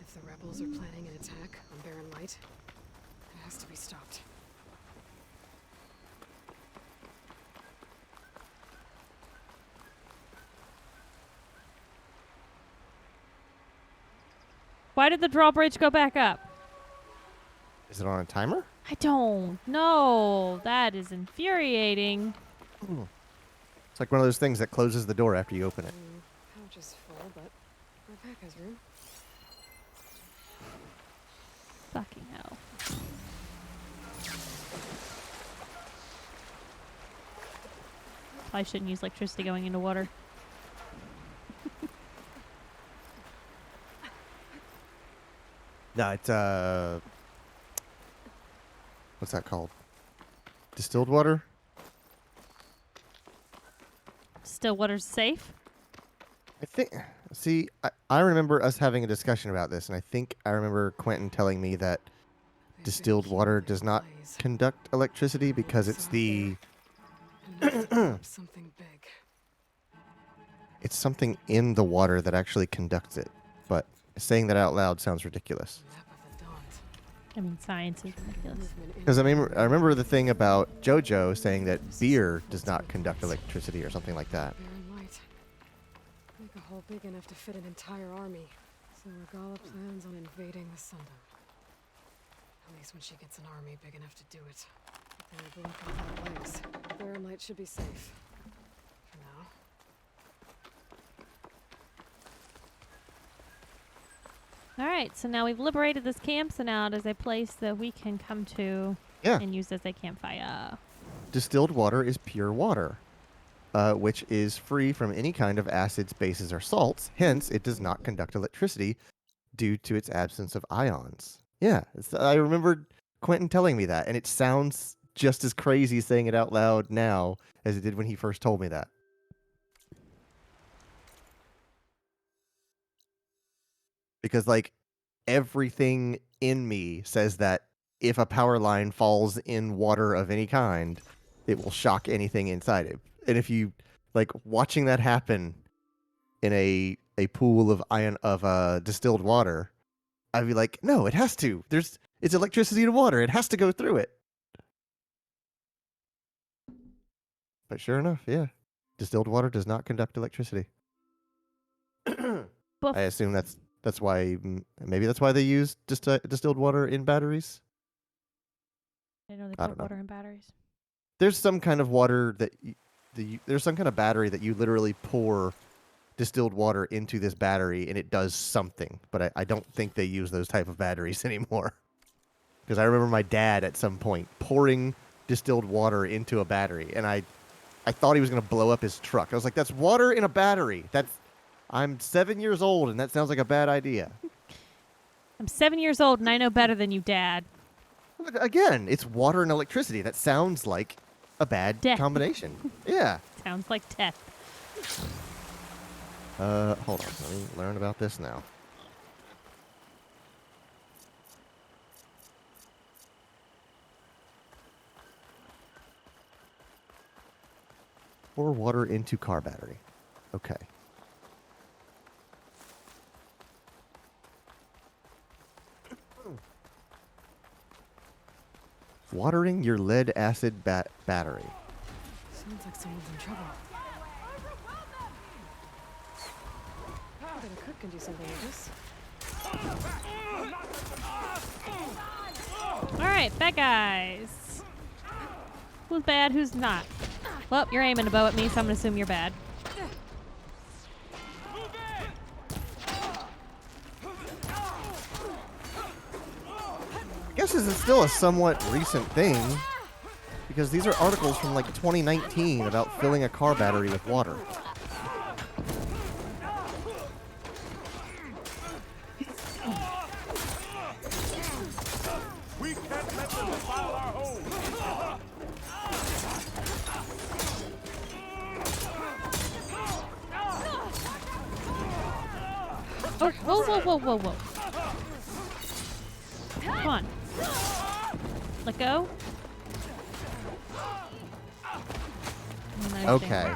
Speaker 4: If the rebels are planning an attack on Barren Light, it has to be stopped.
Speaker 1: Why did the drawbridge go back up?
Speaker 2: Is it on a timer?
Speaker 1: I don't know. That is infuriating.
Speaker 2: Ooh. It's like one of those things that closes the door after you open it.
Speaker 4: Pouch is full, but my pack has room.
Speaker 1: Fucking hell. I shouldn't use electricity going into water.
Speaker 2: No, it's what's that called? Distilled water?
Speaker 1: Still water's safe?
Speaker 2: I think. See, I remember us having a discussion about this, and I think I remember Quentin telling me that distilled water does not conduct electricity because it's the.
Speaker 4: Something big.
Speaker 2: It's something in the water that actually conducts it, but saying that out loud sounds ridiculous.
Speaker 1: I mean, science is ridiculous.
Speaker 2: Because I remember the thing about JoJo saying that beer does not conduct electricity or something like that.
Speaker 4: Barren Light. Make a hole big enough to fit an entire army. So Regala plans on invading the Sundom. At least when she gets an army big enough to do it. If they're without legs, Barren Light should be safe. For now.
Speaker 1: Alright, so now we've liberated this camp, so now it is a place that we can come to and use as a campfire.
Speaker 2: Distilled water is pure water, which is free from any kind of acids, bases, or salts. Hence, it does not conduct electricity due to its absence of ions. Yeah, I remember Quentin telling me that, and it sounds just as crazy saying it out loud now as it did when he first told me that. Because, like, everything in me says that if a power line falls in water of any kind, it will shock anything inside it. And if you, like, watching that happen in a pool of distilled water, I'd be like, no, it has to. It's electricity to water. It has to go through it. But sure enough, yeah. Distilled water does not conduct electricity. I assume that's why, maybe that's why they use distilled water in batteries.
Speaker 1: I know they put water in batteries.
Speaker 2: There's some kind of water that there's some kind of battery that you literally pour distilled water into this battery and it does something. But I don't think they use those type of batteries anymore. Because I remember my dad at some point pouring distilled water into a battery, and I thought he was going to blow up his truck. I was like, that's water in a battery. I'm 7 years old, and that sounds like a bad idea.
Speaker 1: I'm 7 years old, and I know better than you, Dad.
Speaker 2: Again, it's water and electricity. That sounds like a bad combination. Yeah.
Speaker 1: Sounds like death.
Speaker 2: Hold on. Let me learn about this now. Pour water into car battery. Okay. Watering your lead acid battery.
Speaker 4: Sounds like someone's in trouble. I bet a cook can do something like this.
Speaker 1: Alright, bad guys. Who's bad, who's not? Well, you're aiming a bow at me, so I'm gonna assume you're bad.
Speaker 2: I guess this is still a somewhat recent thing. Because these are articles from like 2019 about filling a car battery with water.
Speaker 21: We can't let them defile our home.
Speaker 1: Oh, whoa, whoa, whoa, whoa, whoa. Come on. Let go.
Speaker 2: Okay.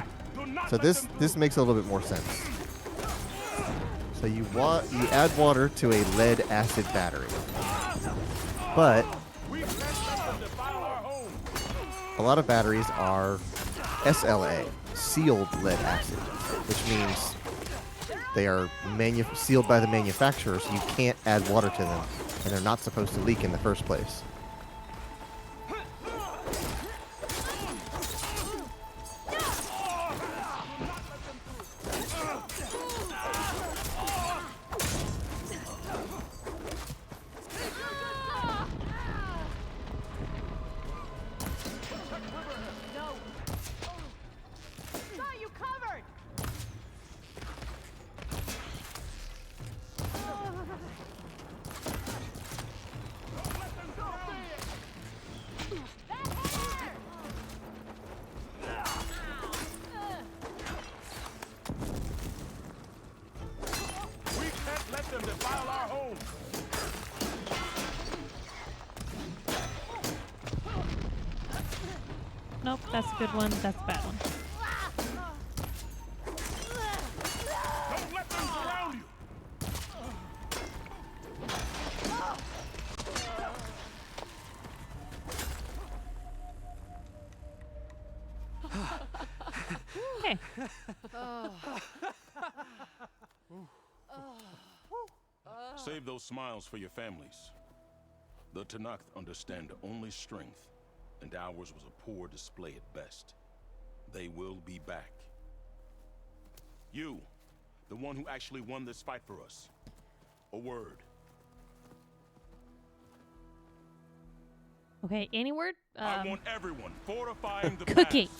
Speaker 2: So this makes a little bit more sense. So you add water to a lead acid battery. But a lot of batteries are SLA, sealed lead acid, which means they are sealed by the manufacturer, so you can't add water to them, and they're not supposed to leak in the first place.
Speaker 13: Got you covered!
Speaker 21: We can't let them defile our home.
Speaker 1: Nope, that's a good one. That's a bad one.
Speaker 21: Don't let them surround you.
Speaker 1: Okay.
Speaker 21: Save those smiles for your families. The Tanakh understand only strength, and ours was a poor display at best. They will be back. You, the one who actually won this fight for us. A word.
Speaker 1: Okay, any word?
Speaker 21: I want everyone fortifying the
Speaker 1: Cookie.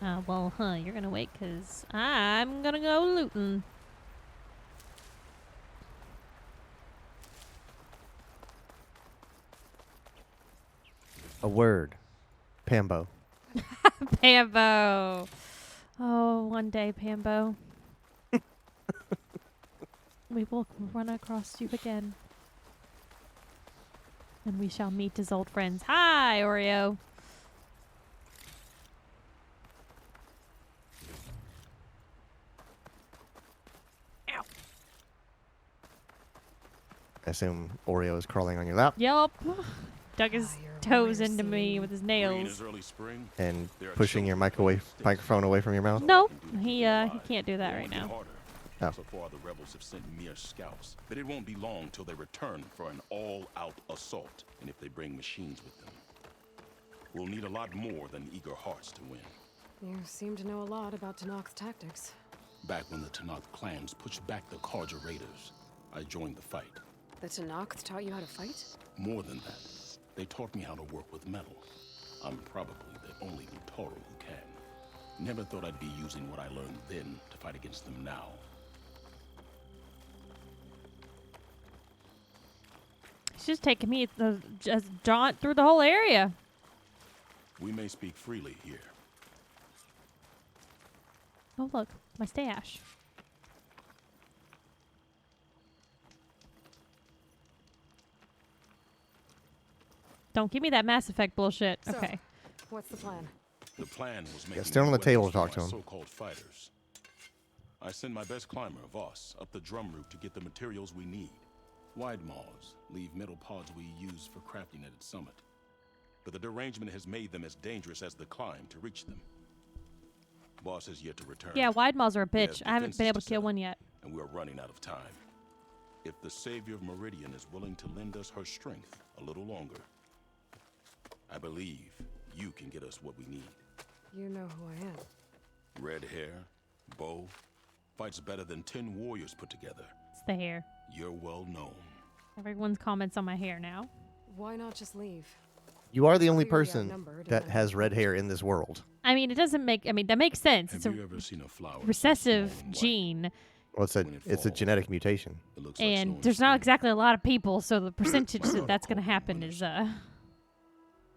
Speaker 21: pass.
Speaker 1: Well, you're gonna wait, cause I'm gonna go looting.
Speaker 2: A word. Pambo.
Speaker 1: Pambo. Oh, one day, Pambo. We will run across you again. And we shall meet as old friends. Hi, Oreo. Ow.
Speaker 2: I assume Oreo is crawling on your lap
Speaker 1: Yup. Dug his toes into me with his nails.
Speaker 2: and pushing your microphone away from your mouth.
Speaker 1: Nope. He can't do that right now.
Speaker 2: Oh.
Speaker 21: So far, the rebels have sent mere scouts, but it won't be long till they return for an all-out assault. And if they bring machines with them, we'll need a lot more than eager hearts to win.
Speaker 4: You seem to know a lot about Tanakh's tactics.
Speaker 21: Back when the Tanakh clans pushed back the Karja raiders, I joined the fight.
Speaker 4: The Tanakh taught you how to fight?
Speaker 21: More than that, they taught me how to work with metal. I'm probably the only Utoro who can. Never thought I'd be using what I learned then to fight against them now.
Speaker 1: He's just taking me just jaunt through the whole area.
Speaker 21: We may speak freely here.
Speaker 1: Oh, look. My stash. Don't give me that Mass Effect bullshit.
Speaker 4: So,
Speaker 1: Okay.
Speaker 4: What's the plan?
Speaker 21: The plan was making
Speaker 2: stand on the table to
Speaker 21: weapons
Speaker 2: talk
Speaker 21: for
Speaker 2: to
Speaker 21: my
Speaker 2: him.
Speaker 21: so-called fighters. I send my best climber, Voss, up the drum route to get the materials we need. Wide maws leave metal pods we use for crafting at its summit. But the derangement has made them as dangerous as the climb to reach them. Boss has yet to return.
Speaker 1: Yeah, wide maws are a
Speaker 21: He has
Speaker 1: bitch. I haven't been able to kill one yet.
Speaker 21: And we're running out of time. If the savior of Meridian is willing to lend us her strength a little longer, I believe you can get us what we need.
Speaker 4: You know who I am.
Speaker 21: Red hair, bow, fights better than 10 warriors put together.
Speaker 1: It's the hair.
Speaker 21: You're well known.
Speaker 1: Everyone's comments on my hair now.
Speaker 4: Why not just leave?
Speaker 2: You are the only
Speaker 4: Clearly
Speaker 2: person
Speaker 4: outnumbered,
Speaker 2: that
Speaker 4: and
Speaker 2: has red hair in this world.
Speaker 1: I mean, it doesn't make. I mean, that makes sense.
Speaker 21: Have
Speaker 1: It's a
Speaker 21: you ever seen a flower so
Speaker 1: recessive
Speaker 21: small and white?
Speaker 1: gene,
Speaker 2: Well, it's a genetic mutation.
Speaker 21: It looks like
Speaker 1: and
Speaker 21: snowing
Speaker 1: there's not
Speaker 21: spring.
Speaker 1: exactly a lot of people, so the percentage that's going to happen is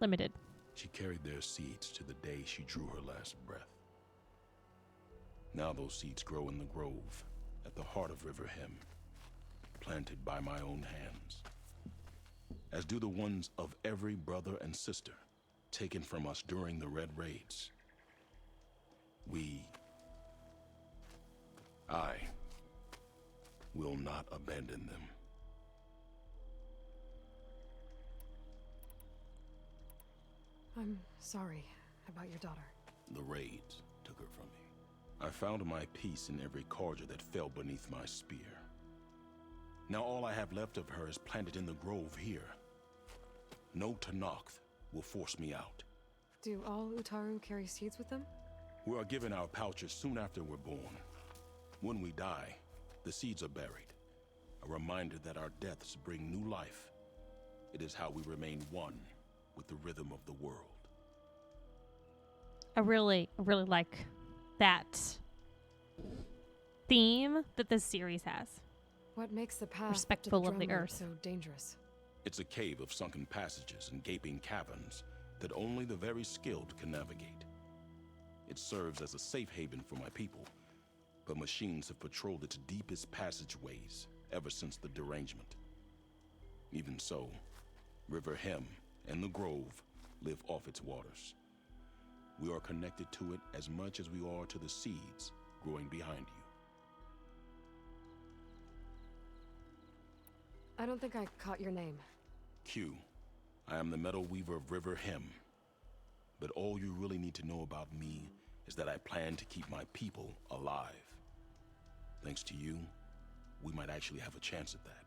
Speaker 1: limited.
Speaker 21: She carried their seeds to the day she drew her last breath. Now those seeds grow in the grove at the heart of River Hem, planted by my own hands, as do the ones of every brother and sister taken from us during the Red Raids. I will not abandon them.
Speaker 4: I'm sorry about your daughter.
Speaker 21: The raids took her from me. I found my peace in every Carja that fell beneath my spear. Now all I have left of her is planted in the grove here. No Tenakth will force me out.
Speaker 4: Do all Utaru carry seeds with them?
Speaker 21: We are given our pouches soon after we're born. When we die, the seeds are buried. A reminder that our deaths bring new life. It is how we remain one with the rhythm of the world.
Speaker 1: I really like that theme that this series has.
Speaker 4: What makes the path
Speaker 1: Respectful
Speaker 4: to
Speaker 1: of the
Speaker 4: Drumroot
Speaker 1: earth.
Speaker 4: so dangerous?
Speaker 21: It's a cave of sunken passages and gaping caverns that only the very skilled can navigate. It serves as a safe haven for my people, but machines have patrolled its deepest passageways ever since the derangement. Even so, River Hem and the Grove live off its waters. We are connected to it as much as we are to the seeds growing behind you.
Speaker 4: I don't think I caught your name.
Speaker 21: Q, I am the Metal Weaver of River Hem. But all you really need to know about me is that I plan to keep my people alive. Thanks to you, we might actually have a chance at that.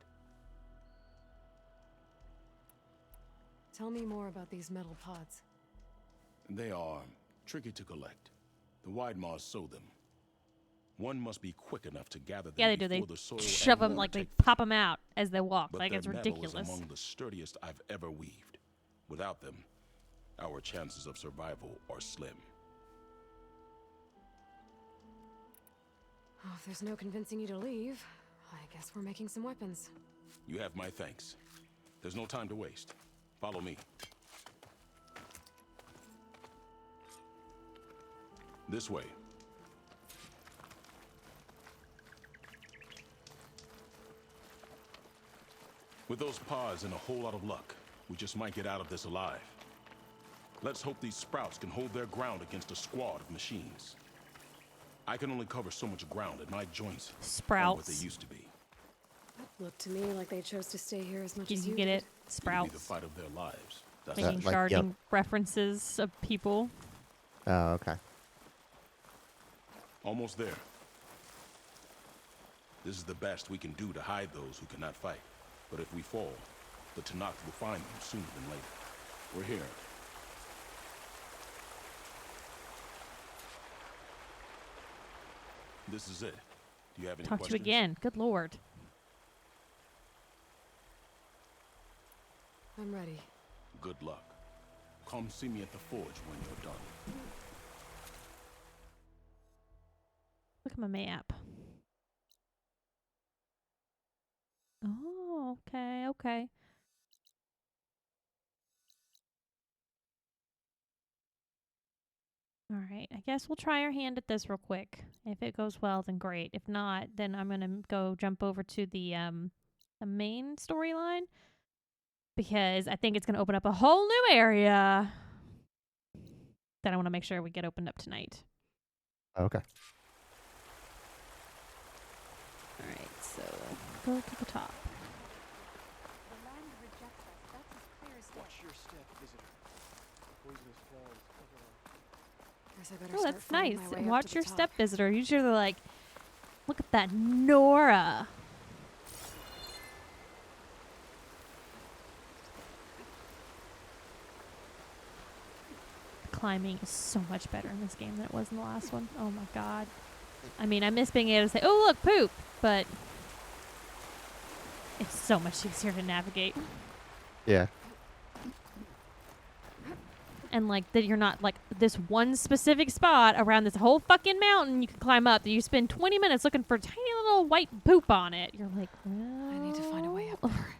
Speaker 4: Tell me more about these metal pods.
Speaker 21: They are tricky to collect. The Widemaws sow them. One must be quick enough to gather them
Speaker 1: Yeah, they do.
Speaker 21: before
Speaker 1: They
Speaker 21: the soil
Speaker 1: shove
Speaker 21: and
Speaker 1: them,
Speaker 21: water
Speaker 1: like they
Speaker 21: take
Speaker 1: pop them out as they walk.
Speaker 21: But
Speaker 1: Like
Speaker 21: their
Speaker 1: it's
Speaker 21: metal
Speaker 1: ridiculous.
Speaker 21: is among the sturdiest I've ever weaved. Without them, our chances of survival are slim.
Speaker 4: Oh, if there's no convincing you to leave, I guess we're making some weapons.
Speaker 21: You have my thanks. There's no time to waste. Follow me. This way. With those pods and a whole lot of luck, we just might get out of this alive. Let's hope these sprouts can hold their ground against a squad of machines. I can only cover so much ground, and my joints aren't what they
Speaker 1: Sprouts.
Speaker 21: used to be.
Speaker 4: Looked to me like they chose to stay here as much
Speaker 1: Did
Speaker 4: as
Speaker 1: you
Speaker 4: you
Speaker 1: get
Speaker 4: did.
Speaker 1: it?
Speaker 21: It'll be the
Speaker 1: Sprouts.
Speaker 21: fight of their lives. That's
Speaker 1: Making
Speaker 2: like,
Speaker 1: sharding
Speaker 2: yep.
Speaker 1: references of people.
Speaker 2: Oh, okay.
Speaker 21: Almost there. This is the best we can do to hide those who cannot fight. But if we fall, the Tenakth will find them sooner than later. We're here. This is it. Do you have any
Speaker 1: Talk to you
Speaker 21: questions?
Speaker 1: again. Good lord.
Speaker 4: I'm ready.
Speaker 21: Good luck. Come see me at the forge when you're done.
Speaker 1: Look at my map. Oh, okay, okay. All right, I guess we'll try our hand at this real quick. If it goes well, then great. If not, then I'm gonna go jump over to the main storyline because I think it's gonna open up a whole new area that I want to make sure we get opened up tonight.
Speaker 2: Okay.
Speaker 1: All right, so go to the top.
Speaker 18: The land rejects us. That's as clear as day.
Speaker 3: Watch your step, visitor. Poisonous flies cover our...
Speaker 4: Guess I better
Speaker 1: Oh,
Speaker 4: start
Speaker 1: that's
Speaker 4: fighting
Speaker 1: nice.
Speaker 4: my way
Speaker 1: And
Speaker 4: up
Speaker 1: watch
Speaker 4: to the
Speaker 1: your
Speaker 4: top.
Speaker 1: step visitor. Usually they're like, look at that Nora. Climbing is so much better in this game than it was in the last one. Oh my god. I mean, I miss being able to say, oh, look, poop. But it's so much easier to navigate.
Speaker 2: Yeah.
Speaker 1: and like that you're not like this one specific spot around this whole fucking mountain you can climb up that you spend 20 minutes looking for tiny little white poop on it. You're like, well,
Speaker 4: I need to find a way up there.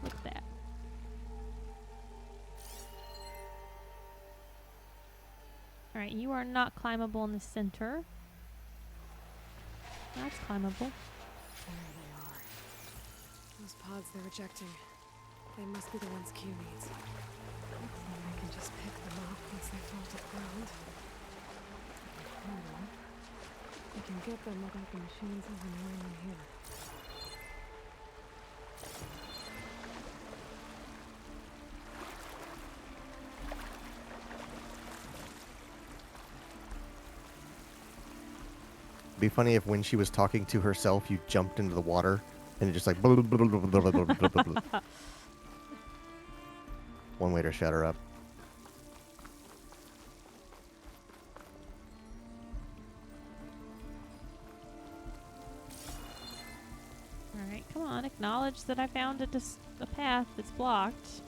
Speaker 1: Look at that. Alright, you are not climbable in the center. That's climbable.
Speaker 4: There they are. Those pods they're ejecting. They must be the ones Q needs. Looks like I can just pick them up once they fall to the ground. I can get them without the machines even knowing I'm here.
Speaker 2: Be funny if when she was talking to herself, you jumped into the water and it just like. One way to shut her up.
Speaker 1: Alright, come on. Acknowledge that I found a path that's blocked.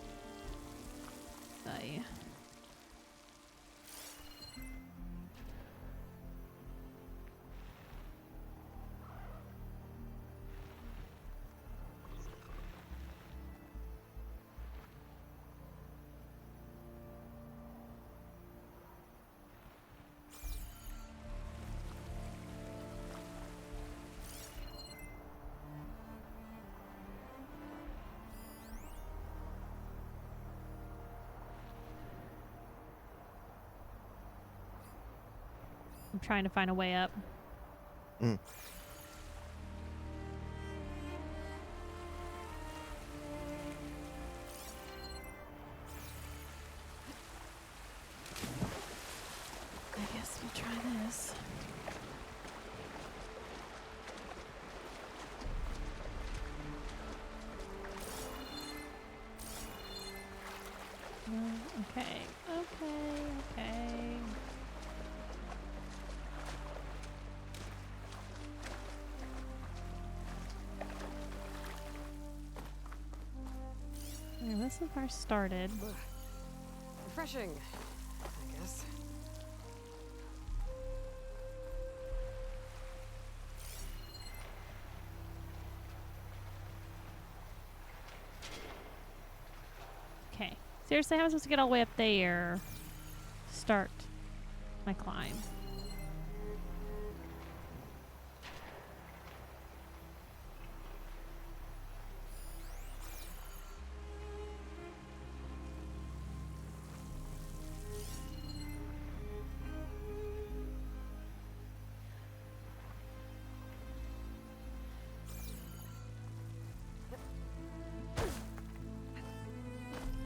Speaker 1: I'm trying to find a way up.
Speaker 2: Mm.
Speaker 1: I guess we'll try this. Okay. Yeah, this is where I started.
Speaker 4: Refreshing, I guess.
Speaker 1: Okay. Seriously, how am I supposed to get all the way up there? Start my climb.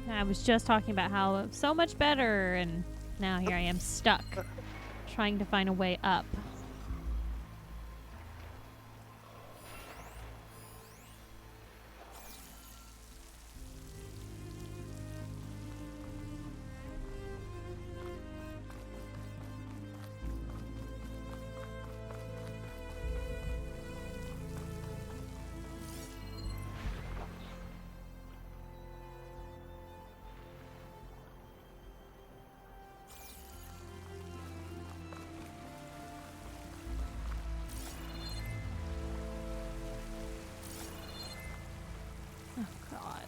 Speaker 1: I was just talking about how so much better, and now here I am stuck trying to find a way up. Oh, God.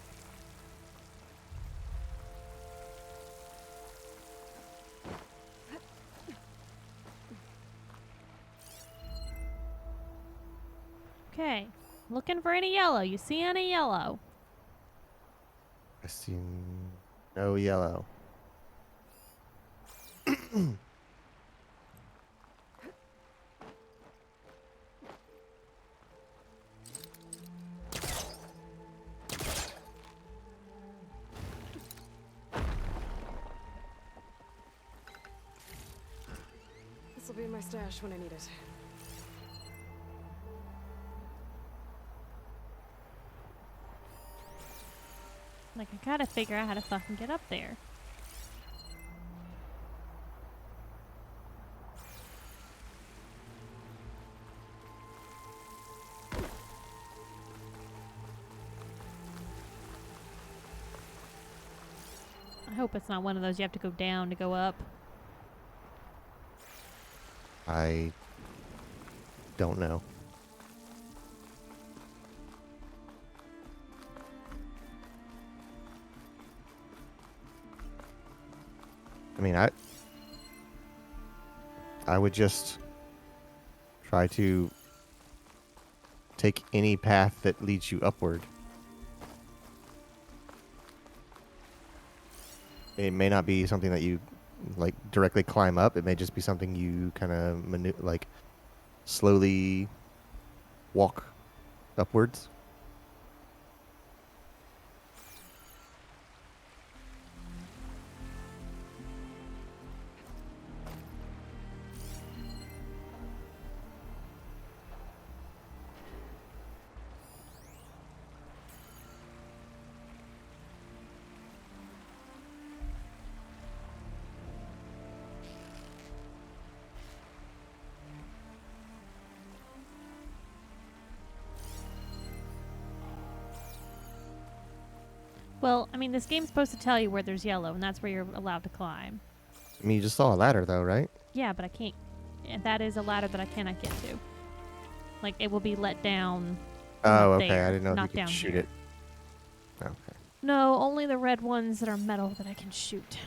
Speaker 1: Okay. Looking for any yellow. You see any yellow?
Speaker 2: I see no yellow.
Speaker 4: This'll be in my stash when I need it.
Speaker 1: Like, I gotta figure out how to fucking get up there. I hope it's not one of those you have to go down to go up.
Speaker 2: I don't know. I mean, I would just try to take any path that leads you upward. It may not be something that you like directly climb up. It may just be something you kind of like slowly walk upwards.
Speaker 1: Well, I mean, this game's supposed to tell you where there's yellow, and that's where you're allowed to climb.
Speaker 2: I mean, you just saw a ladder, though, right?
Speaker 1: Yeah, but I can't. That is a ladder that I cannot get to. Like, it will be let down.
Speaker 2: Oh,
Speaker 1: up
Speaker 2: okay.
Speaker 1: there,
Speaker 2: I didn't know if
Speaker 1: not
Speaker 2: you could
Speaker 1: down
Speaker 2: shoot
Speaker 1: here.
Speaker 2: it. Okay.
Speaker 1: No, only the red ones that are metal that I can shoot.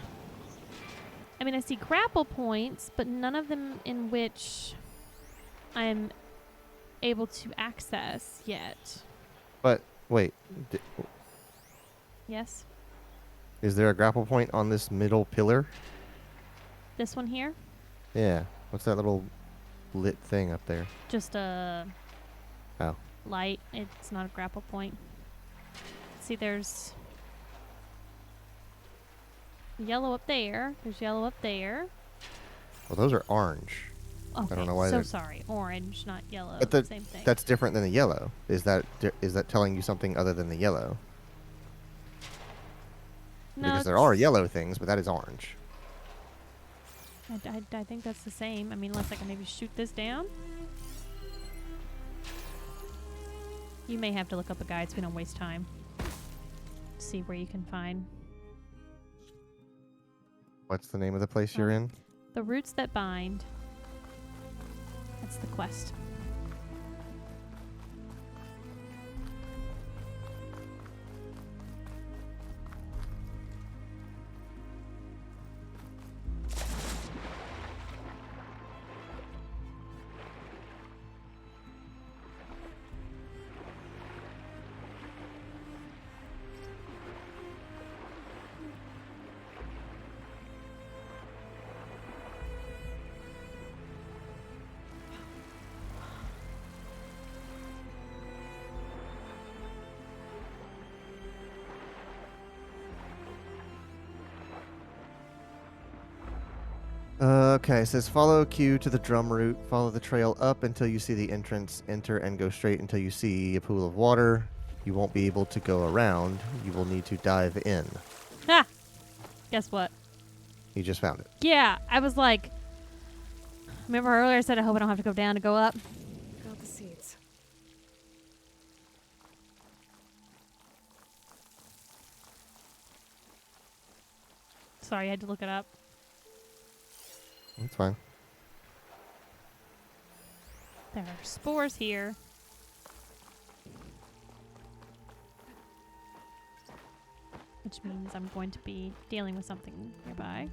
Speaker 1: I mean, I see grapple points, but none of them in which I'm able to access yet.
Speaker 2: But wait,
Speaker 1: Yes?
Speaker 2: is there a grapple point on this middle pillar?
Speaker 1: This one here?
Speaker 2: Yeah. What's that little lit thing up there?
Speaker 1: Just a
Speaker 2: Oh.
Speaker 1: light. It's not a grapple point. See, there's yellow up there. There's yellow up there.
Speaker 2: Well, those are orange.
Speaker 1: Okay,
Speaker 2: I don't know why
Speaker 1: so
Speaker 2: they're...
Speaker 1: sorry. Orange, not yellow.
Speaker 2: But
Speaker 1: Same thing.
Speaker 2: that's different than the yellow. Is that telling you something other than the yellow?
Speaker 1: No,
Speaker 2: Because there are yellow things, but that is orange.
Speaker 1: I think that's the same. I mean, unless I can maybe shoot this down. You may have to look up a guide so we don't waste time. See where you can find.
Speaker 2: What's the name of the place you're in?
Speaker 1: The Roots That Bind. That's the quest.
Speaker 2: Okay, it says follow Q to the drum route. Follow the trail up until you see the entrance. Enter and go straight until you see a pool of water. You won't be able to go around. You will need to dive in.
Speaker 1: Ah! Guess what?
Speaker 2: You just found it.
Speaker 1: Yeah, I was like... Remember earlier I said I hope I don't have to go down to go up?
Speaker 4: Got the seeds.
Speaker 1: Sorry, I had to look it up.
Speaker 2: That's fine.
Speaker 1: There are spores here. Which means I'm going to be dealing with something nearby.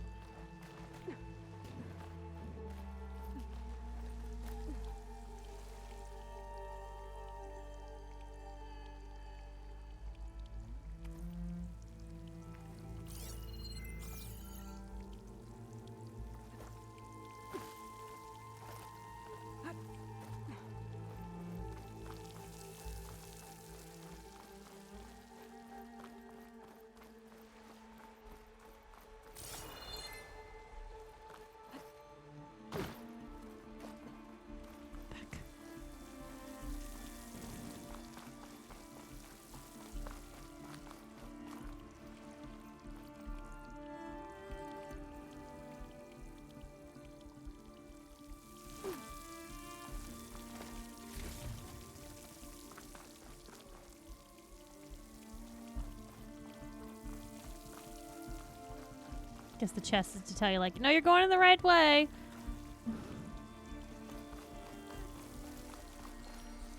Speaker 1: Guess the chest is to tell you, like, no, you're going in the right way.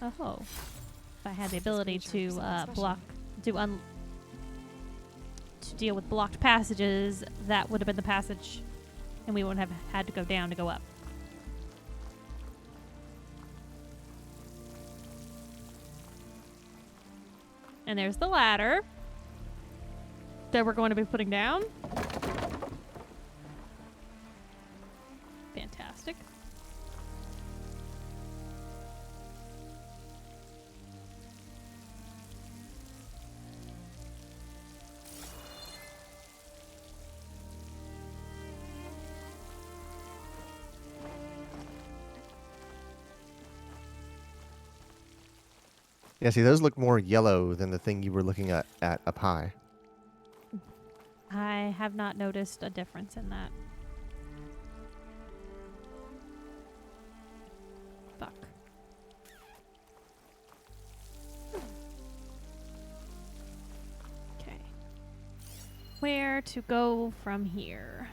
Speaker 1: Oh. If I had the ability to to deal with blocked passages, that would have been the passage, and we wouldn't have had to go down to go up. And there's the ladder that we're going to be putting down. Fantastic.
Speaker 2: Yeah, see, those look more yellow than the thing you were looking at up high.
Speaker 1: I have not noticed a difference in that. Fuck. Okay. Where to go from here?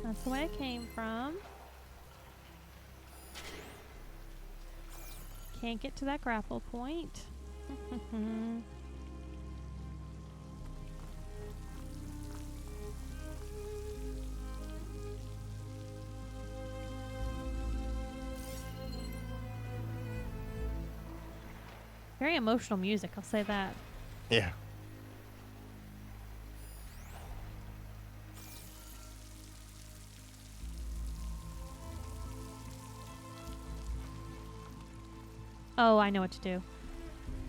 Speaker 1: That's the way I came from. Can't get to that grapple point. Very emotional music, I'll say that.
Speaker 2: Yeah.
Speaker 1: Oh, I know what to do.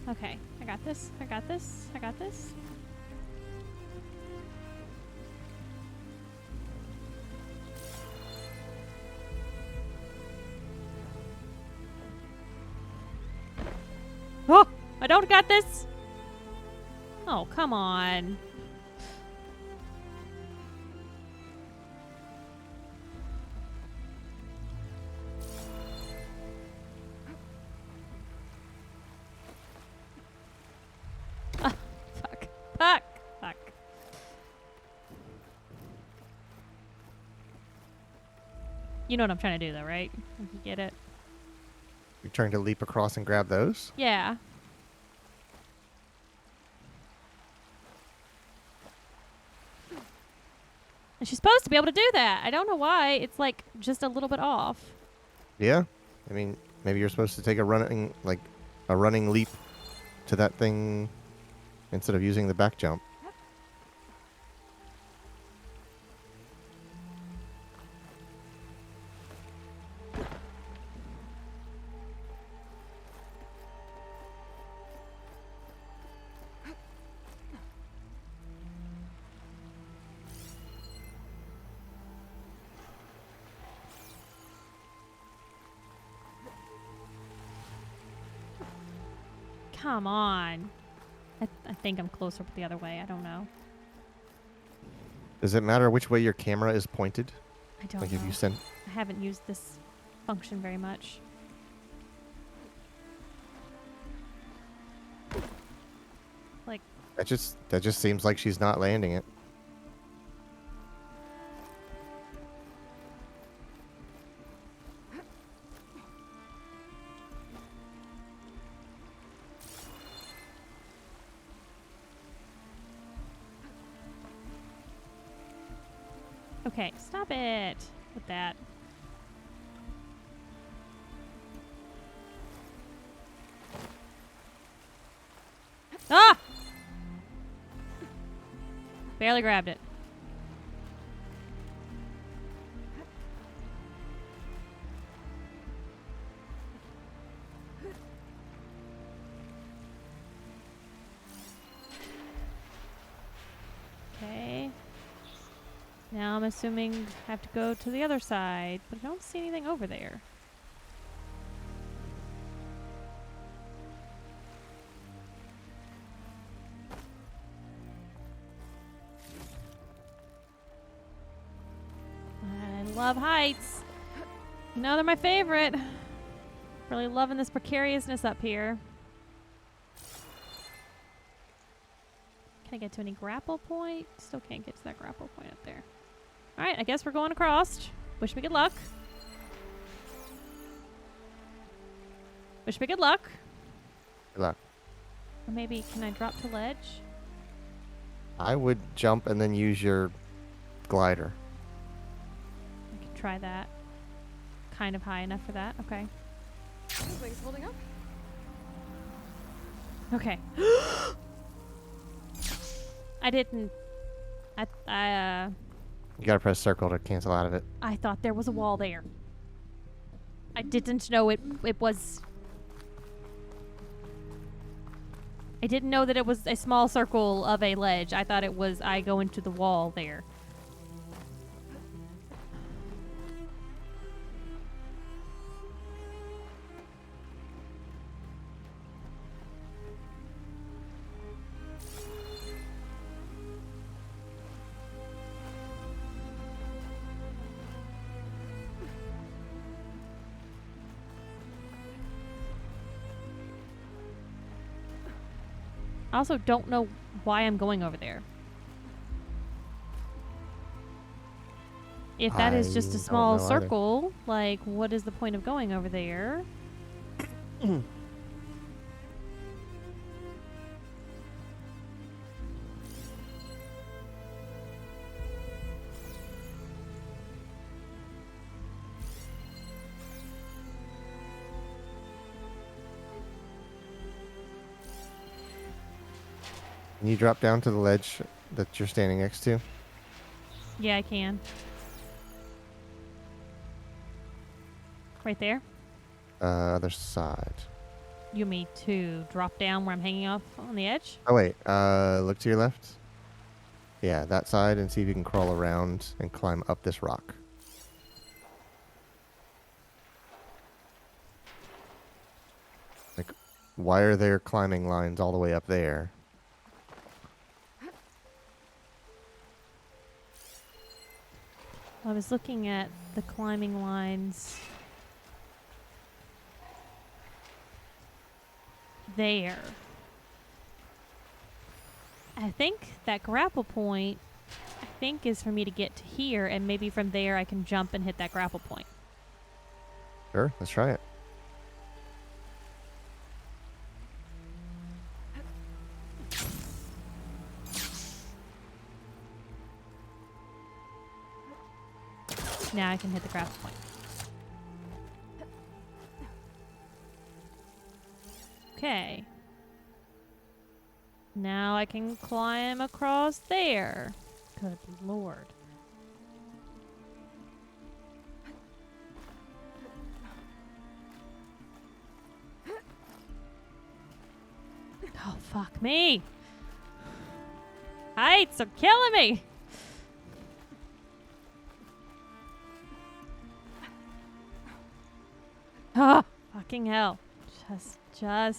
Speaker 1: Okay, I got this. I got this. I got this. Oh, I don't got this. Oh, come on. Fuck. You know what I'm trying to do, though, right? You get it?
Speaker 2: You're trying to leap across and grab those?
Speaker 1: Yeah. And she's supposed to be able to do that. I don't know why. It's, like, just a little bit off.
Speaker 2: Yeah. I mean, maybe you're supposed to take a running leap to that thing instead of using the back jump.
Speaker 1: Come on. I think I'm closer the other way. I don't know.
Speaker 2: Does it matter which way your camera is pointed?
Speaker 1: I don't
Speaker 2: like
Speaker 1: know.
Speaker 2: If you send.
Speaker 1: I haven't used this function very much. Like.
Speaker 2: That just seems like she's not landing it.
Speaker 1: Okay, stop it with that. Ah! Barely grabbed it. Okay. Now I'm assuming I have to go to the other side, but I don't see anything over there. love heights. You know they're my favorite. Really loving this precariousness up here. Can I get to any grapple point? Still can't get to that grapple point up there. Alright, I guess we're going across. Wish me good luck. Wish me good luck.
Speaker 2: Good luck.
Speaker 1: Or maybe, can I drop to ledge?
Speaker 2: I would jump and then use your glider.
Speaker 1: I could try that. Kind of high enough for that. Okay.
Speaker 4: His wings holding up.
Speaker 1: Okay. I didn't.
Speaker 2: You gotta press circle to cancel out of it.
Speaker 1: I thought there was a wall there. I didn't know it was. I didn't know that it was a small circle of a ledge. I thought it was I go into the wall there. I also don't know why I'm going over there. If that is just a small circle, like, what is the point of going over there?
Speaker 2: Can you drop down to the ledge that you're standing next to?
Speaker 1: Yeah, I can. Right there?
Speaker 2: Other side.
Speaker 1: You mean to drop down where I'm hanging off on the edge?
Speaker 2: Oh, wait. Look to your left. Yeah, that side, and see if you can crawl around and climb up this rock. Like, why are there climbing lines all the way up there?
Speaker 1: I was looking at the climbing lines there. I think that grapple point, is for me to get to here, and maybe from there I can jump and hit that grapple point.
Speaker 2: Sure, let's try it.
Speaker 1: Now I can hit the grapple point. Okay. Now I can climb across there. Good lord. Oh, fuck me. Heights are killing me. Oh, fucking hell. Just. God.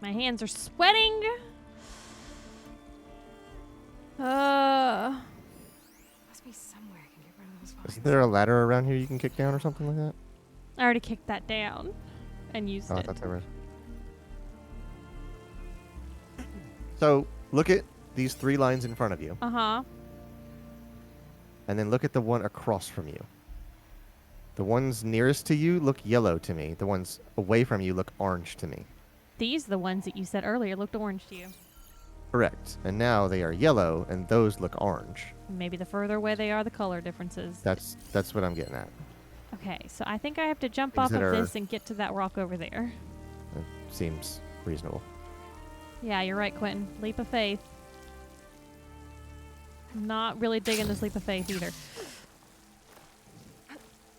Speaker 1: My hands are sweating.
Speaker 4: Must be somewhere I can get rid of those vines.
Speaker 2: Isn't there a ladder around here you can kick down or something like that?
Speaker 1: I already kicked that down and used
Speaker 2: Oh, I
Speaker 1: it.
Speaker 2: thought there was. So, look at these 3 lines in front of you.
Speaker 1: Uh-huh.
Speaker 2: And then look at the one across from you. The ones nearest to you look yellow to me. The ones away from you look orange to me.
Speaker 1: These are the ones that you said earlier looked orange to you.
Speaker 2: Correct. And now they are yellow, and those look orange.
Speaker 1: Maybe the further away they are, the color differences.
Speaker 2: That's what I'm getting at.
Speaker 1: Okay, so I think I have to jump
Speaker 2: Things
Speaker 1: off
Speaker 2: that
Speaker 1: of
Speaker 2: are-
Speaker 1: this and get to that rock over there.
Speaker 2: It seems reasonable.
Speaker 1: Yeah, you're right, Quentin. Leap of faith. I'm not really digging this leap of faith either.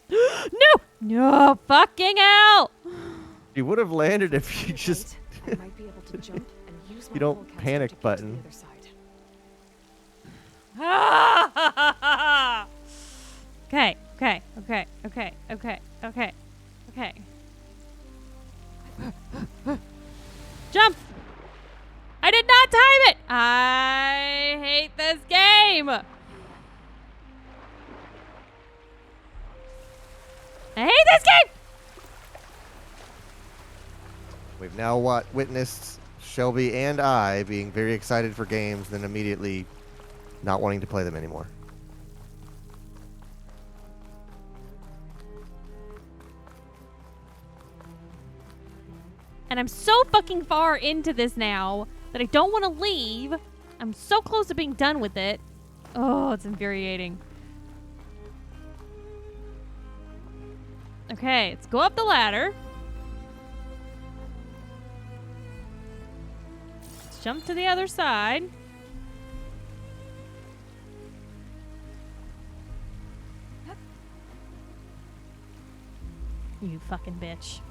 Speaker 1: No! No! Fucking hell!
Speaker 2: You would have landed if you just...
Speaker 4: I might be able to jump and use my
Speaker 2: you don't
Speaker 4: hole
Speaker 2: panic
Speaker 4: caster to get to the
Speaker 2: button.
Speaker 4: other side.
Speaker 1: Okay. Jump! I did not time it! this game. I hate this game.
Speaker 2: We've now witnessed Shelby and I being very excited for games, then immediately not wanting to play them anymore.
Speaker 1: And I'm so fucking far into this now that I don't want to leave. I'm so close to being done with it. Oh, it's infuriating. Okay, let's go up the ladder. Let's jump to the other side. You fucking bitch.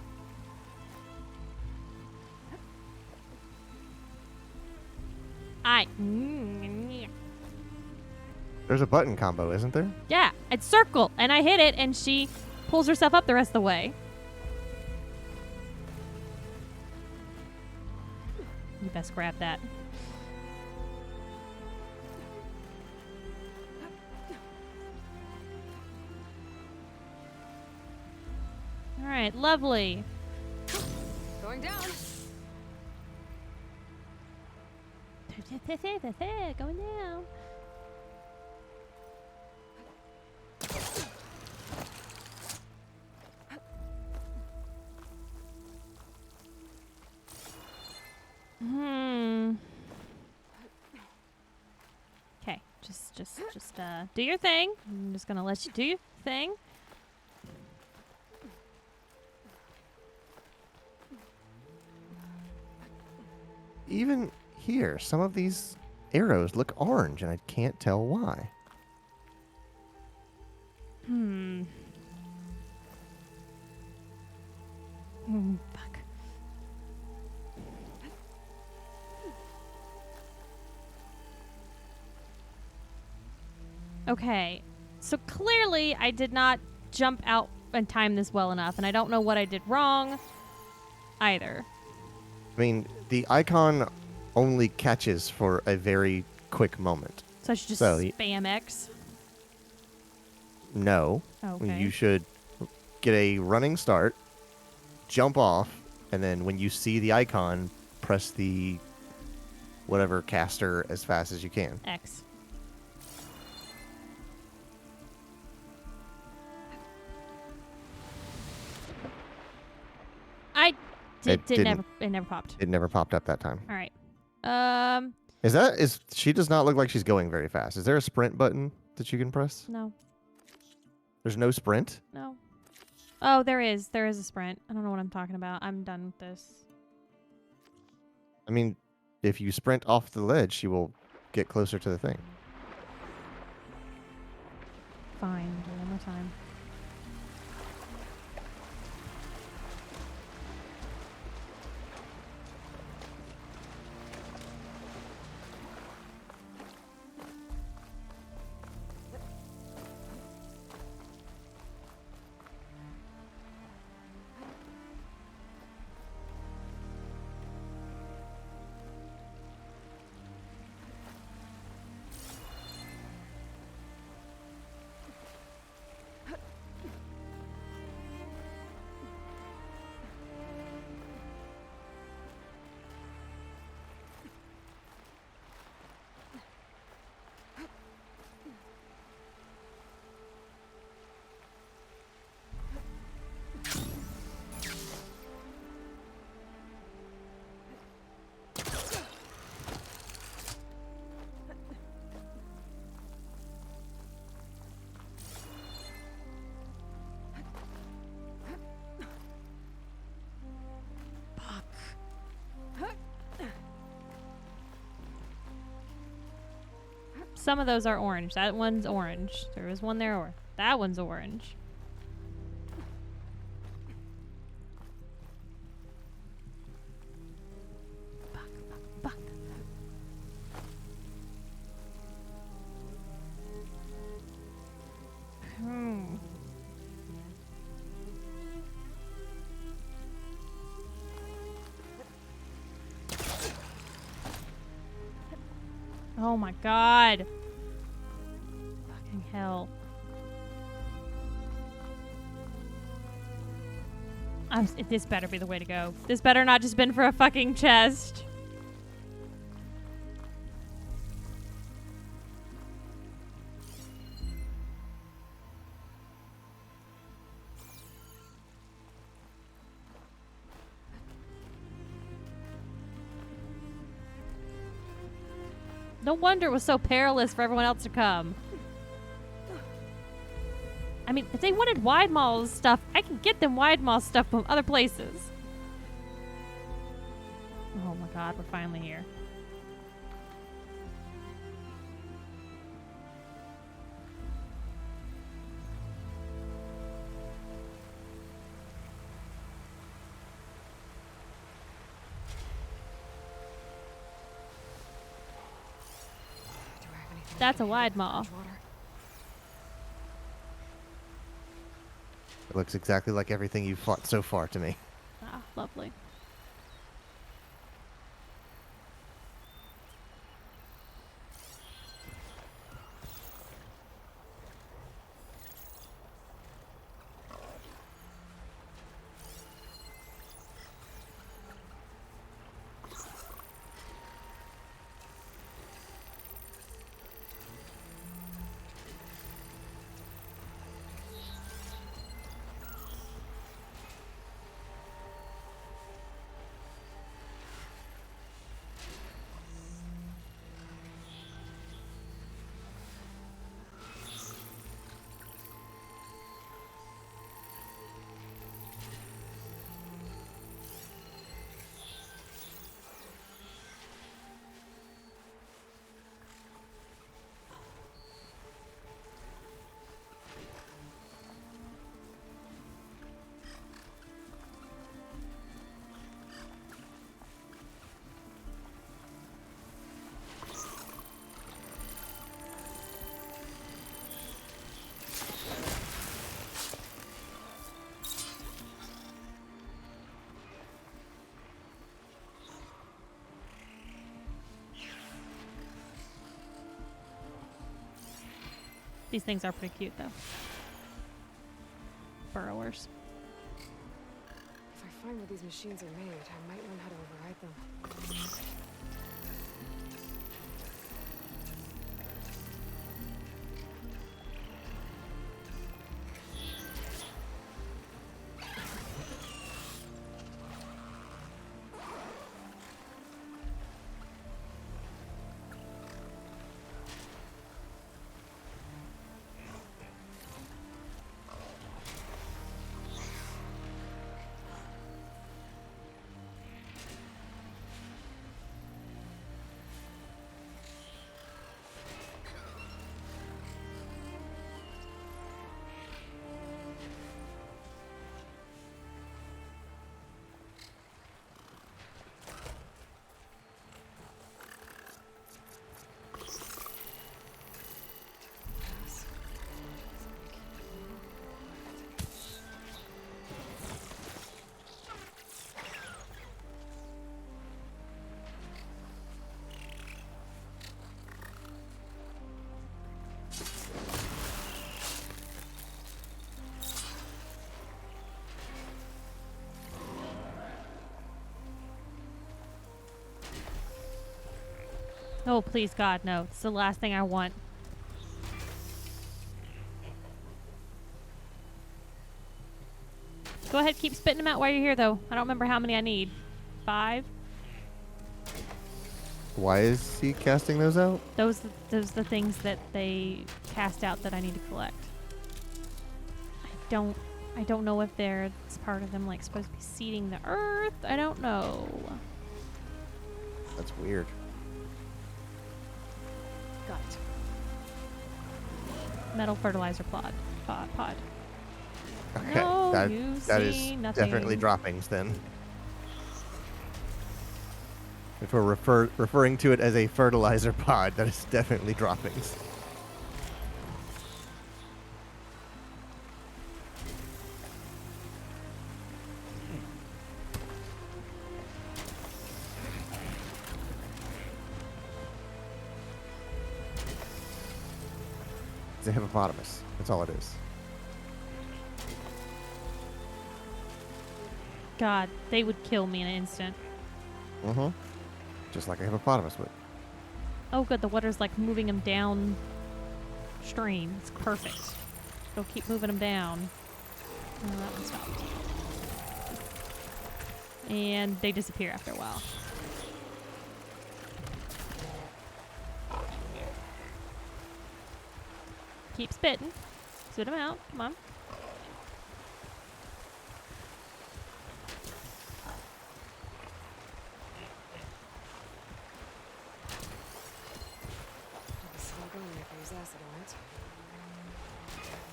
Speaker 2: There's a button combo, isn't there?
Speaker 1: Yeah, it's circle, and I hit it, and she pulls herself up the rest of the way. You best grab that. All right, lovely.
Speaker 4: Going down.
Speaker 1: Going down. Okay, just do your thing. I'm just gonna let you do your thing.
Speaker 2: Even here, some of these arrows look orange, and I can't tell why.
Speaker 1: Fuck. Okay, so clearly I did not jump out and time this well enough, and I don't know what I did wrong either.
Speaker 2: I mean, the icon only catches for a very quick moment.
Speaker 1: So I should just spam X?
Speaker 2: No.
Speaker 1: Okay.
Speaker 2: You should get a running start, jump off, and then when you see the icon, press the whatever caster as fast as you can.
Speaker 1: X. It never popped.
Speaker 2: It never popped up that time.
Speaker 1: All right.
Speaker 2: She does not look like she's going very fast. Is there a sprint button that you can press?
Speaker 1: No.
Speaker 2: There's no sprint?
Speaker 1: No. Oh, there is. There is a sprint. I don't know what I'm talking about. I'm done with this.
Speaker 2: I mean, if you sprint off the ledge, she will get closer to the thing.
Speaker 1: Fine. Do it one more time. Some of those are orange. That one's orange. There was one there. That one's orange. Fuck. Oh my god. Fucking hell. This better be the way to go. This better not just been for a fucking chest. No wonder it was so perilous for everyone else to come. I mean, if they wanted Wide Mall's stuff, I can get them Wide Mall stuff from other places. Oh my god, we're finally here. That's a Wide Mall.
Speaker 2: It looks exactly like everything you've fought so far to me.
Speaker 1: Ah, lovely. These things are pretty cute, though. Burrowers.
Speaker 4: If I find where these machines are made, I might learn how to override them.
Speaker 1: Oh, please, God, no. It's the last thing I want. Go ahead, keep spitting them out while you're here, though. I don't remember how many I need. 5?
Speaker 2: Why is he casting those out?
Speaker 1: Those the things that they cast out that I need to collect. I don't know if it's part of them, like, supposed to be seeding the earth. I don't know.
Speaker 2: That's weird.
Speaker 4: Got it.
Speaker 1: Metal fertilizer pod.
Speaker 2: Okay,
Speaker 1: No,
Speaker 2: that
Speaker 1: you
Speaker 2: is
Speaker 1: see nothing.
Speaker 2: definitely droppings then. If we're referring to it as a fertilizer pod, that is definitely droppings. It's a hippopotamus. That's all it is.
Speaker 1: God, they would kill me in an instant.
Speaker 2: Mm-hmm. Just like a hippopotamus would.
Speaker 1: Oh, good. The water's like moving them down stream. It's perfect. Go keep moving them down. Oh, that one stopped. And they disappear after a while. Keep spitting. Spit them out. Come on.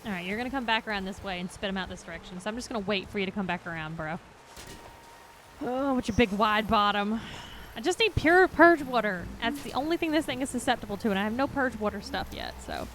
Speaker 1: Alright, you're gonna come back around this way and spit them out this direction. So I'm just gonna wait for you to come back around, bro. Oh, with your big wide bottom. I just need pure purge water. That's the only thing this thing is susceptible to, and I have no purge water stuff yet, so.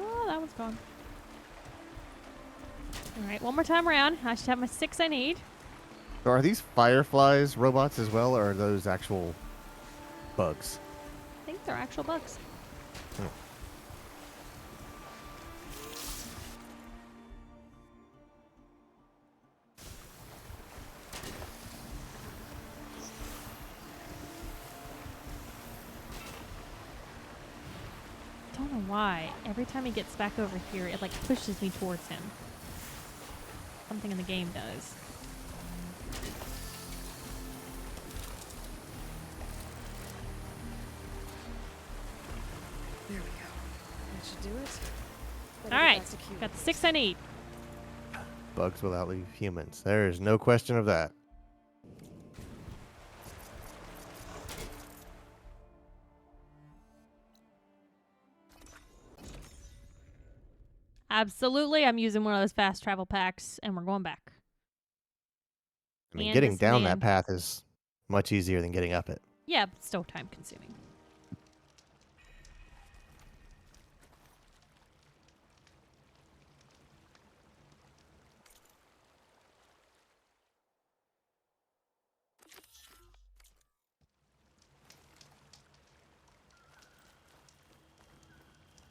Speaker 1: Oh, that one's gone. Alright, one more time around. I should have my 6 I need.
Speaker 2: So are these fireflies robots as well, or are those actual bugs?
Speaker 1: I think they're actual bugs.
Speaker 2: Hmm.
Speaker 1: I don't know why. Every time he gets back over here, it like pushes me towards him. Something in the game does.
Speaker 4: There we go. That should do it. Better
Speaker 1: All
Speaker 4: get
Speaker 1: right,
Speaker 4: back to Cuba.
Speaker 1: got the 6 I need.
Speaker 2: Bugs will outlive humans. There is no question of that.
Speaker 1: Absolutely, I'm using one of those fast travel packs, and we're going back.
Speaker 2: I mean,
Speaker 1: And
Speaker 2: getting
Speaker 1: this
Speaker 2: down
Speaker 1: man-
Speaker 2: that path is much easier than getting up it.
Speaker 1: Yeah, but still time consuming.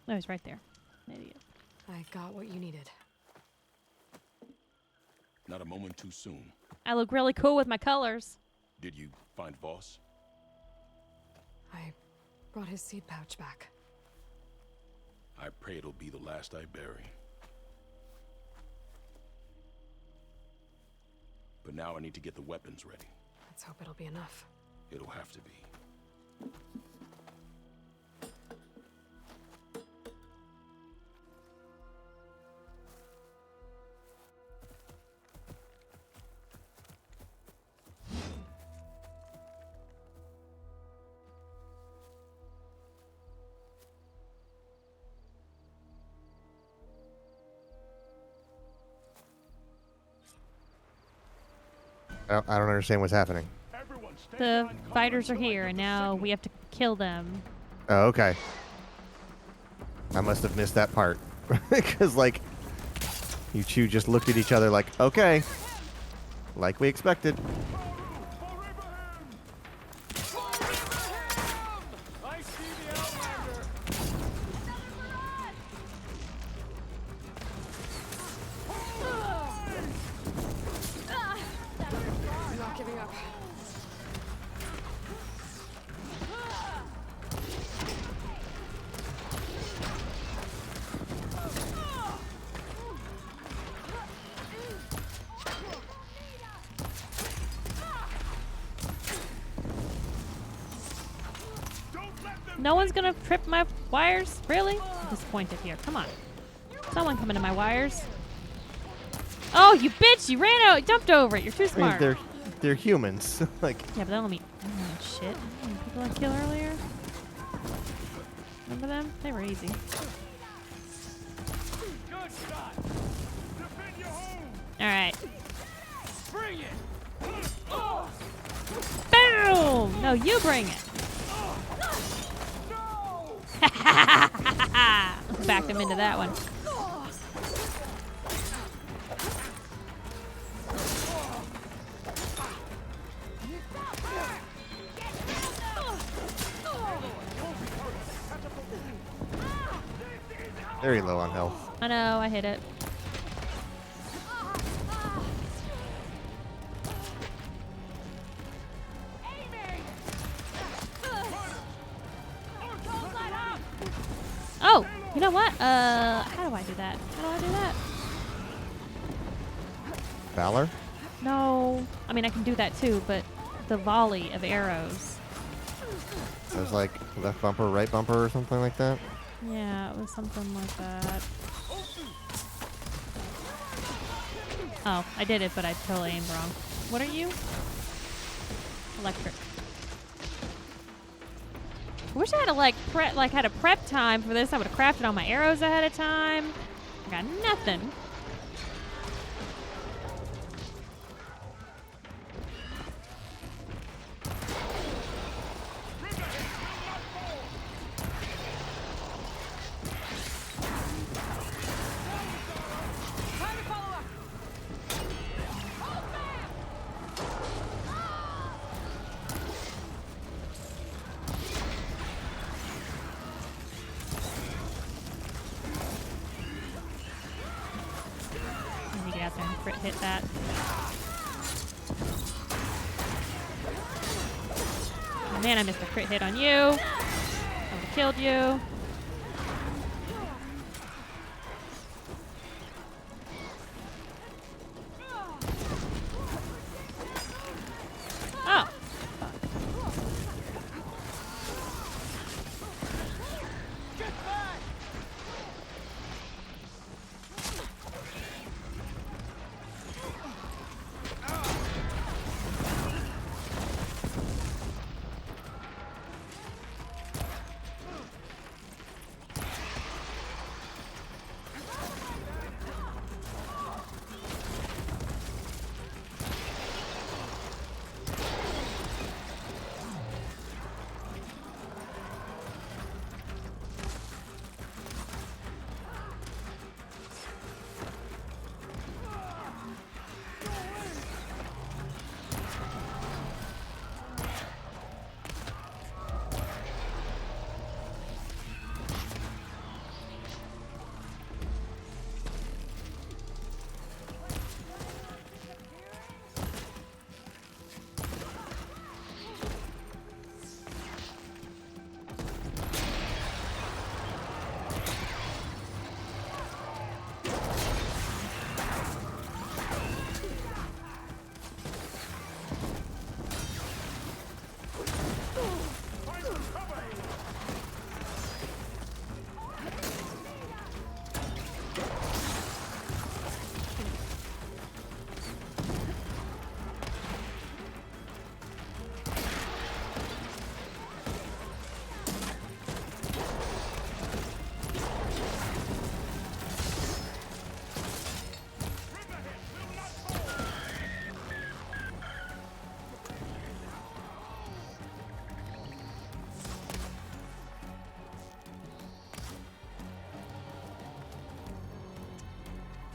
Speaker 1: No, he's right there. An idiot.
Speaker 4: I got what you needed.
Speaker 21: Not a moment too soon.
Speaker 1: I look really cool with my colors.
Speaker 21: Did you find Voss?
Speaker 4: I brought his seed pouch back.
Speaker 21: I pray it'll be the last I bury. But now I need to get the weapons ready.
Speaker 4: Let's hope it'll be enough.
Speaker 21: It'll have to be.
Speaker 2: I don't understand what's happening.
Speaker 1: The fighters are here, and now we have to kill them.
Speaker 2: Oh, okay. I must have missed that part. Because, like, you two just looked at each other like, okay. Like we expected.
Speaker 5: I see the Outlander.
Speaker 4: I'm not giving up.
Speaker 1: No one's gonna trip my wires? Really? I'm disappointed here. Come on. Someone come into my wires. Oh, you bitch! You ran out! Jumped over it! You're too
Speaker 2: I mean,
Speaker 1: smart.
Speaker 2: they're humans. Like,
Speaker 1: Yeah, but they'll let me. Oh, shit. People I killed earlier? Remember them? They were easy. All right.
Speaker 7: Bring it.
Speaker 1: Boom! No, you bring it. Backed him into that one.
Speaker 2: Very low on health.
Speaker 1: I know, I hit it. Oh, you know what? How do I do that? How do I do that?
Speaker 2: Valor?
Speaker 1: No. I mean, I can do that too, but the volley of arrows.
Speaker 2: So it's like left bumper, right bumper, or something like that.
Speaker 1: Yeah, it was something like that. Oh, I did it, but I totally aimed wrong. What are you? Electric. I wish I had a prep time for this. I would have crafted all my arrows ahead of time. I got nothing. Hit that. Oh man, I missed a crit hit on you. I would have killed you. Oh.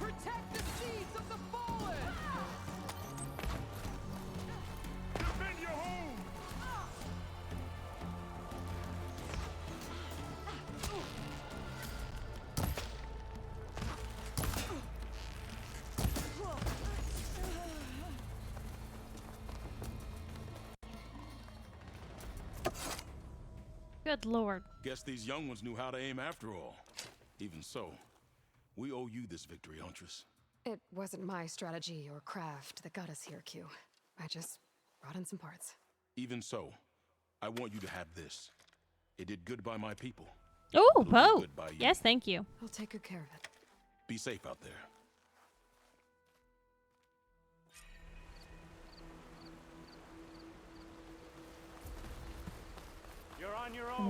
Speaker 7: Protect the seeds of the fallen! Defend your home!
Speaker 1: Good lord.
Speaker 21: Guess these young ones knew how to aim after all. Even so, we owe you this victory, Huntress.
Speaker 4: It wasn't my strategy or craft that got us here, Q. I just brought in some parts.
Speaker 21: Even so, I want you to have this. It did good by my people.
Speaker 1: Oh, Poe. Yes, thank you.
Speaker 4: I'll take good care of it.
Speaker 21: Be safe out there.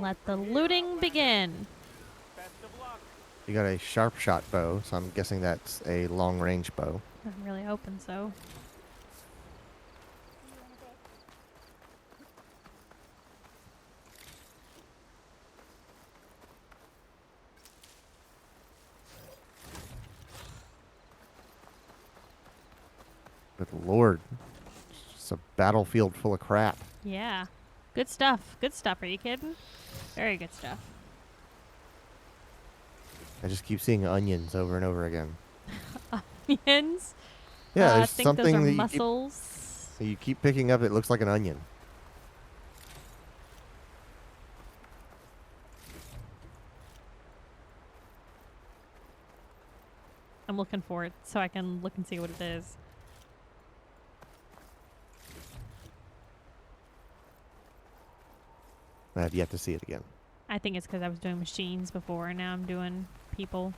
Speaker 1: Let the looting begin.
Speaker 7: Best of luck.
Speaker 2: You got a sharp shot bow, so I'm guessing that's a long range bow.
Speaker 1: I'm really hoping so.
Speaker 2: Good lord. It's a battlefield full of crap.
Speaker 1: Yeah. Good stuff. Good stuff. Are you kidding? Very good stuff.
Speaker 2: I just keep seeing onions over and over again.
Speaker 1: Onions?
Speaker 2: Yeah,
Speaker 1: I
Speaker 2: there's
Speaker 1: think those
Speaker 2: something
Speaker 1: are
Speaker 2: that
Speaker 1: mussels.
Speaker 2: you keep picking up that looks like an onion.
Speaker 1: I'm looking for it so I can look and see what it is.
Speaker 2: I have yet to see it again.
Speaker 1: I think it's because I was doing machines before and now I'm doing people.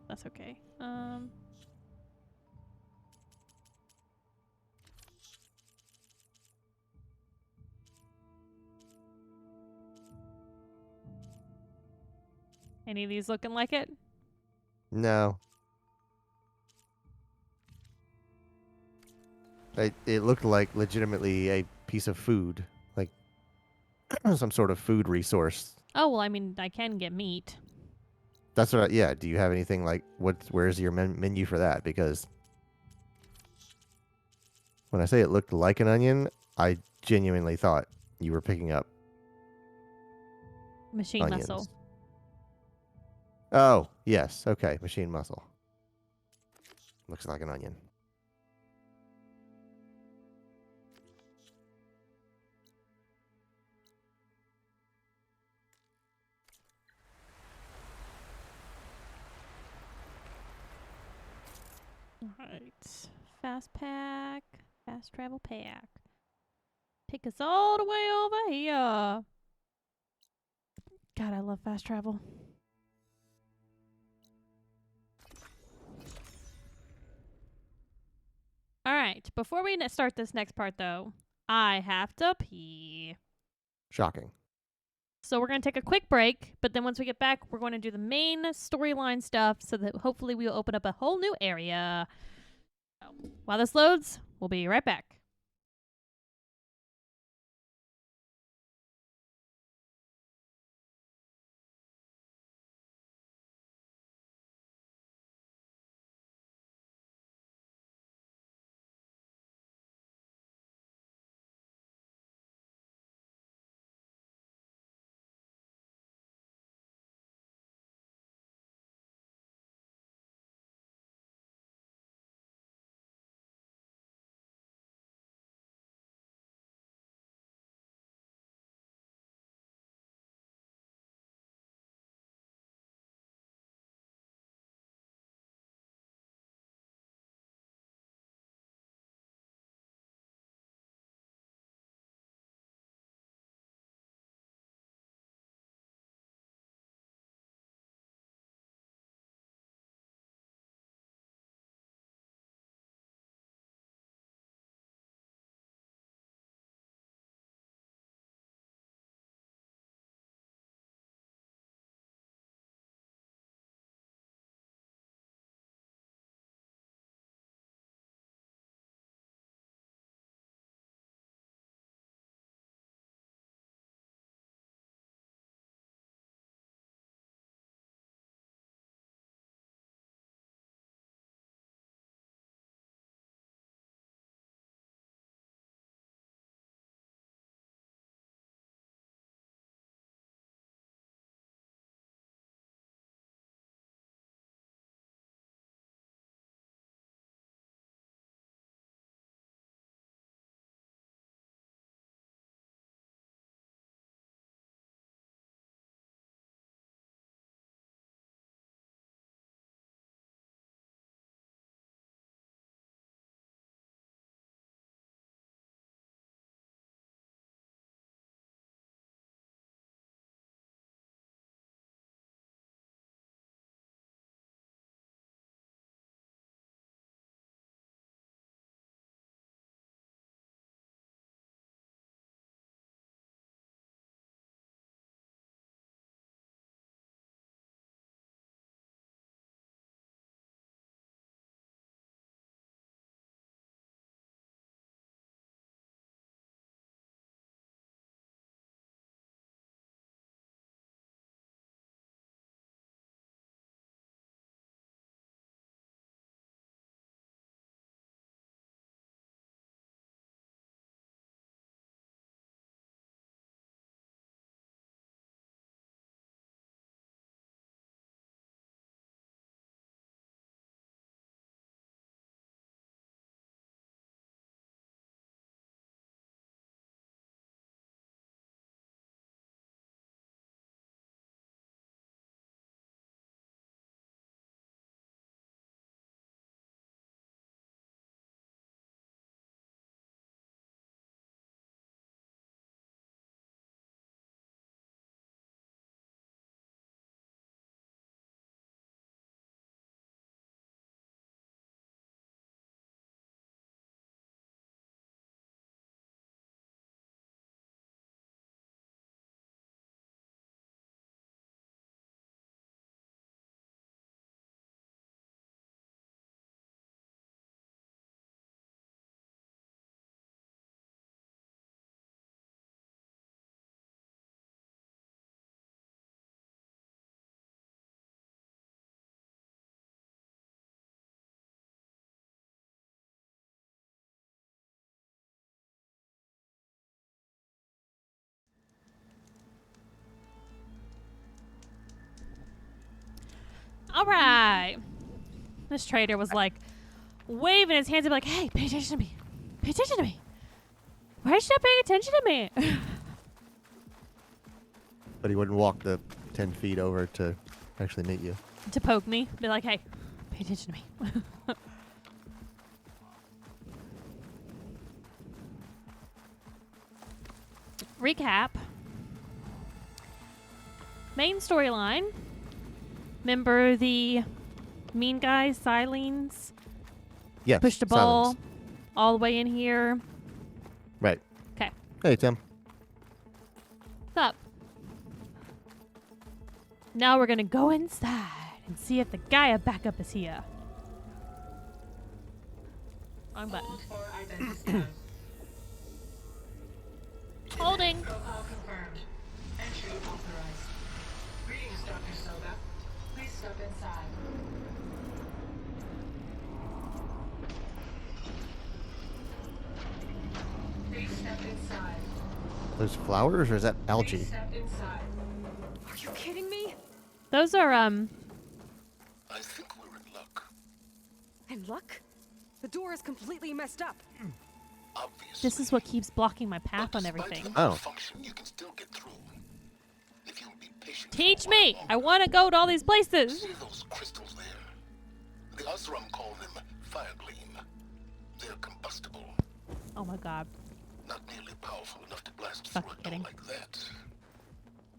Speaker 1: That's okay. Any of these looking like it?
Speaker 2: No. It looked like legitimately a piece of food, like some sort of food resource.
Speaker 1: Oh, well, I mean, I can get meat.
Speaker 2: That's what. Yeah. Do you have anything like where's your menu for that? Because when I say it looked like an onion, I genuinely thought you were picking up
Speaker 1: Machine
Speaker 2: onions.
Speaker 1: muscle.
Speaker 2: Oh, yes. Okay. Machine muscle. Looks like an onion.
Speaker 1: Alright. Fast pack. Fast travel pack. Take us all the way over here. God, I love fast travel. Alright. Before we start this next part, though, I have to pee.
Speaker 2: Shocking.
Speaker 1: So we're going to take a quick break, but then once we get back, we're going to do the main storyline stuff so that hopefully we will open up a whole new area. So, while this loads, we'll be right back. All right. This trader was like waving his hands and be like, hey, pay attention to me. Pay attention to me. Why is she not paying attention to me?
Speaker 2: But he wouldn't walk the 10 feet over to actually meet you.
Speaker 1: To poke me. Be like, hey, pay attention to me. Recap. Main storyline. Remember the mean guy, Silenes?
Speaker 2: Yeah.
Speaker 1: Pushed the ball
Speaker 2: Silence.
Speaker 1: all the way in here.
Speaker 2: Right.
Speaker 1: Okay.
Speaker 2: Hey, Tim.
Speaker 1: What's up? Now we're gonna go inside and see if the Gaia backup is here. Wrong button. Holding.
Speaker 6: Profile confirmed. Entry authorized. Greetings, Dr. Soga. Please step inside. Please step inside.
Speaker 2: Those flowers, or is that algae?
Speaker 6: Please step inside.
Speaker 4: Are you kidding me?
Speaker 1: Those are,
Speaker 10: I think we're in luck.
Speaker 4: In luck? The door is completely messed up.
Speaker 10: Obviously.
Speaker 1: this is what keeps blocking my path on everything.
Speaker 2: Oh.
Speaker 10: Function, you can still get through. If you'll be patient.
Speaker 1: Teach me! I want to go to all these places.
Speaker 10: See those crystals there? The Osram call them fire gleam. They're combustible.
Speaker 1: Oh my god.
Speaker 10: Not nearly powerful enough to blast
Speaker 1: Fuck
Speaker 10: through a
Speaker 1: kidding.
Speaker 10: door like that.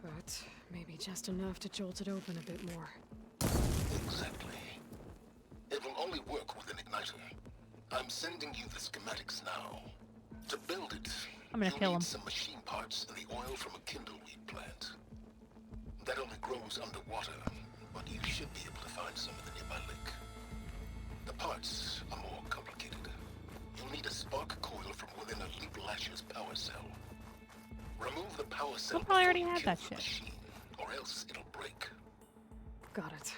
Speaker 4: But maybe just enough to jolt it open a bit more.
Speaker 10: Exactly. It will only work with an igniter. I'm sending you the schematics now. To build it,
Speaker 1: I'm gonna
Speaker 10: you'll
Speaker 1: kill
Speaker 10: need
Speaker 1: him.
Speaker 10: some machine parts and the oil from a kindleweed plant. That only grows underwater, but you should be able to find some in the nearby lake. The parts are more complicated. You'll need a spark coil from within a Leap Lasher's power cell. Remove the power cell
Speaker 1: We'll probably
Speaker 10: before
Speaker 1: already
Speaker 10: you
Speaker 1: have
Speaker 10: kill
Speaker 1: that
Speaker 10: the
Speaker 1: shit.
Speaker 10: machine, or else it'll break.
Speaker 4: Got it.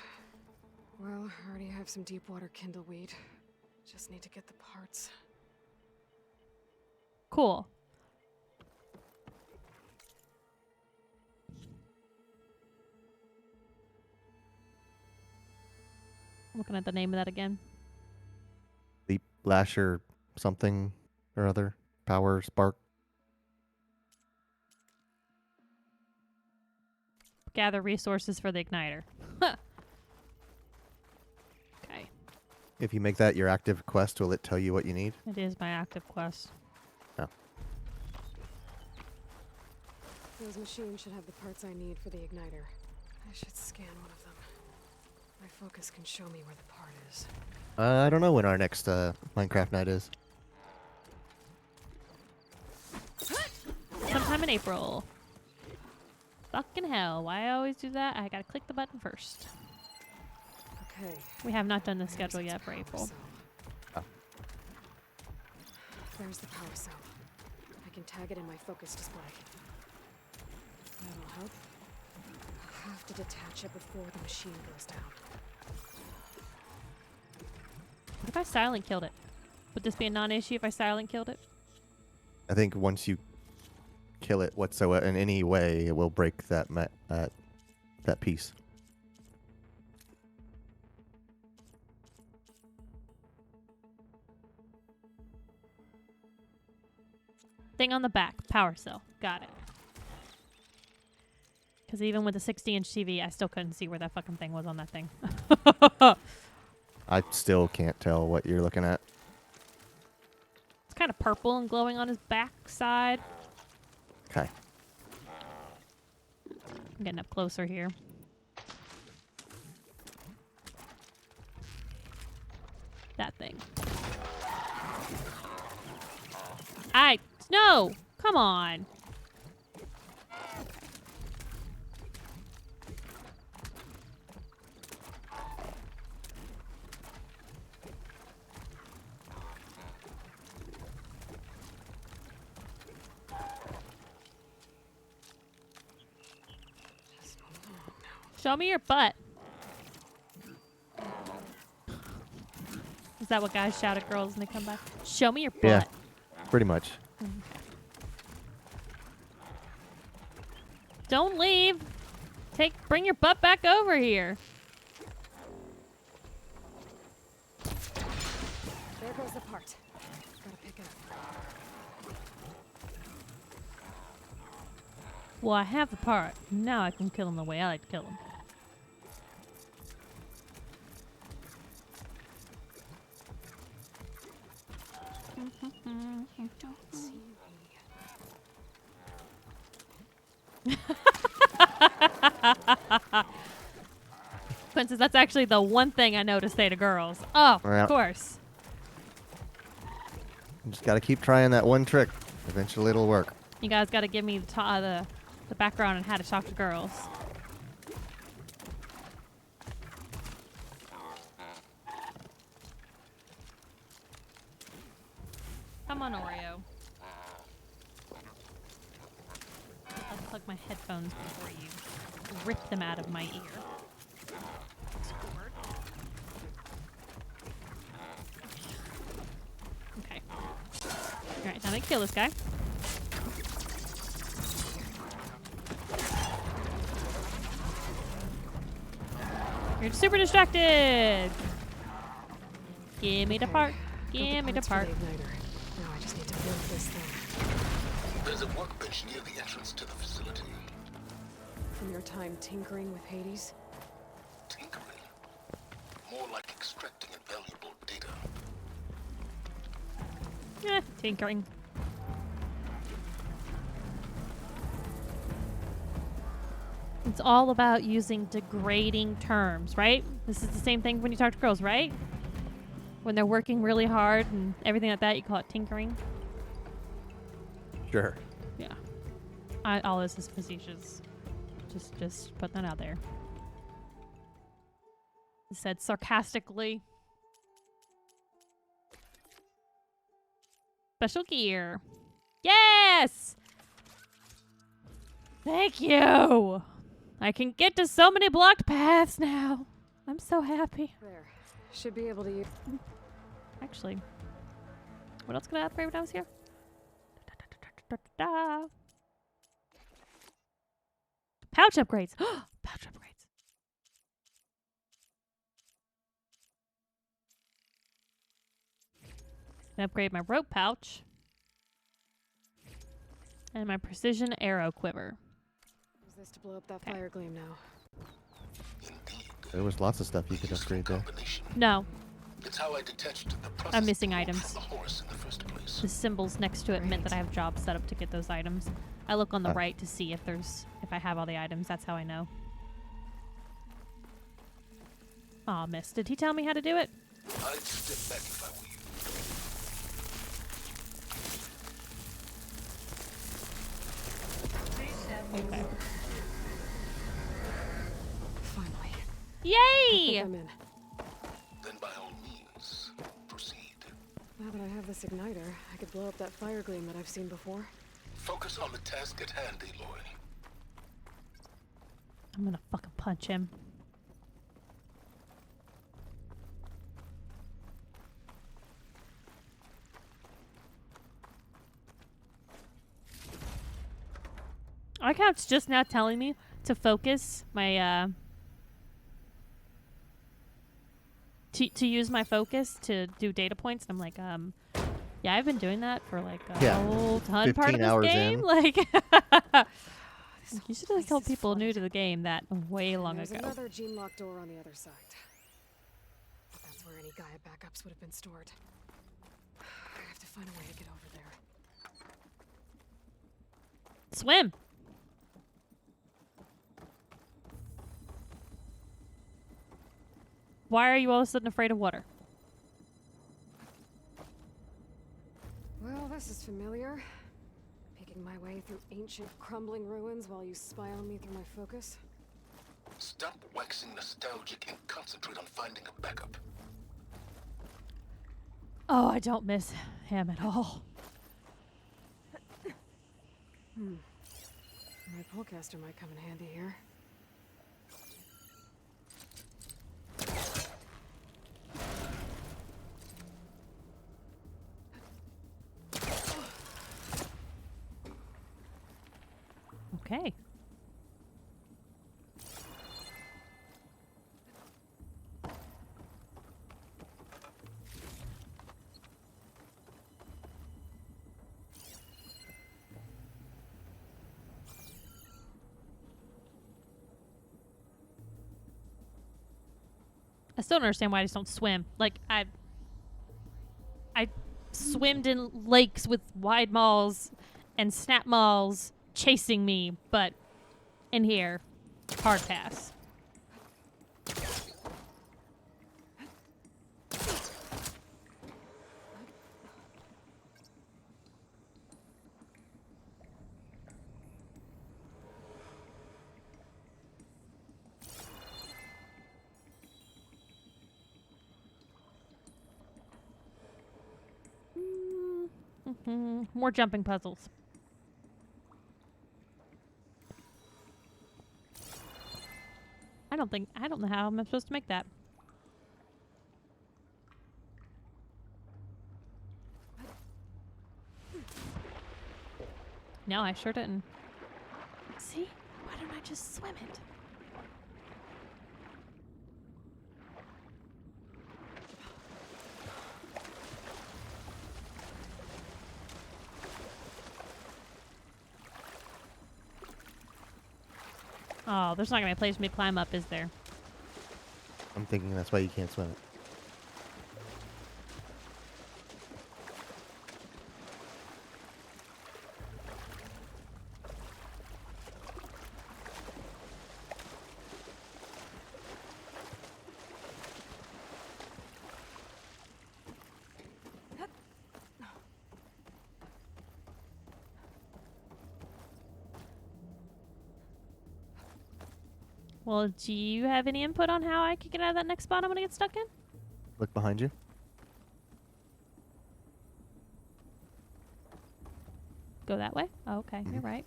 Speaker 4: Well, I already have some deep water kindleweed. Just need to get the parts.
Speaker 1: Cool. I'm looking at the name of that again.
Speaker 2: Leap Lasher something or other. Power spark.
Speaker 1: Gather resources for the igniter. Okay.
Speaker 2: If you make that your active quest, will it tell you what you need?
Speaker 1: It is my active quest.
Speaker 2: Oh.
Speaker 4: Those machines should have the parts I need for the igniter. I should scan one of them. My focus can show me where the part is.
Speaker 2: I don't know when our next Minecraft night is.
Speaker 1: Sometime in April. Fucking hell. Why I always do that? I gotta click the button first.
Speaker 4: Okay.
Speaker 1: We have not done the schedule yet for April.
Speaker 4: There's the power cell. I can tag it in my focus display. That'll help. I'll have to detach it before the machine goes down.
Speaker 1: What if I silent killed it? Would this be a non-issue if I silent killed it?
Speaker 2: I think once you kill it whatsoever in any way, it will break that that piece.
Speaker 1: Thing on the back. Power cell. Got it. Because even with a 60-inch TV, I still couldn't see where that fucking thing was on that thing.
Speaker 2: I still can't tell what you're looking at.
Speaker 1: It's kind of purple and glowing on his back side.
Speaker 2: Okay.
Speaker 1: I'm getting up closer here. That thing. No! Come on! Show me your butt. Is that what guys shout at girls when they come back? Show me your butt.
Speaker 2: Yeah, pretty much.
Speaker 1: Don't leave. Bring your butt back over here. Well, I have the part. Now I can kill him the way I like to kill him.
Speaker 4: Don't see
Speaker 1: Princess, that's actually the one thing I know to say to girls. Oh,
Speaker 2: Yeah.
Speaker 1: of course.
Speaker 2: You just gotta keep trying that one trick. Eventually it'll work.
Speaker 1: You guys got to give me the background on how to talk to girls. Come on, Oreo. I'll plug my headphones before you rip them out of my ear. Okay. Alright, now I kill this guy. You're super distracted! Give me the part. Give me the part.
Speaker 4: Now I just need to build this thing.
Speaker 10: There's a workbench near the entrance to the facility.
Speaker 4: From your time tinkering with Hades?
Speaker 10: Tinkering? More like extracting invaluable data.
Speaker 1: Tinkering. It's all about using degrading terms, right? This is the same thing when you talk to girls, right? When they're working really hard and everything like that, you call it tinkering.
Speaker 2: Sure.
Speaker 1: Yeah. All this is facetious. Just put that out there. He said sarcastically. Special gear. Yes! Thank you! I can get to so many blocked paths now. I'm so happy.
Speaker 4: There. Should be able to use...
Speaker 1: Actually, what else can I upgrade when I was here? Pouch upgrades. Pouch upgrades. Upgrade my rope pouch. And my precision arrow quiver.
Speaker 4: Use this to blow up that fire gleam now.
Speaker 2: There was lots of stuff you could upgrade there.
Speaker 1: No.
Speaker 10: It's how I detached the process
Speaker 1: I'm missing items.
Speaker 10: from the horse in the first place.
Speaker 1: The symbols next to it meant that I have jobs set up to get those items. I look on the
Speaker 2: Ah.
Speaker 1: right to see if I have all the items. That's how I know. Aw, miss. Did he tell me how to do it?
Speaker 10: I'd step back if I were you.
Speaker 1: Okay.
Speaker 4: Finally.
Speaker 1: Yay!
Speaker 4: I'm in.
Speaker 10: Then by all means, proceed.
Speaker 4: Now that I have this igniter, I could blow up that fire gleam that I've seen before.
Speaker 10: Focus on the task at hand, Aloy.
Speaker 1: I'm gonna fucking punch him. I like how it's just now telling me to focus my to use my focus to do data points, and I'm like, yeah, I've been doing that for like a whole ton part of
Speaker 2: 15
Speaker 1: this
Speaker 2: hours
Speaker 1: game.
Speaker 2: in.
Speaker 1: Like, you should have told people new to the game that way long
Speaker 4: There's
Speaker 1: ago.
Speaker 4: another gene-locked door on the other side. But that's where any Gaia backups would have been stored. I have to find a way to get over there.
Speaker 1: Swim. Why are you all of a sudden afraid of water?
Speaker 4: Well, this is familiar. Picking my way through ancient, crumbling ruins while you spy on me through my focus.
Speaker 10: Stop waxing nostalgic and concentrate on finding a backup.
Speaker 1: Oh, I don't miss him at all.
Speaker 4: My polecaster might come in handy here.
Speaker 1: Okay. I still don't understand why I just don't swim. Like, I swimmed in lakes with wide malls and snap malls chasing me, but in here, hard pass. More jumping puzzles. I don't know how I'm supposed to make that. No, I sure didn't. See? Why don't I just swim it? Oh, there's not gonna be a place for me to climb up, is there?
Speaker 2: I'm thinking that's why you can't swim it.
Speaker 1: Well, do you have any input on how I could get out of that next spot I'm gonna get stuck in?
Speaker 2: Look behind you.
Speaker 1: Go that way? Oh, okay, you're right.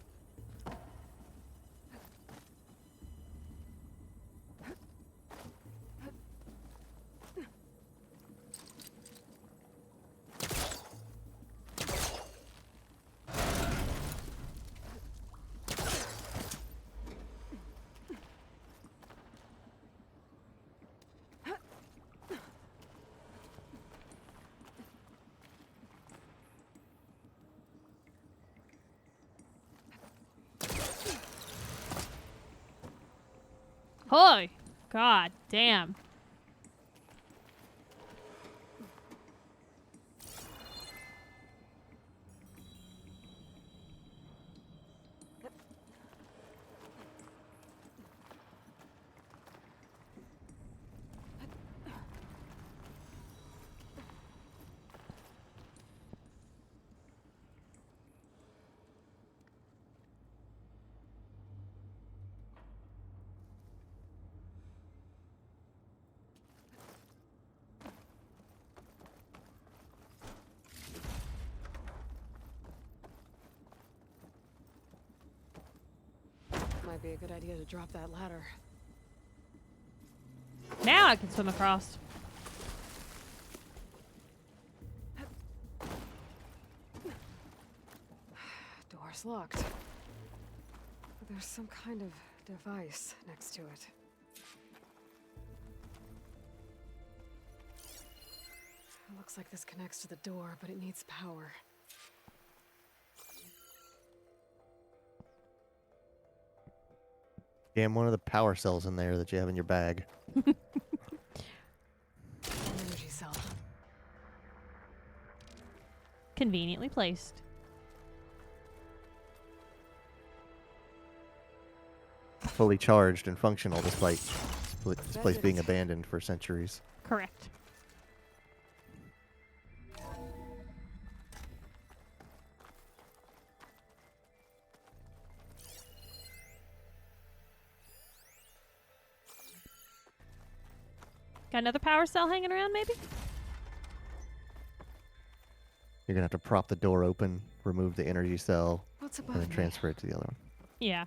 Speaker 1: Holy God damn.
Speaker 4: Might be a good idea to drop that ladder.
Speaker 1: Now I can swim across.
Speaker 4: Door's locked. But there's some kind of device next to it. It looks like this connects to the door, but it needs power.
Speaker 2: Damn, one of the power cells in there that you have in your bag.
Speaker 4: Energy cell.
Speaker 1: Conveniently placed.
Speaker 2: Fully charged and functional despite this place being abandoned for centuries.
Speaker 1: Correct. Got another power cell hanging around, maybe?
Speaker 2: You're gonna have to prop the door open, remove the energy cell,
Speaker 4: What's
Speaker 2: and
Speaker 4: above
Speaker 2: then
Speaker 4: me?
Speaker 2: transfer it to the other one.
Speaker 1: Yeah.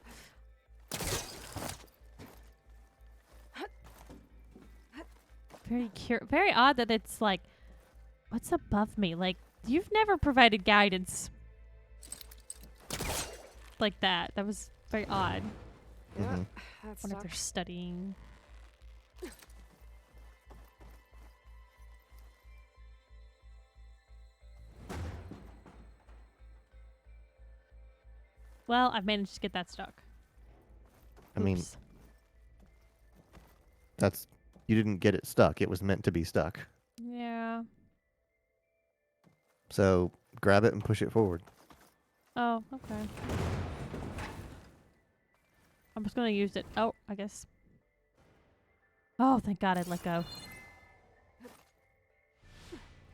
Speaker 1: Very odd that it's like, what's above me? Like, you've never provided guidance like that. That was very odd.
Speaker 4: Yeah,
Speaker 2: Mhm.
Speaker 4: that's
Speaker 1: Wonder if they're studying. Well, I've managed to get that stuck.
Speaker 2: I mean,
Speaker 1: Oops.
Speaker 2: that's You didn't get it stuck. It was meant to be stuck.
Speaker 1: Yeah.
Speaker 2: So grab it and push it forward.
Speaker 1: Oh, okay. I'm just gonna use it. Oh, I guess. Oh, thank God I'd let go.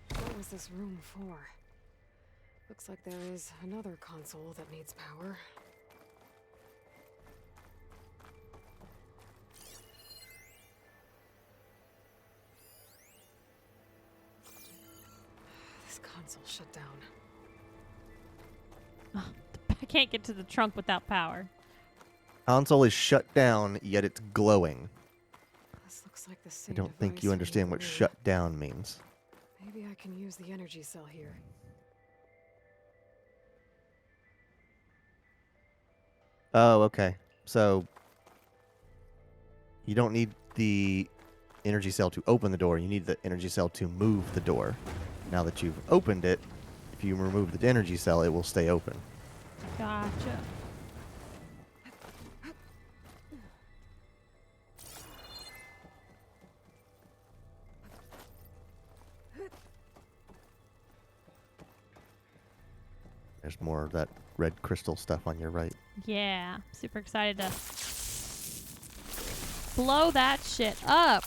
Speaker 4: What was this room for? Looks like there is another console that needs power. This console shut down.
Speaker 1: I can't get to the trunk without power.
Speaker 2: Console is shut down, yet it's glowing.
Speaker 4: This looks like the
Speaker 2: I
Speaker 4: same
Speaker 2: don't think
Speaker 4: device
Speaker 2: you
Speaker 4: from
Speaker 2: understand
Speaker 4: the
Speaker 2: what
Speaker 4: room.
Speaker 2: shut down means.
Speaker 4: Maybe I can use the energy cell here.
Speaker 2: Oh, okay. So you don't need the energy cell to open the door. You need the energy cell to move the door. Now that you've opened it, if you remove the energy cell, it will stay open.
Speaker 1: Gotcha.
Speaker 2: There's more of that red crystal stuff on your right.
Speaker 1: Yeah. Super excited to blow that shit up.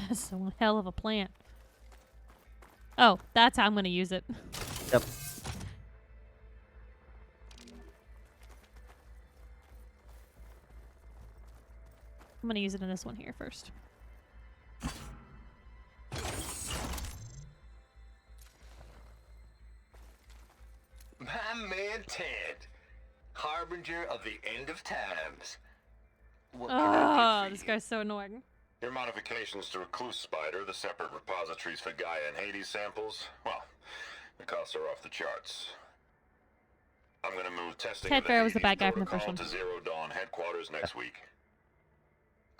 Speaker 1: That's one hell of a plant. Oh, that's how I'm going to use it.
Speaker 2: Yep.
Speaker 1: I'm going to use it in this one here first.
Speaker 9: My man Ted, harbinger of the end of times. What can I
Speaker 1: Oh,
Speaker 9: do
Speaker 1: this
Speaker 9: for
Speaker 1: guy's so annoying.
Speaker 22: Your modifications to Recluse Spider, the separate repositories for Gaia and Hades samples, well, the costs are off the charts. I'm gonna move testing
Speaker 1: Ted
Speaker 22: of the
Speaker 1: Farrow was the
Speaker 22: Hades
Speaker 1: bad guy from the first
Speaker 22: protocol
Speaker 1: one.
Speaker 22: to Zero Dawn headquarters next week.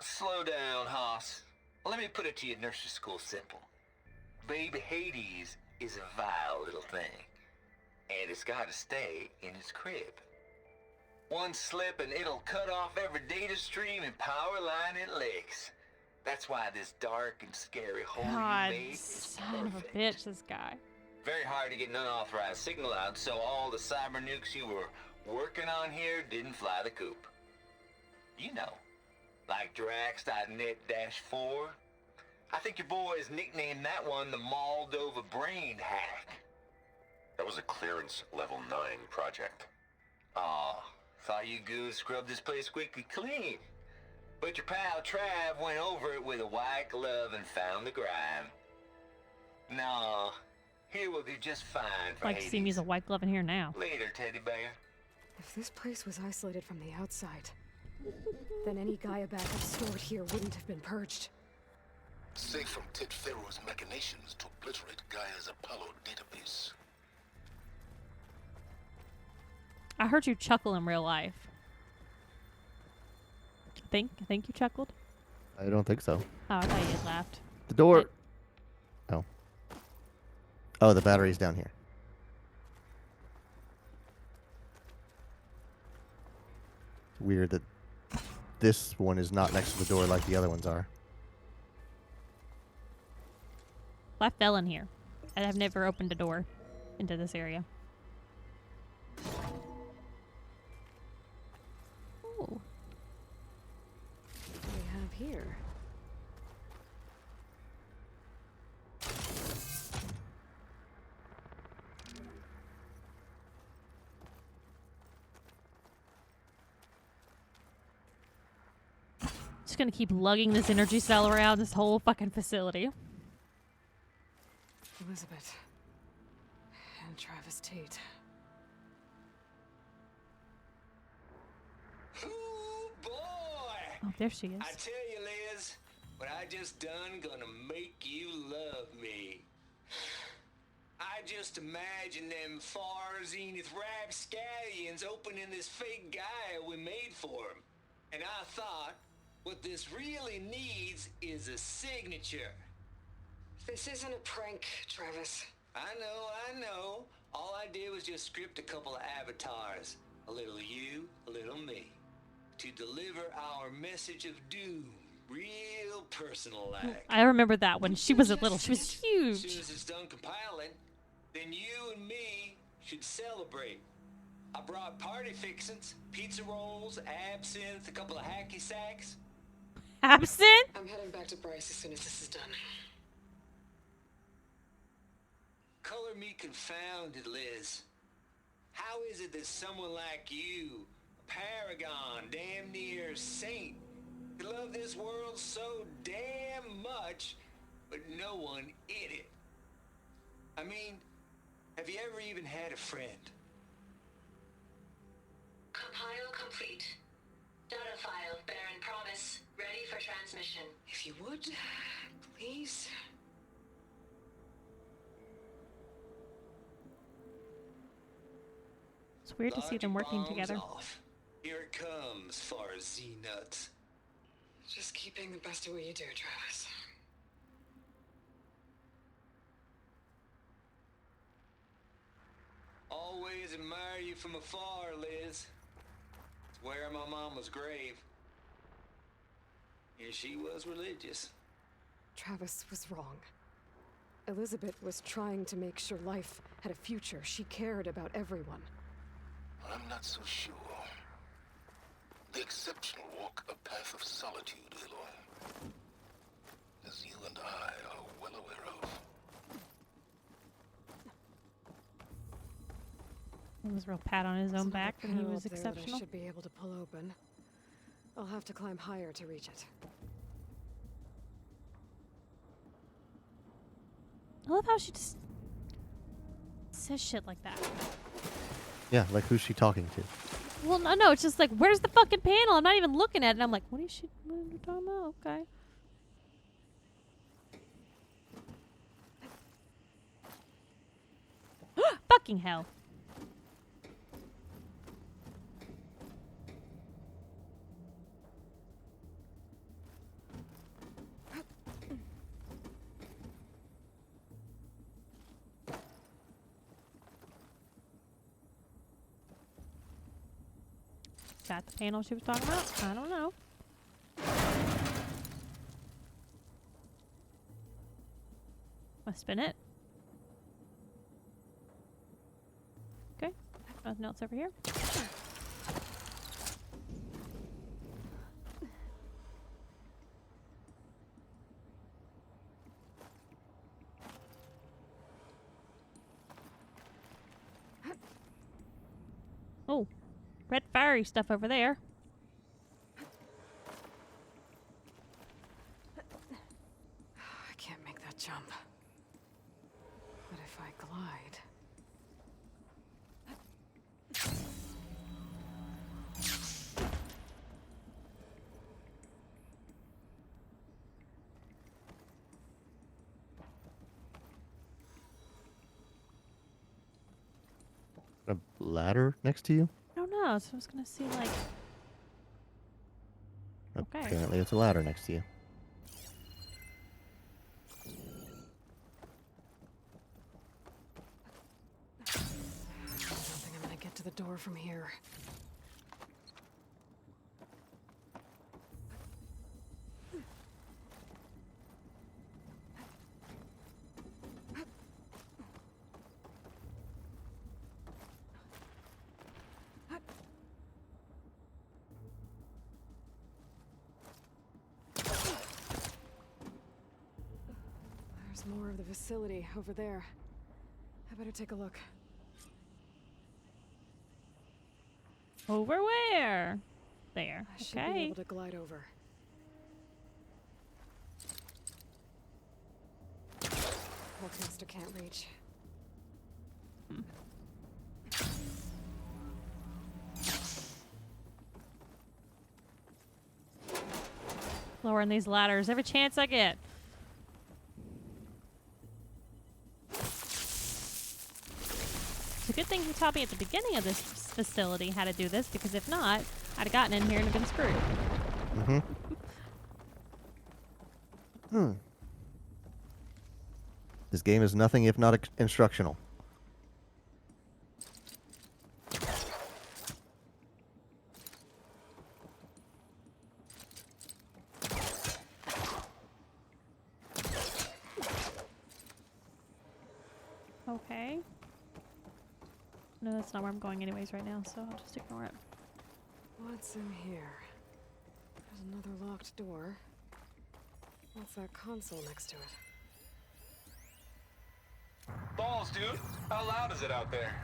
Speaker 9: Slow down, Hoss. Let me put it to you nursery school simple. Baby Hades is a vile little thing, and it's gotta stay in its crib. One slip and it'll cut off every data stream and power line it licks. That's why this dark and scary hole
Speaker 1: God,
Speaker 9: you made is
Speaker 1: son of a
Speaker 9: perfect.
Speaker 1: bitch, this guy.
Speaker 9: Very hard to get an unauthorized signal out, so all the cyber nukes you were working on here didn't fly the coop. You know, like Drax.net-4. I think your boys nicknamed that one the Moldova Brain Hack.
Speaker 22: That was a clearance level 9 project.
Speaker 9: Aw, thought you goons scrubbed this place squeaky clean. But your pal Trav went over it with a white glove and found the grime. No, here we'll do just fine for
Speaker 1: Like to see me use a white glove in here now.
Speaker 9: Later, teddy bear.
Speaker 4: If this place was isolated from the outside, then any Gaia backup stored here wouldn't have been purged.
Speaker 10: Safe from Ted Farrow's machinations to obliterate Gaia's Apollo database.
Speaker 1: I heard you chuckle in real life. I think you chuckled.
Speaker 2: I don't think so.
Speaker 1: Oh, I thought you had laughed.
Speaker 2: The door. Oh. Oh, the battery's down here. It's weird that this one is not next to the door like the other ones are.
Speaker 1: Well, I fell in here. I have never opened a door into this area. Ooh.
Speaker 4: What do we have here?
Speaker 1: Just gonna keep lugging this energy cell around this whole fucking facility.
Speaker 4: Elizabeth. And Travis Tate.
Speaker 1: Oh, there she is.
Speaker 9: I tell you, Liz, what I just done gonna make you love me. I just imagine them far zenith rapscallions opening this fake Gaia we made for him. And I thought, what this really needs is a signature.
Speaker 4: This isn't a prank, Travis.
Speaker 9: I know, All I did was just script a couple of avatars. A little you, a little me. To deliver our message of doom. Real personal-like.
Speaker 1: I remember that when she was little. She was
Speaker 9: As
Speaker 1: huge.
Speaker 9: soon as it's done compiling, then you and me should celebrate. I brought party fixins, pizza rolls, absinthe, a couple of hacky sacks.
Speaker 1: Absinthe?
Speaker 4: I'm heading back to Bryce as soon as this is done.
Speaker 9: Color me confounded, Liz. How is it that someone like you, a paragon, damn near saint, could love this world so damn much, but no one in it? I mean, have you ever even had a friend?
Speaker 6: Compile complete. Data file, Baron Promise, ready for transmission.
Speaker 4: If you would, please.
Speaker 1: It's weird to see them working
Speaker 9: Bombs
Speaker 1: together.
Speaker 9: off. Here it comes, far as Z-Nuts.
Speaker 4: Just keeping the best of what you do, Travis.
Speaker 9: Always admire you from afar, Liz. Swear on my mama's grave. And she was religious.
Speaker 4: Travis was wrong. Elizabeth was trying to make sure life had a future. She cared about everyone.
Speaker 10: I'm not so sure. The exceptional walk a path of solitude, Aloy. As you and I are well aware of.
Speaker 1: It was a real pat on his own back, and he
Speaker 4: Panel
Speaker 1: was
Speaker 4: up there that I
Speaker 1: exceptional.
Speaker 4: should be able to pull open. I'll have to climb higher to reach it.
Speaker 1: I love how she just says shit like that.
Speaker 2: Yeah, like who's she talking to?
Speaker 1: Well, no, it's just like, where's the fucking panel? I'm not even looking at it. I'm like, what are you talking about? Okay. Fucking hell. That the panel she was talking about? I don't know. Must have been it. Okay. Nothing else over here. Oh. Red fiery stuff over there.
Speaker 4: I can't make that jump. But if I glide...
Speaker 2: A ladder next to you?
Speaker 1: I don't know, so I was gonna see like... Okay.
Speaker 2: Apparently it's a ladder next to you.
Speaker 4: I don't think I'm gonna get to the door from here. There's more of the facility over there. I better take a look.
Speaker 1: Over where? There.
Speaker 4: I should be
Speaker 1: Okay.
Speaker 4: able to glide over. Hulkmaster can't reach.
Speaker 1: Lowering these ladders every chance I get. It's a good thing he taught me at the beginning of this facility how to do this, because if not, I'd have gotten in here and have been screwed.
Speaker 2: This game is nothing if not instructional.
Speaker 1: Okay. No, that's not where I'm going anyways right now, so I'll just ignore it.
Speaker 4: What's in here? There's another locked door. What's that console next to it?
Speaker 9: Balls, dude. How loud is it out there?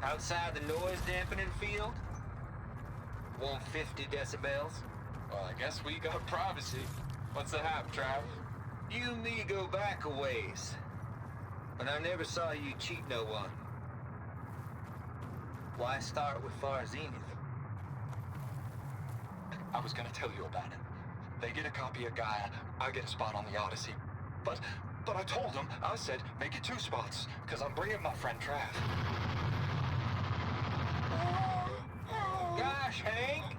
Speaker 9: Outside the noise dampening field? 150 decibels? Well, I guess we got privacy. What's the hap, Trav? You and me go back a ways. But I never saw you cheat no one. Why start with Far Zenith?
Speaker 11: I was gonna tell you about it. They get a copy of Gaia, I get a spot on the Odyssey. But I told them, I said, make it 2 spots, because I'm bringing my friend Trav.
Speaker 9: Gosh, Hank.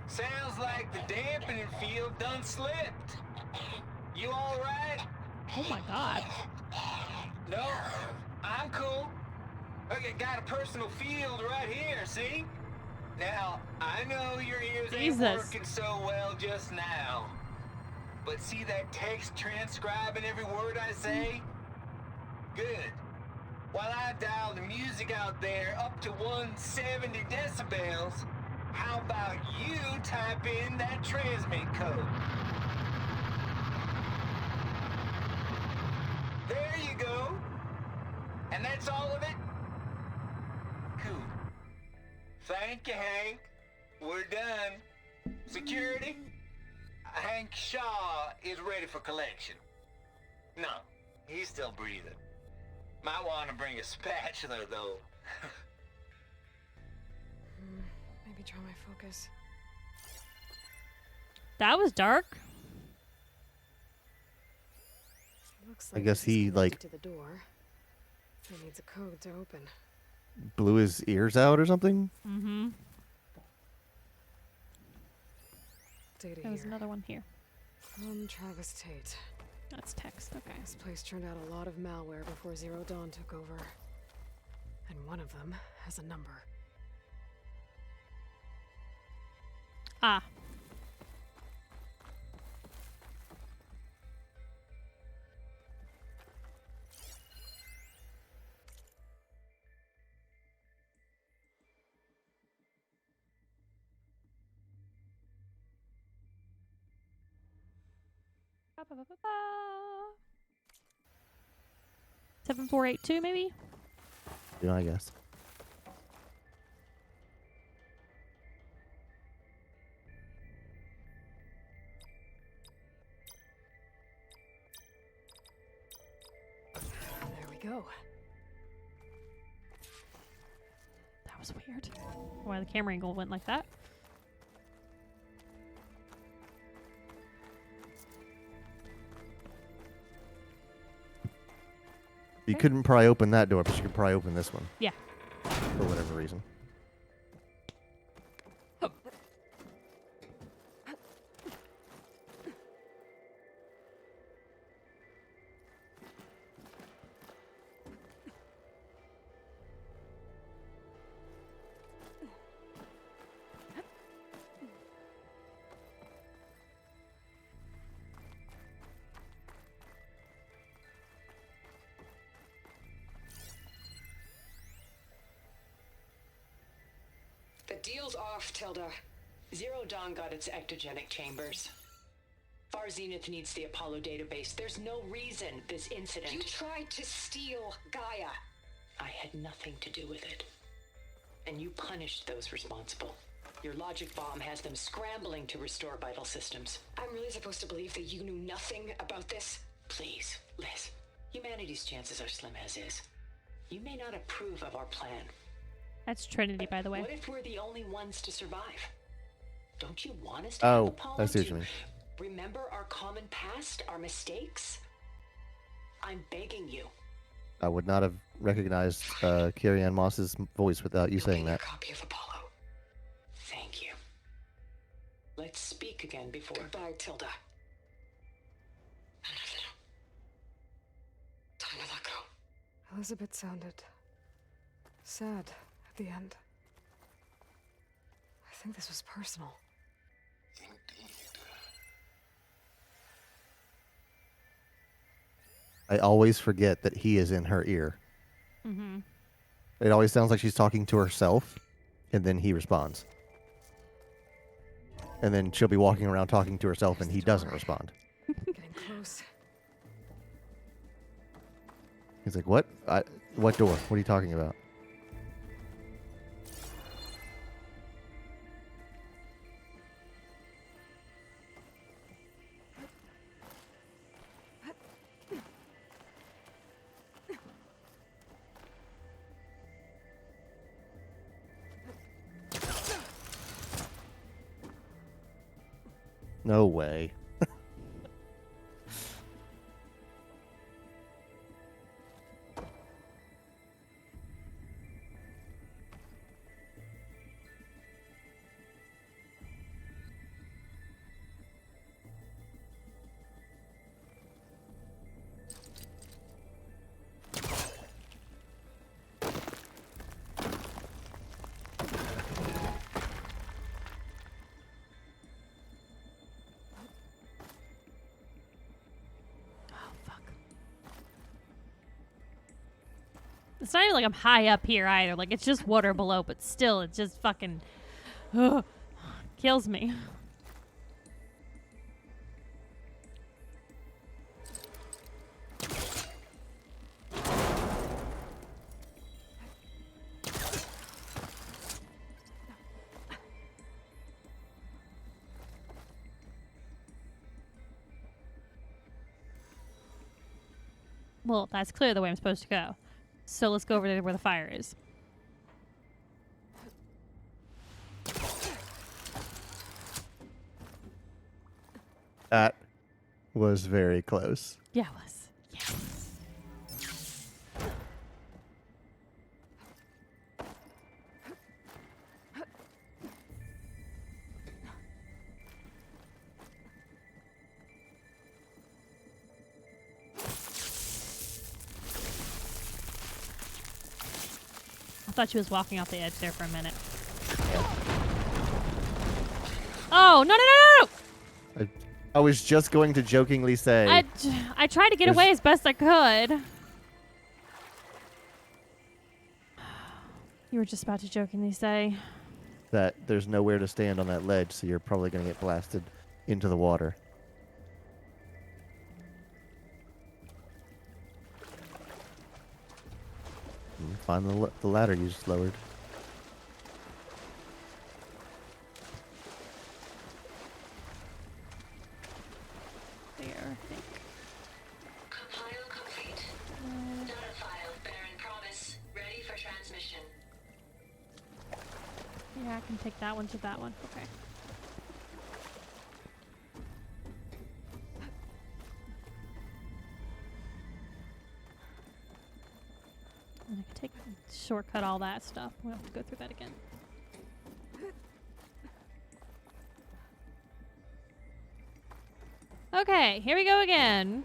Speaker 9: Sounds like the dampening field done slipped. You all right?
Speaker 1: Oh my god.
Speaker 9: No, I'm cool. Okay, got a personal field right here, see? Now, I know your ears ain't working so well just now. But see that text transcribing every word I say? Good. While I dial the music out there up to 170 decibels, how about you type in that transmit code? There you go. And that's all of it? Cool. Thank you, Hank. We're done. Security? Hank Shaw is ready for collection. No, he's still breathing. Might want to bring a spatula, though.
Speaker 4: Maybe try my focus.
Speaker 1: That was dark.
Speaker 4: Looks
Speaker 2: I
Speaker 4: like
Speaker 2: guess
Speaker 4: this is
Speaker 2: he,
Speaker 4: connected
Speaker 2: like,
Speaker 4: to the door. It needs a code to open.
Speaker 2: blew his ears out or something?
Speaker 1: Mm-hmm.
Speaker 4: Data
Speaker 1: There was
Speaker 4: here.
Speaker 1: another one here.
Speaker 4: Travis Tate.
Speaker 1: That's text, okay.
Speaker 4: This place turned out a lot of malware before Zero Dawn took over. And one of them has a number.
Speaker 1: Ah. Ba, ba, ba, ba, ba. 7482 maybe?
Speaker 2: Yeah, I guess.
Speaker 4: There we go.
Speaker 1: That was weird. Why the camera angle went like that?
Speaker 2: You couldn't pry open that door, but you could pry open this one.
Speaker 1: Yeah.
Speaker 2: For whatever reason.
Speaker 14: The deal's off, Tilda. Zero Dawn got its ectogenic chambers. Far Zenith needs the Apollo database. There's no reason this incident...
Speaker 4: You tried to steal Gaia.
Speaker 14: I had nothing to do with it. And you punished those responsible. Your logic bomb has them scrambling to restore vital systems.
Speaker 4: I'm really supposed to believe that you knew nothing about this?
Speaker 14: Please, Liz. Humanity's chances are slim as is. You may not approve of our plan.
Speaker 1: That's Trinity, by the way.
Speaker 14: What if we're the only ones to survive? Don't you want us to have
Speaker 2: Oh,
Speaker 14: Apollo
Speaker 2: I see what
Speaker 14: to
Speaker 2: you mean.
Speaker 14: remember our common past, our mistakes? I'm begging you.
Speaker 2: I would not have recognized Carrie-Anne Moss's voice without you saying that.
Speaker 14: Copy of Apollo. Thank you. Let's speak again before...
Speaker 4: Goodbye, Tilda. Time to let go. Elizabeth sounded sad at the end. I think this was personal.
Speaker 2: I always forget that he is in her ear.
Speaker 1: Mm-hmm.
Speaker 2: It always sounds like she's talking to herself, and then he responds. And then she'll be walking around talking to herself, and he doesn't respond.
Speaker 4: Getting close.
Speaker 2: He's like, what? What door? What are you talking about? No way.
Speaker 1: It's not even like I'm high up here either. Like, it's just water below, but still, it just fucking kills me. Well, that's clearly the way I'm supposed to go. So let's go over to where the fire is.
Speaker 2: That was very close.
Speaker 1: Yeah, it was. Yes. I thought she was walking off the edge there for a minute. Oh, no, no, no, no!
Speaker 2: I was just going to jokingly say...
Speaker 1: I tried to get away as best I could. You were just about to jokingly say...
Speaker 2: that there's nowhere to stand on that ledge, so you're probably going to get blasted into the water. Find the ladder you just lowered.
Speaker 1: There, I think.
Speaker 14: Compile complete. Data file, Baron Promise, ready for transmission.
Speaker 1: Yeah, I can take that one to that one. Okay. And I can take shortcut all that stuff. We'll have to go through that again. Okay, here we go again.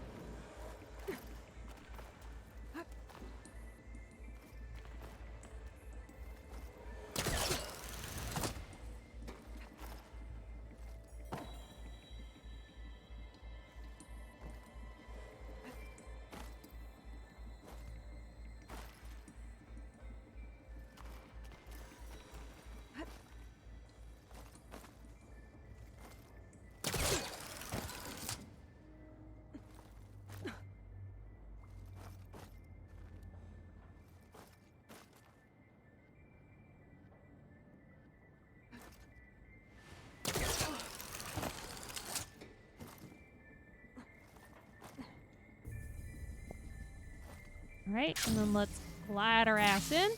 Speaker 1: Alright, and then let's glide our ass in.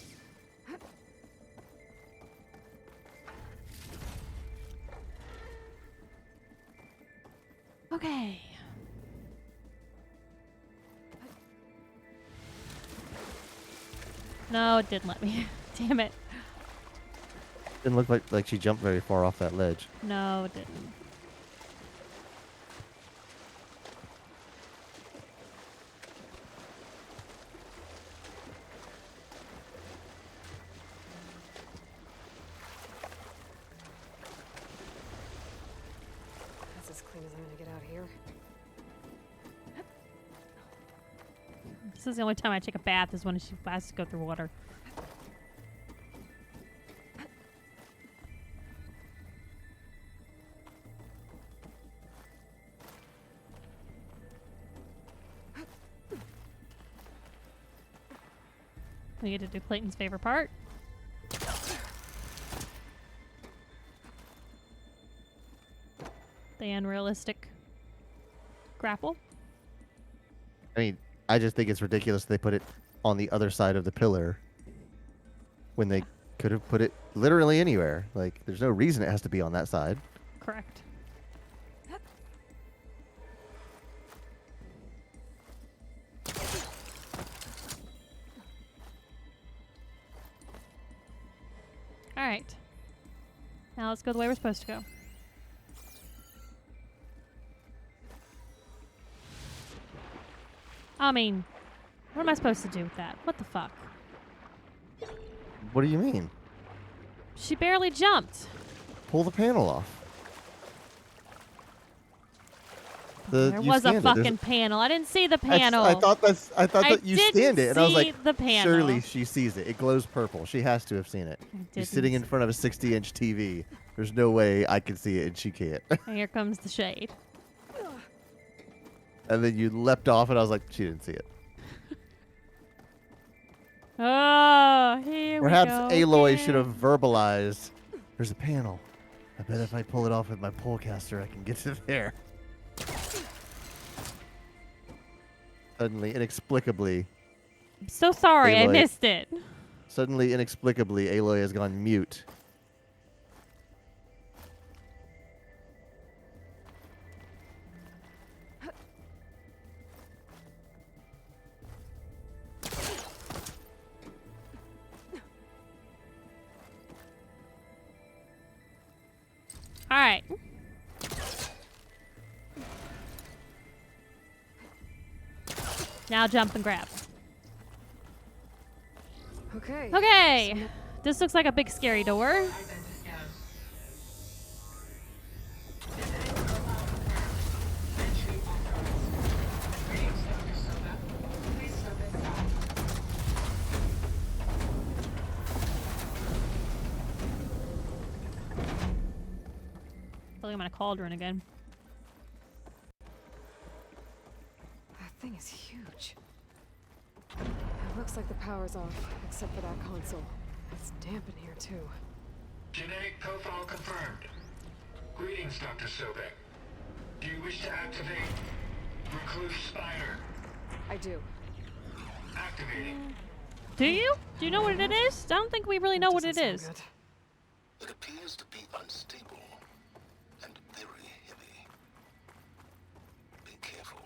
Speaker 1: Okay. No, it didn't let me. Damn it.
Speaker 2: Didn't look like she jumped very far off that ledge.
Speaker 1: No, it didn't.
Speaker 4: That's as clean as I'm gonna get out here.
Speaker 1: This is the only time I take a bath is when she has to go through water. We get to do Clayton's favorite part. The unrealistic grapple.
Speaker 2: I mean, I just think it's ridiculous they put it on the other side of the pillar when they could have put it literally anywhere. Like, there's no reason it has to be on that side.
Speaker 1: Correct. All right. Now let's go the way we're supposed to go. I mean, what am I supposed to do with that? What the fuck?
Speaker 2: What do you mean?
Speaker 1: She barely jumped.
Speaker 2: Pull the panel off.
Speaker 1: There was a fucking panel. I didn't see the panel.
Speaker 2: I thought that you scanned it, and I was like,
Speaker 1: the panel.
Speaker 2: surely she sees it. It glows purple. She has to have seen it. She's sitting in front of a 60-inch TV. There's no way I can see it and she can't.
Speaker 1: And here comes the shade.
Speaker 2: And then you leapt off, and I was like, she didn't see it.
Speaker 1: Oh, here
Speaker 2: Perhaps
Speaker 1: we go.
Speaker 2: Aloy should have verbalized, there's a panel. I bet if I pull it off with my polecaster, I can get to there. Suddenly, inexplicably.
Speaker 1: I'm so sorry, I
Speaker 2: Aloy-
Speaker 1: missed it.
Speaker 2: Suddenly, inexplicably, Aloy has gone mute.
Speaker 1: All right. Now jump and grab.
Speaker 4: Okay.
Speaker 1: Okay. This looks like a big scary door. I feel like I'm in a cauldron again.
Speaker 4: That thing is huge. It looks like the power's off, except for that console. It's damp in here, too.
Speaker 10: Genetic profile confirmed. Greetings, Dr. Sobek. Do you wish to activate Recluse Spider?
Speaker 4: I do.
Speaker 10: Activating.
Speaker 1: Do you? Do you know what it is? I don't think we really know what it is.
Speaker 10: It appears to be unstable and very heavy. Be careful.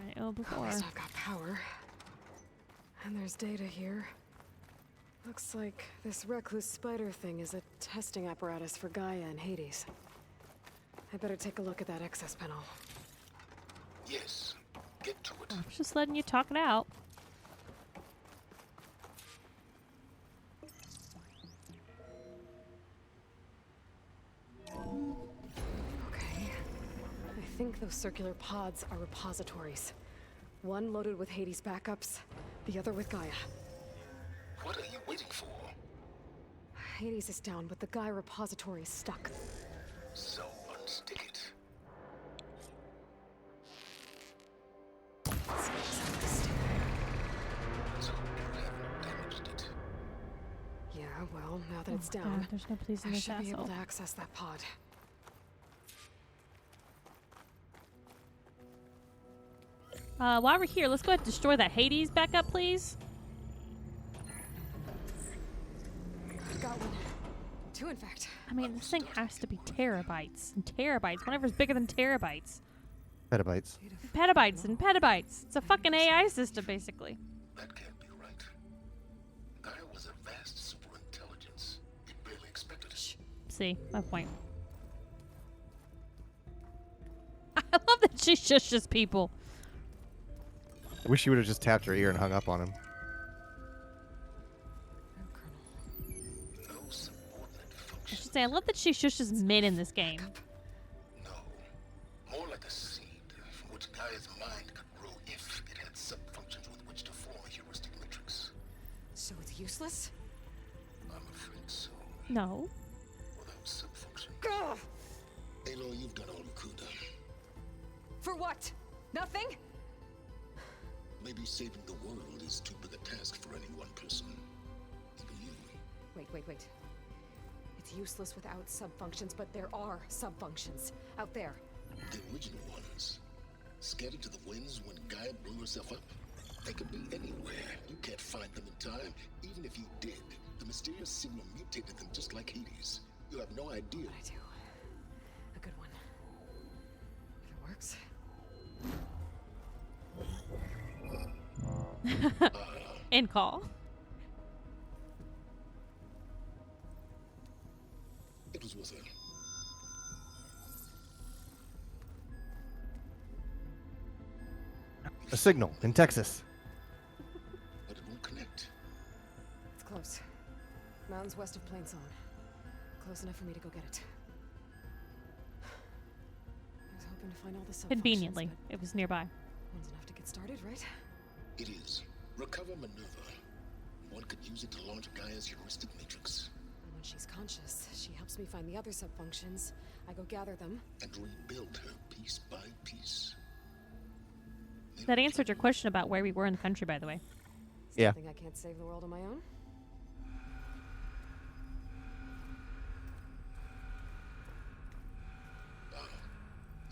Speaker 1: Alright, oh, before.
Speaker 4: It's not got power. And there's data here. Looks like this recluse spider thing is a testing apparatus for Gaia and Hades. I better take a look at that access panel.
Speaker 10: Yes, get to it.
Speaker 1: I'm just letting you talk it out.
Speaker 4: Okay. I think those circular pods are repositories. One loaded with Hades backups, the other with Gaia.
Speaker 10: What are you waiting for?
Speaker 4: Hades is down, but the Gaia repository is stuck.
Speaker 10: So unstick it. So you haven't damaged it.
Speaker 4: Yeah, well, now that it's
Speaker 1: God,
Speaker 4: down,
Speaker 1: there's no pleasing
Speaker 4: I
Speaker 1: this
Speaker 4: should be able
Speaker 1: asshole.
Speaker 4: to access that pod.
Speaker 1: While we're here, let's go ahead and destroy that Hades backup, please.
Speaker 4: Got one. Two, in fact.
Speaker 1: I mean, this thing has to be terabytes and terabytes. Whatever's bigger than terabytes.
Speaker 2: Petabytes.
Speaker 1: Petabytes and petabytes. It's a fucking AI system, basically.
Speaker 10: That can't be right. Gaia was a vast superintelligence. It barely expected it.
Speaker 1: See, my point. I love that she shushes people.
Speaker 2: I wish she would have just tapped her ear and hung up on him.
Speaker 1: I should say, I love that she shushes men in this game.
Speaker 10: More like a seed from which Gaia's mind could grow if it had sub-functions with which
Speaker 4: useless?
Speaker 10: I'm afraid so.
Speaker 1: No.
Speaker 10: Without subfunction.
Speaker 4: Ugh!
Speaker 10: Aloy, you've done all you could.
Speaker 4: For what? Nothing?
Speaker 10: Maybe saving the world is too big a task for any one person. Even you.
Speaker 4: Wait. It's useless without subfunctions, but there are subfunctions out there.
Speaker 10: The original ones. Scattered to the winds when Gaia blew herself up. They could be anywhere. You can't find them in time. Even if you did, the mysterious signal mutated them just like Hades. You have no idea.
Speaker 4: But I do. A good one. If it works.
Speaker 1: In call.
Speaker 10: It was worth it.
Speaker 2: A signal in Texas.
Speaker 10: But it won't connect.
Speaker 4: It's close. Mountains west of Plain Zone. Close enough for me to go get it. I was hoping to find all the subfunctions.
Speaker 1: Conveniently,
Speaker 4: but
Speaker 1: it was nearby.
Speaker 4: one's enough to get started, right?
Speaker 10: It is. Recover Minerva. One could use it to launch Gaia's heuristic matrix.
Speaker 4: And when she's conscious, she helps me find the other subfunctions. I go gather them.
Speaker 10: And rebuild her piece by piece.
Speaker 1: That answered your question about where we were in the country, by the way.
Speaker 2: Yeah.
Speaker 4: Think I can't save the world on my own?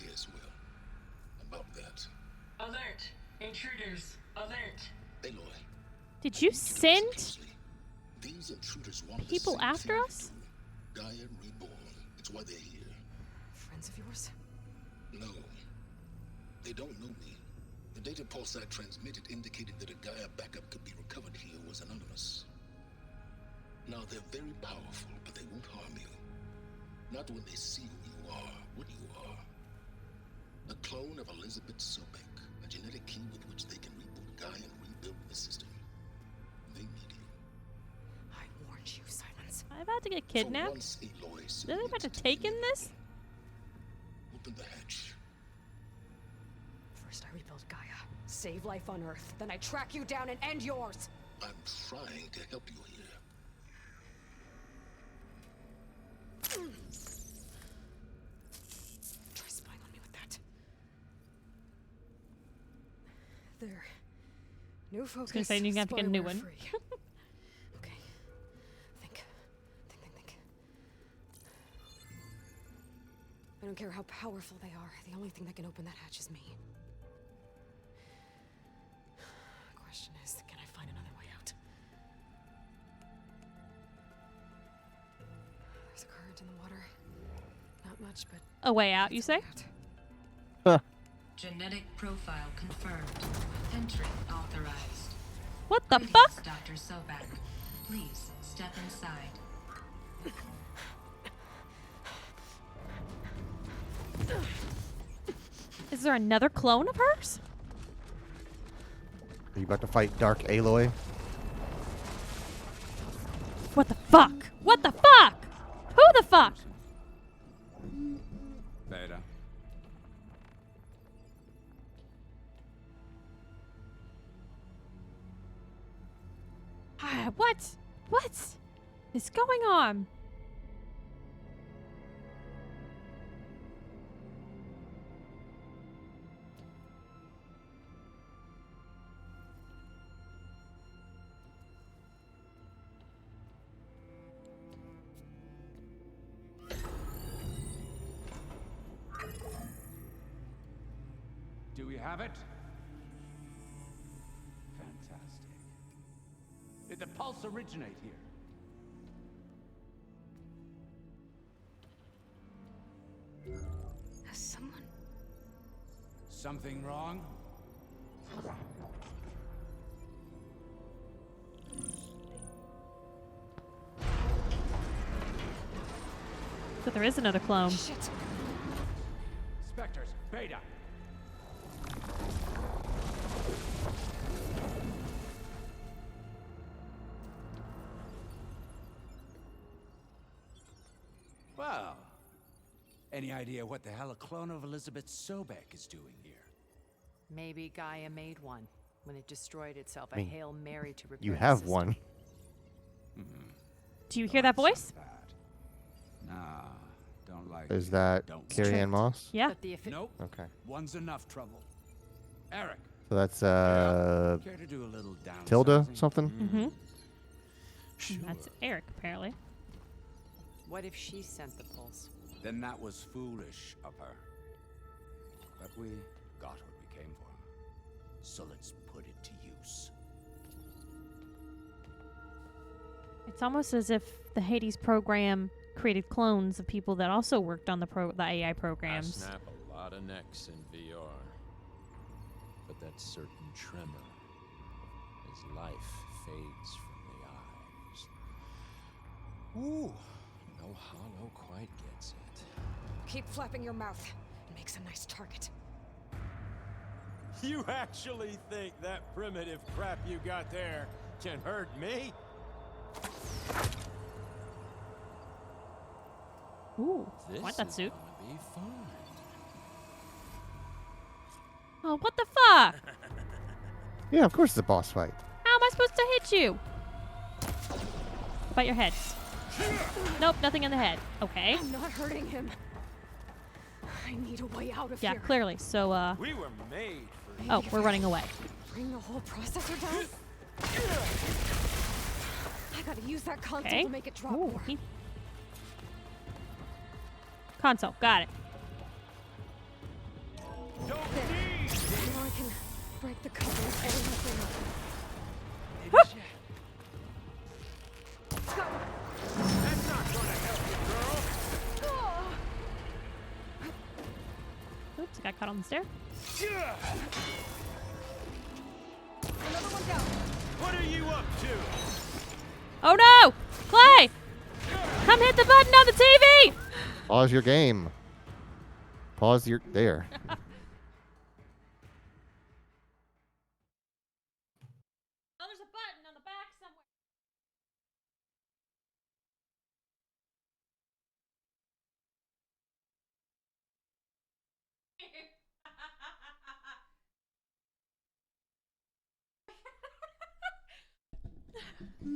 Speaker 10: Yes, well. About that.
Speaker 14: Alert! Intruders! Alert!
Speaker 10: Aloy.
Speaker 1: Did you send
Speaker 10: These intruders want the
Speaker 1: people
Speaker 10: same
Speaker 1: after
Speaker 10: thing
Speaker 1: us?
Speaker 10: you do. Gaia reborn. It's why they're here.
Speaker 4: Friends of yours?
Speaker 10: No. They don't know me. The data Pulsar transmitted indicated that a Gaia backup could be recovered here was anonymous. Now, they're very powerful, but they won't harm you. Not when they see who you are, what you are. A clone of Elizabeth Sobek, a genetic key with which they can reboot Gaia and rebuild the system. They need you.
Speaker 4: I warned you, Silence.
Speaker 1: Am I about to get kidnapped?
Speaker 10: once, Aloy,
Speaker 1: Are they about to take in this?
Speaker 10: Open the hatch.
Speaker 4: First I rebuild Gaia, save life on Earth, then I track you down and end yours!
Speaker 10: I'm trying to help you here.
Speaker 4: Try spying on me with that. There. New focus.
Speaker 1: I was gonna say you're gonna have to get a new one.
Speaker 4: spyware-free. Okay. Think. I don't care how powerful they are. The only thing that can open that hatch is me. Question is, can I find another way out? There's a current in the water. Not much, but
Speaker 1: A way out, you say?
Speaker 14: Genetic profile confirmed. Entry authorized.
Speaker 1: What the
Speaker 14: Greetings,
Speaker 1: fuck?
Speaker 14: Dr. Sobak. Please step inside.
Speaker 1: Is there another clone of hers?
Speaker 2: Are you about to fight Dark Aloy?
Speaker 1: What the fuck? What the fuck? Who the fuck?
Speaker 15: Beta.
Speaker 1: What? What is going on?
Speaker 15: Do we have it? Fantastic. Did the pulse originate here?
Speaker 4: Has someone...
Speaker 15: Something wrong?
Speaker 1: So there is another clone.
Speaker 4: Shit.
Speaker 15: Spectres, Beta. Well, any idea what the hell a clone of Elizabeth Sobek is doing here?
Speaker 16: Maybe Gaia made one when it destroyed itself.
Speaker 2: I mean,
Speaker 16: a Hail Mary to repair
Speaker 2: You
Speaker 16: the
Speaker 2: have
Speaker 16: system.
Speaker 2: one.
Speaker 1: Do you hear that voice?
Speaker 15: Nah, don't like
Speaker 2: Is
Speaker 15: it.
Speaker 2: that
Speaker 15: Don't
Speaker 2: Carrie Ann Moss?
Speaker 1: Yeah.
Speaker 15: Nope.
Speaker 2: Okay.
Speaker 15: One's enough trouble. Eric.
Speaker 2: So that's
Speaker 15: Care to do a little
Speaker 2: Tilda
Speaker 15: downsizing?
Speaker 2: something?
Speaker 1: Mm-hmm. That's Eric, apparently.
Speaker 16: What if she sent the pulse?
Speaker 15: Then that was foolish of her. But we got what we came for. So let's put it to use.
Speaker 1: It's almost as if the Hades program created clones of people that also worked on the AI
Speaker 17: I
Speaker 1: programs.
Speaker 17: snap a lot of necks in VR. But that certain tremor as life fades from the eyes. Ooh, no hollow quite gets it.
Speaker 4: Keep flapping your mouth. It makes a nice target.
Speaker 5: You actually think that primitive crap you got there can hurt me?
Speaker 1: Ooh, I
Speaker 17: This
Speaker 1: want that
Speaker 17: is
Speaker 1: suit.
Speaker 17: gonna be fun.
Speaker 1: Oh, what the fuck?
Speaker 2: Yeah, of course it's a boss fight.
Speaker 1: How am I supposed to hit you? About your head. Nope, nothing in the head. Okay.
Speaker 4: I'm not hurting him. I need a way out of
Speaker 1: Yeah,
Speaker 4: here.
Speaker 1: clearly. So,
Speaker 5: We were made for
Speaker 1: oh, we're running away.
Speaker 4: Bring the whole processor down. I gotta use that console
Speaker 1: Okay.
Speaker 4: to make it drop
Speaker 1: Ooh,
Speaker 4: more.
Speaker 1: Console, got it.
Speaker 4: There. Now I can break the cover of everything.
Speaker 5: That's not gonna help you, girl.
Speaker 1: Oops, I got caught on the stair.
Speaker 4: Another one down.
Speaker 5: What are you up to?
Speaker 1: Oh no! Clay! Come hit the button on the TV!
Speaker 2: Pause your game. Pause your there.
Speaker 1: Oh, there's a button on the back somewhere.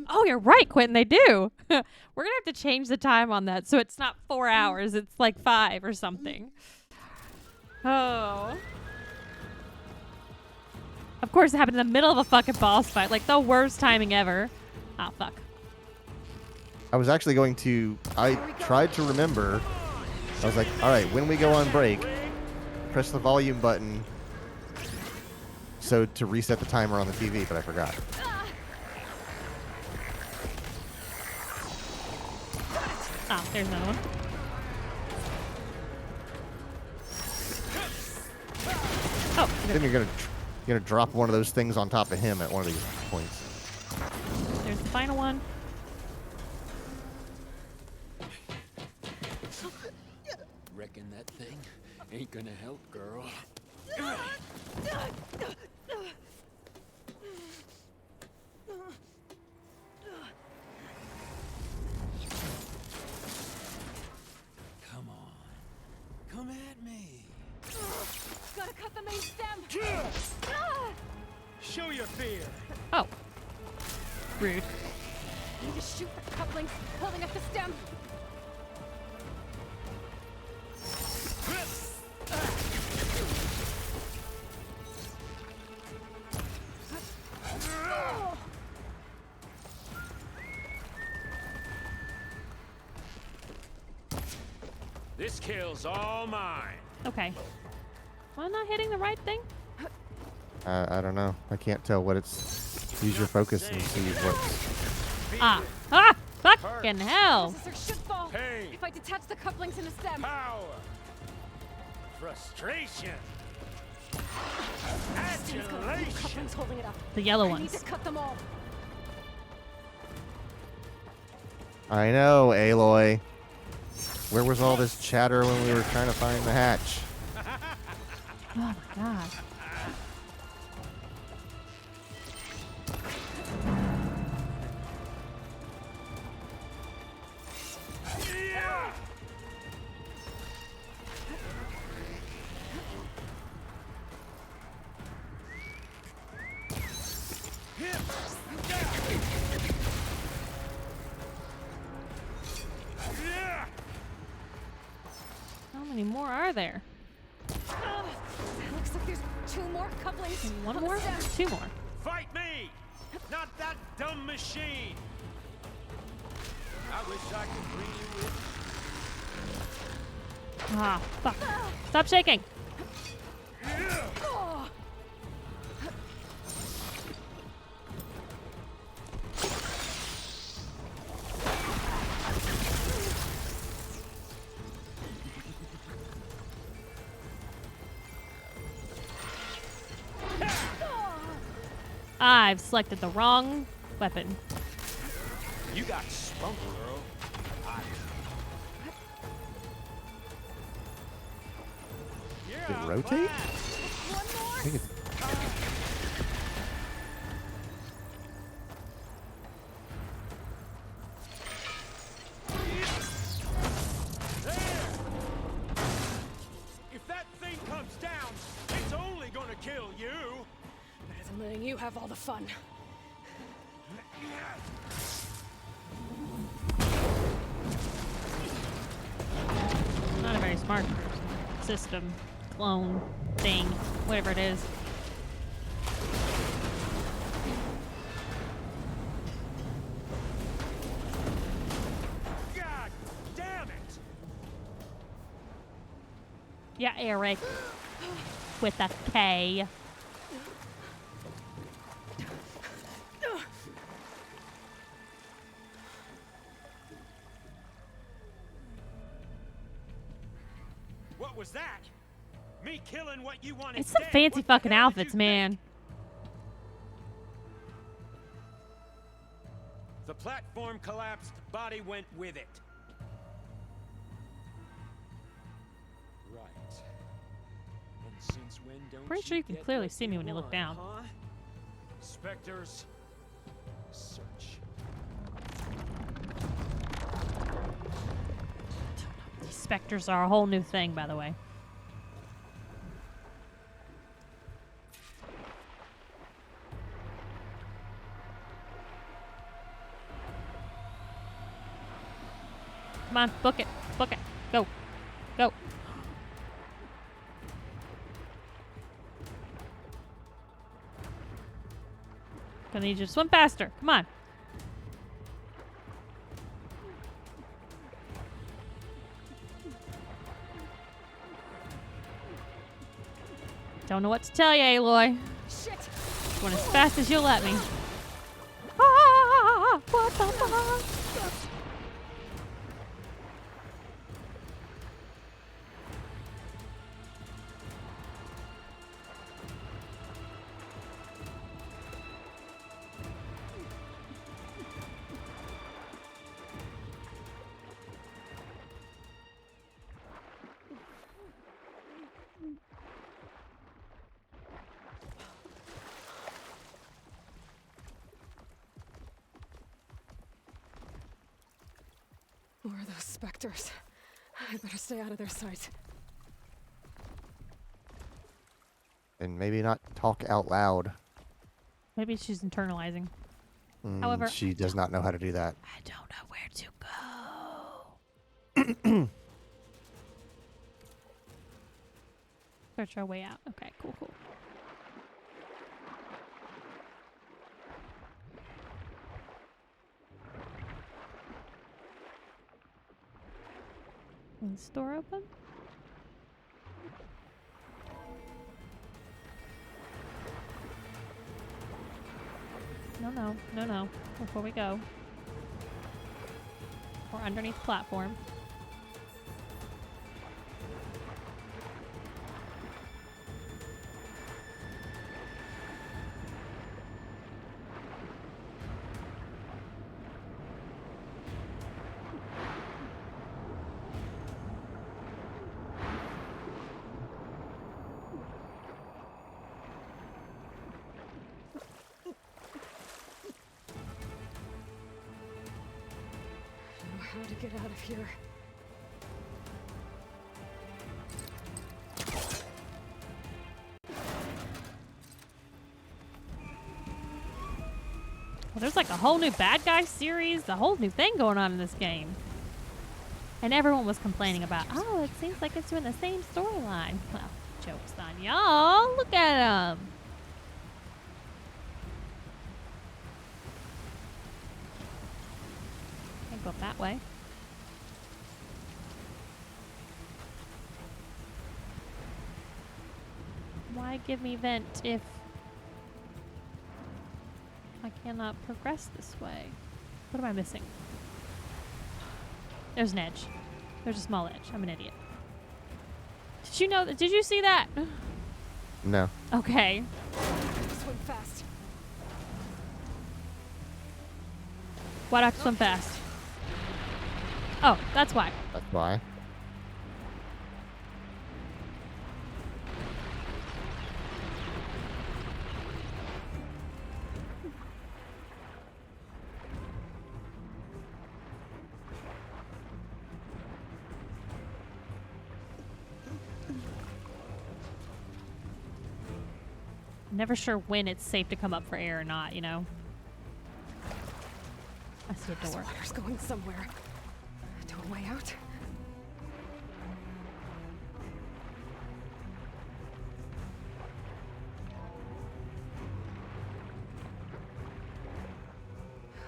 Speaker 1: Oh, you're right, Quentin. They do. We're gonna have to change the time on that so it's not 4 hours. It's like 5 or something. Oh. Of course, it happened in the middle of a fucking boss fight. Like the worst timing ever. Oh, fuck.
Speaker 2: I was actually going to. I tried to remember. I was like, all right, when we go on break, press the volume button. So to reset the timer on the TV, but I forgot.
Speaker 1: Oh, there's another one. Oh,
Speaker 2: Then you're gonna drop one of those things on top of him at one of these points.
Speaker 1: there's the final one.
Speaker 17: Reckon that thing ain't gonna help, girl. Come on. Come at me.
Speaker 4: Gotta cut the main stem.
Speaker 5: Show your fear.
Speaker 1: Oh. Rude.
Speaker 4: Need to shoot the couplings, holding up the stem.
Speaker 5: This kill's all mine.
Speaker 1: Okay. Am I not hitting the right thing?
Speaker 2: I don't know. I can't tell what it's. Use your focus and see what's.
Speaker 1: Ah. Ah! Fucking hell.
Speaker 4: Processor should fall
Speaker 5: Pain.
Speaker 4: if I detach the couplings in the stem.
Speaker 5: Power. Frustration.
Speaker 4: Stem's got a few
Speaker 5: Adulation.
Speaker 4: couplings holding it up.
Speaker 1: The yellow
Speaker 4: I
Speaker 1: ones.
Speaker 4: need to cut them all.
Speaker 2: I know, Aloy. Where was all this chatter when we were trying to find the hatch?
Speaker 1: Oh my god. How many more are there?
Speaker 4: Looks like there's 2 more couplings.
Speaker 1: One more? 2 more.
Speaker 7: Fight me! Not that dumb machine! I wish I could bring you with.
Speaker 1: Ah, fuck. Stop shaking. I've selected the wrong weapon.
Speaker 7: You got spunk, girl.
Speaker 2: Did it rotate? I think it's...
Speaker 7: If that thing comes down, it's only gonna kill you.
Speaker 4: Better than letting you have all the fun.
Speaker 1: Not a very smart system, clone, thing, whatever it is.
Speaker 7: God damn it!
Speaker 1: Yeah, Eric. With a K.
Speaker 7: What was that? Me killing what you wanted.
Speaker 1: It's some fancy fucking outfits, man.
Speaker 7: The platform collapsed, body went with it.
Speaker 17: Right. And since when don't
Speaker 1: Pretty sure you can
Speaker 17: get
Speaker 1: clearly
Speaker 17: what
Speaker 1: see me when you look
Speaker 17: want,
Speaker 1: down.
Speaker 17: Huh?
Speaker 7: Spectres.
Speaker 17: Search.
Speaker 1: These specters are a whole new thing, by the way. Come on, book it. Book it. Go. Go. Gonna need you to swim faster. Come on. Don't know what to tell you, Aloy.
Speaker 4: Shit.
Speaker 1: Going as fast as you'll let me. Ah, what the fuck?
Speaker 4: More of those specters. I better stay out of their sight.
Speaker 2: And maybe not talk out loud.
Speaker 1: Maybe she's internalizing. However,
Speaker 2: she does not know how to do that.
Speaker 1: I don't know where to go. Search our way out. Okay, cool, cool. Is the door open? No. Before we go. We're underneath the platform.
Speaker 4: How to get out of here. Well,
Speaker 1: there's like a whole new bad guy series, a whole new thing going on in this game. And everyone was complaining about, oh, it seems like it's doing the same storyline. Well, joke's on y'all. Look at him. Can't go up that way. Why give me vent if I cannot progress this way? What am I missing? There's an edge. There's a small edge. I'm an idiot. Did you know that? Did you see that?
Speaker 2: No.
Speaker 1: Okay.
Speaker 4: Swim fast.
Speaker 1: Why do I have to swim fast? Oh, that's why.
Speaker 2: That's why.
Speaker 1: Never sure when it's safe to come up for air or not, you know? I see a
Speaker 4: This
Speaker 1: door.
Speaker 4: water's going somewhere. To a way out.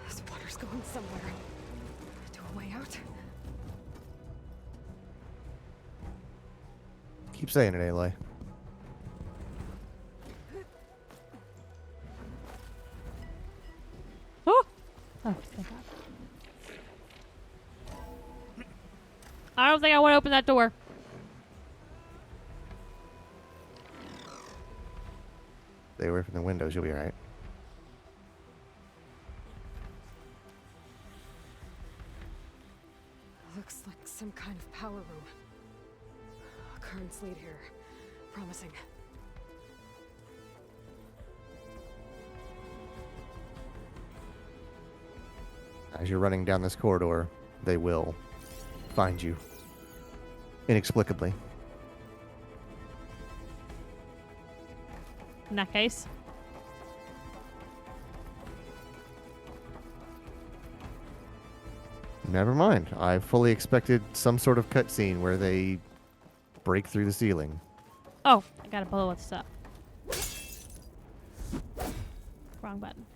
Speaker 4: This water's going somewhere. To a way out.
Speaker 2: Keep saying it, Aloy.
Speaker 1: Oh, thank God. I don't think I want to open that door.
Speaker 2: Stay away from the windows, you'll be alright.
Speaker 4: Looks like some kind of power room. Currents lead here. Promising.
Speaker 2: As you're running down this corridor, they will find you. Inexplicably.
Speaker 1: In that case.
Speaker 2: Never mind. I fully expected some sort of cutscene where they break through the ceiling.
Speaker 1: Oh, I gotta blow this up. Wrong button.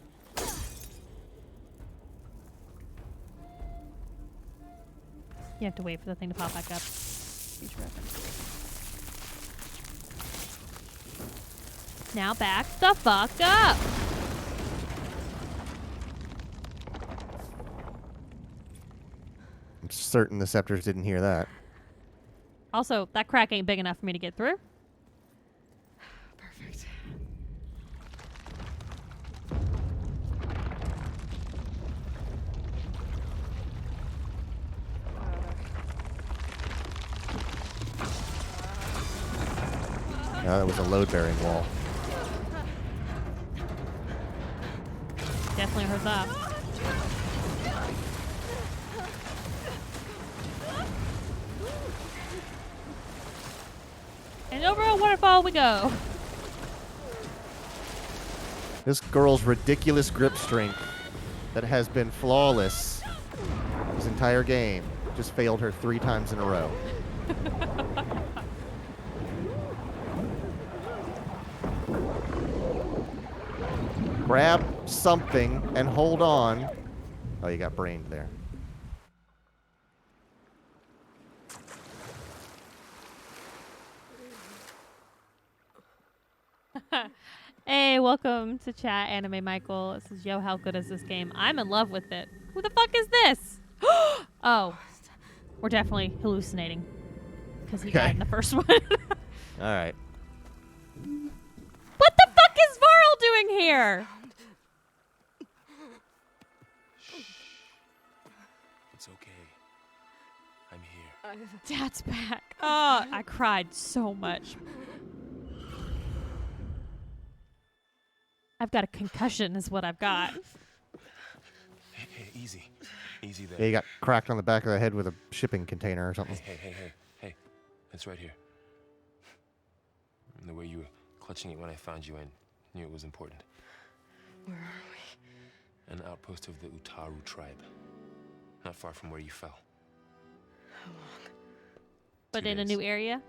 Speaker 1: You have to wait for the thing to pop back up. Future reference. Now back the fuck up!
Speaker 2: I'm certain the Scepters didn't hear that.
Speaker 1: Also, that crack ain't big enough for me to get through.
Speaker 4: Perfect.
Speaker 2: No, that was a load-bearing wall.
Speaker 1: Definitely heard that. And over a waterfall we go.
Speaker 2: This girl's ridiculous grip strength that has been flawless this entire game just failed her 3 times in a row. Grab something and hold on. Oh, you got brained there.
Speaker 1: Hey, welcome to chat, Anime Michael. This is Yo, how good is this game? I'm in love with it. Who the fuck is this? Oh, we're definitely hallucinating. Because he died in the first one.
Speaker 2: Alright.
Speaker 1: What the fuck is Varl doing here?
Speaker 5: It's okay. I'm here.
Speaker 1: Dad's back. Oh, I cried so much. I've got a concussion is what I've got.
Speaker 5: Hey, easy. Easy there.
Speaker 2: Yeah, you got cracked on the back of the head with a shipping container or something.
Speaker 5: Hey. It's right here. And the way you were clutching it when I found you, I knew it was important.
Speaker 4: Where are we?
Speaker 5: An outpost of the Utaru tribe. Not far from where you fell.
Speaker 1: But in a new area?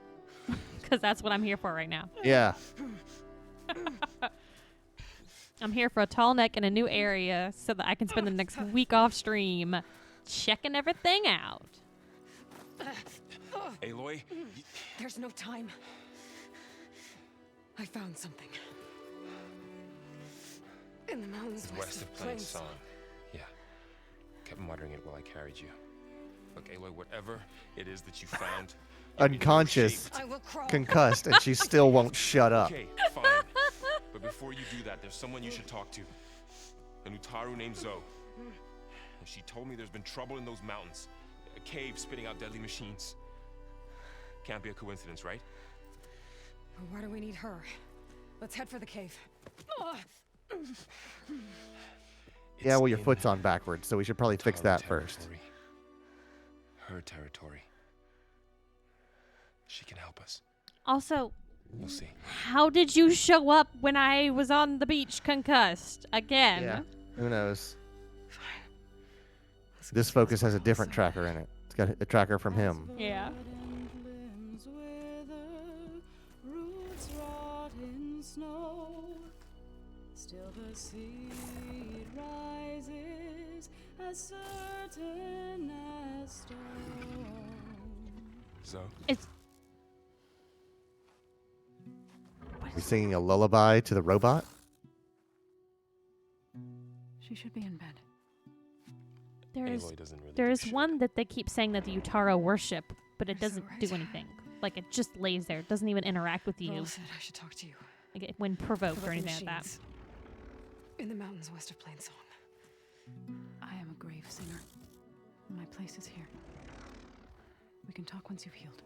Speaker 1: Because that's what I'm here for right now.
Speaker 2: Yeah.
Speaker 1: I'm here for a tall neck in a new area so that I can spend the next week off stream checking everything out.
Speaker 5: Aloy?
Speaker 4: There's no time. I found something. In the mountains
Speaker 5: West of Plains Song. Yeah. Kept muttering it while I carried you. Look, Aloy, whatever it is that you found.
Speaker 2: Unconscious, concussed, and she still won't shut up.
Speaker 5: Okay, fine. But before you do that, there's someone you should talk to. An Utaru named Zoe. And she told me there's been trouble in those mountains. A cave spitting out deadly machines. Can't be a coincidence, right?
Speaker 4: Why do we need her? Let's head for the cave.
Speaker 2: Yeah, well, your foot's on backwards, so we should probably fix that first.
Speaker 5: Her territory. She can help us.
Speaker 1: Also,
Speaker 5: You'll see.
Speaker 1: How did you show up when I was on the beach concussed again?
Speaker 2: Yeah. Who knows? This Focus has a different tracker in it. It's got a tracker from him.
Speaker 1: Yeah.
Speaker 13: Roots rot in snow. Still the seed rises as certain as stone.
Speaker 5: So?
Speaker 1: It's
Speaker 2: We're singing a lullaby to the robot?
Speaker 16: She should be in bed.
Speaker 1: There's one that they keep saying that the Utaro worship, but it doesn't do anything. Like, it just lays there. It doesn't even interact with you.
Speaker 4: Varl said I should talk to you.
Speaker 1: Like, when provoked
Speaker 4: About
Speaker 1: or
Speaker 4: the
Speaker 1: anything like that.
Speaker 4: machines. In the mountains west of Plainsong.
Speaker 16: I am a grave singer. My place is here. We can talk once you've healed.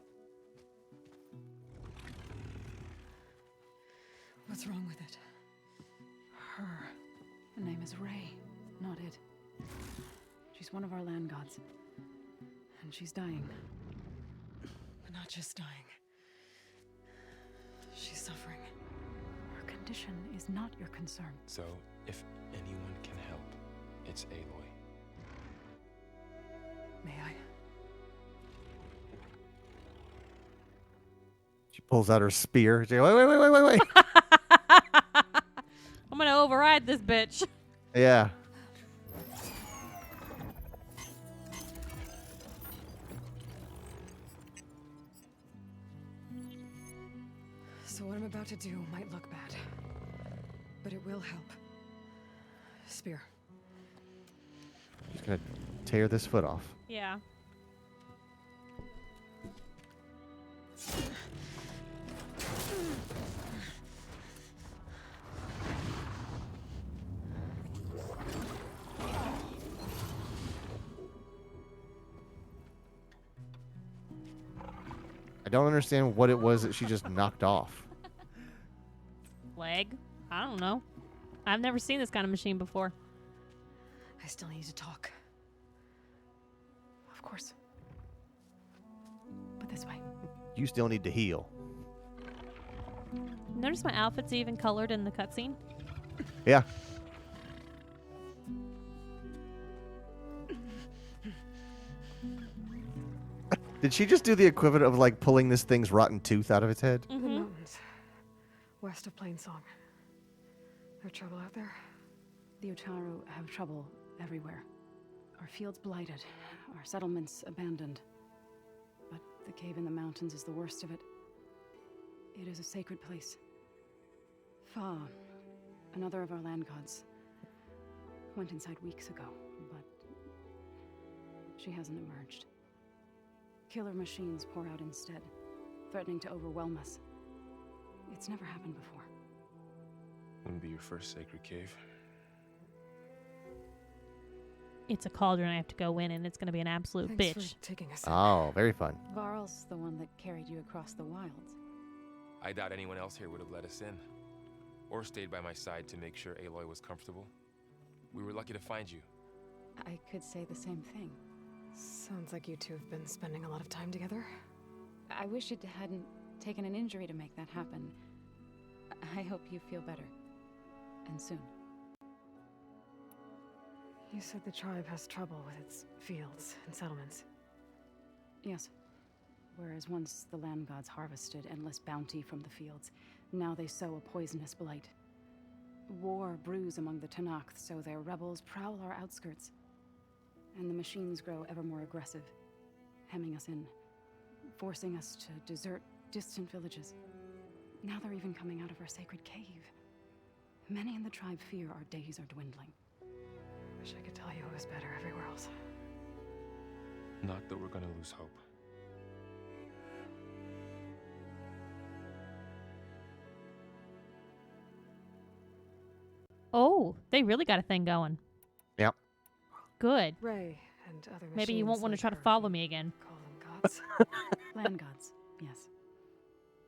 Speaker 4: What's wrong with it?
Speaker 16: Her. The name is Ray, not it. She's one of our land gods. And she's dying.
Speaker 4: But not just dying. She's suffering.
Speaker 16: Her condition is not your concern.
Speaker 5: So, if anyone can help, it's Aloy.
Speaker 4: May I?
Speaker 2: She pulls out her spear. She goes, wait.
Speaker 1: I'm gonna override this bitch.
Speaker 2: Yeah.
Speaker 4: So what I'm about to do might look bad. But it will help. Spear.
Speaker 2: She's gonna tear this foot off.
Speaker 1: Yeah.
Speaker 2: I don't understand what it was that she just knocked off.
Speaker 1: Leg? I don't know. I've never seen this kind of machine before.
Speaker 4: I still need to talk.
Speaker 16: Of course. But this way.
Speaker 2: You still need to heal.
Speaker 1: Notice my outfit's even colored in the cutscene?
Speaker 2: Yeah. Did she just do the equivalent of like pulling this thing's rotten tooth out of its head?
Speaker 4: The mountains. West of Plainsong. There trouble out there?
Speaker 16: The Utaru have trouble everywhere. Our fields blighted, our settlements abandoned. But the cave in the mountains is the worst of it. It is a sacred place. Fa, another of our land gods, went inside weeks ago, but she hasn't emerged. Killer machines pour out instead, threatening to overwhelm us. It's never happened before.
Speaker 5: Wouldn't be your first sacred cave.
Speaker 1: It's a cauldron I have to go in, and it's going to be an absolute
Speaker 4: Thanks
Speaker 1: bitch.
Speaker 4: for taking us.
Speaker 2: Oh, very fun.
Speaker 16: Varl's the one that carried you across the wilds.
Speaker 5: I doubt anyone else here would have let us in. Or stayed by my side to make sure Aloy was comfortable. We were lucky to find you.
Speaker 16: I could say the same thing.
Speaker 4: Sounds like you two have been spending a lot of time together.
Speaker 16: I wish it hadn't taken an injury to make that happen. I hope you feel better. And soon.
Speaker 4: You said the tribe has trouble with its fields and settlements.
Speaker 16: Yes. Whereas once the land gods harvested endless bounty from the fields, now they sow a poisonous blight. War brews among the Tenakth, so their rebels prowl our outskirts. And the machines grow ever more aggressive, hemming us in, forcing us to desert distant villages. Now they're even coming out of our sacred cave. Many in the tribe fear our days are dwindling.
Speaker 4: Wish I could tell you it was better everywhere else.
Speaker 5: Not that we're gonna lose hope.
Speaker 1: Oh, they really got a thing going.
Speaker 2: Yep.
Speaker 1: Good.
Speaker 4: Ray and other
Speaker 1: Maybe you won't want to try to
Speaker 4: her.
Speaker 1: follow me again.
Speaker 4: Call them gods.
Speaker 16: Land gods, yes.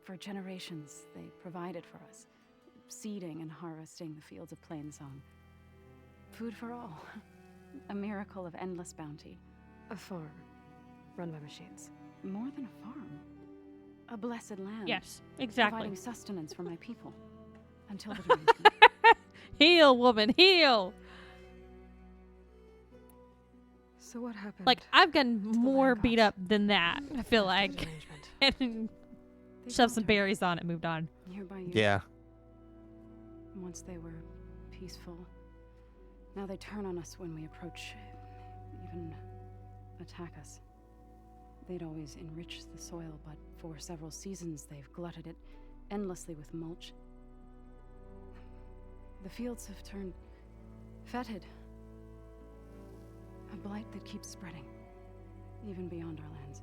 Speaker 16: For generations, they provided for us, seeding and harvesting the fields of Plainsong. Food for all. A miracle of endless bounty.
Speaker 4: A farm, run by machines.
Speaker 16: More than a farm. A blessed land.
Speaker 1: Yes, exactly.
Speaker 16: Providing sustenance for my people. Until the derangement.
Speaker 1: Heal, woman, heal.
Speaker 4: So what happened?
Speaker 1: Like, I've gotten more beat up than that, I feel like. And shoved some berries on it, moved on.
Speaker 16: Year by year.
Speaker 2: Yeah.
Speaker 16: Once they were peaceful. Now they turn on us when we approach, even attack us. They'd always enrich the soil, but for several seasons they've glutted it endlessly with mulch. The fields have turned fetid. A blight that keeps spreading, even beyond our lands.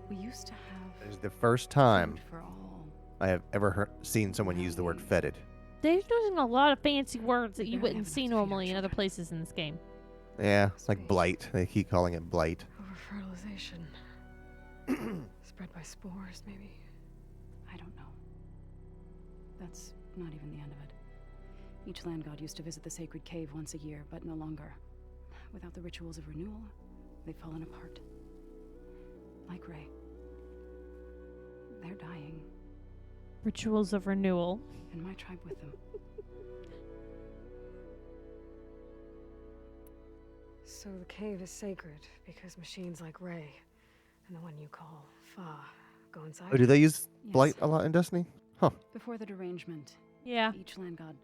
Speaker 16: We used to have...
Speaker 2: It's the first time
Speaker 16: food for all.
Speaker 2: I have ever seen someone use the word fetid.
Speaker 1: They're using a lot of fancy words that you wouldn't see normally in other places in this game.
Speaker 2: Yeah, it's like blight. They keep calling it blight.
Speaker 4: Over-fertilization. Spread by spores, maybe.
Speaker 16: I don't know. That's not even the end of it. Each land god used to visit the sacred cave once a year, but no longer. Without the rituals of renewal, they've fallen apart. Like Ray. They're dying.
Speaker 1: Rituals of renewal.
Speaker 16: And my tribe with them.
Speaker 4: So the cave is sacred because machines like Ray and the one you call Fa go inside?
Speaker 2: Oh, do they use
Speaker 16: Yes.
Speaker 2: blight a lot in Destiny? Huh.
Speaker 16: Before the derangement,
Speaker 1: yeah,
Speaker 16: each land god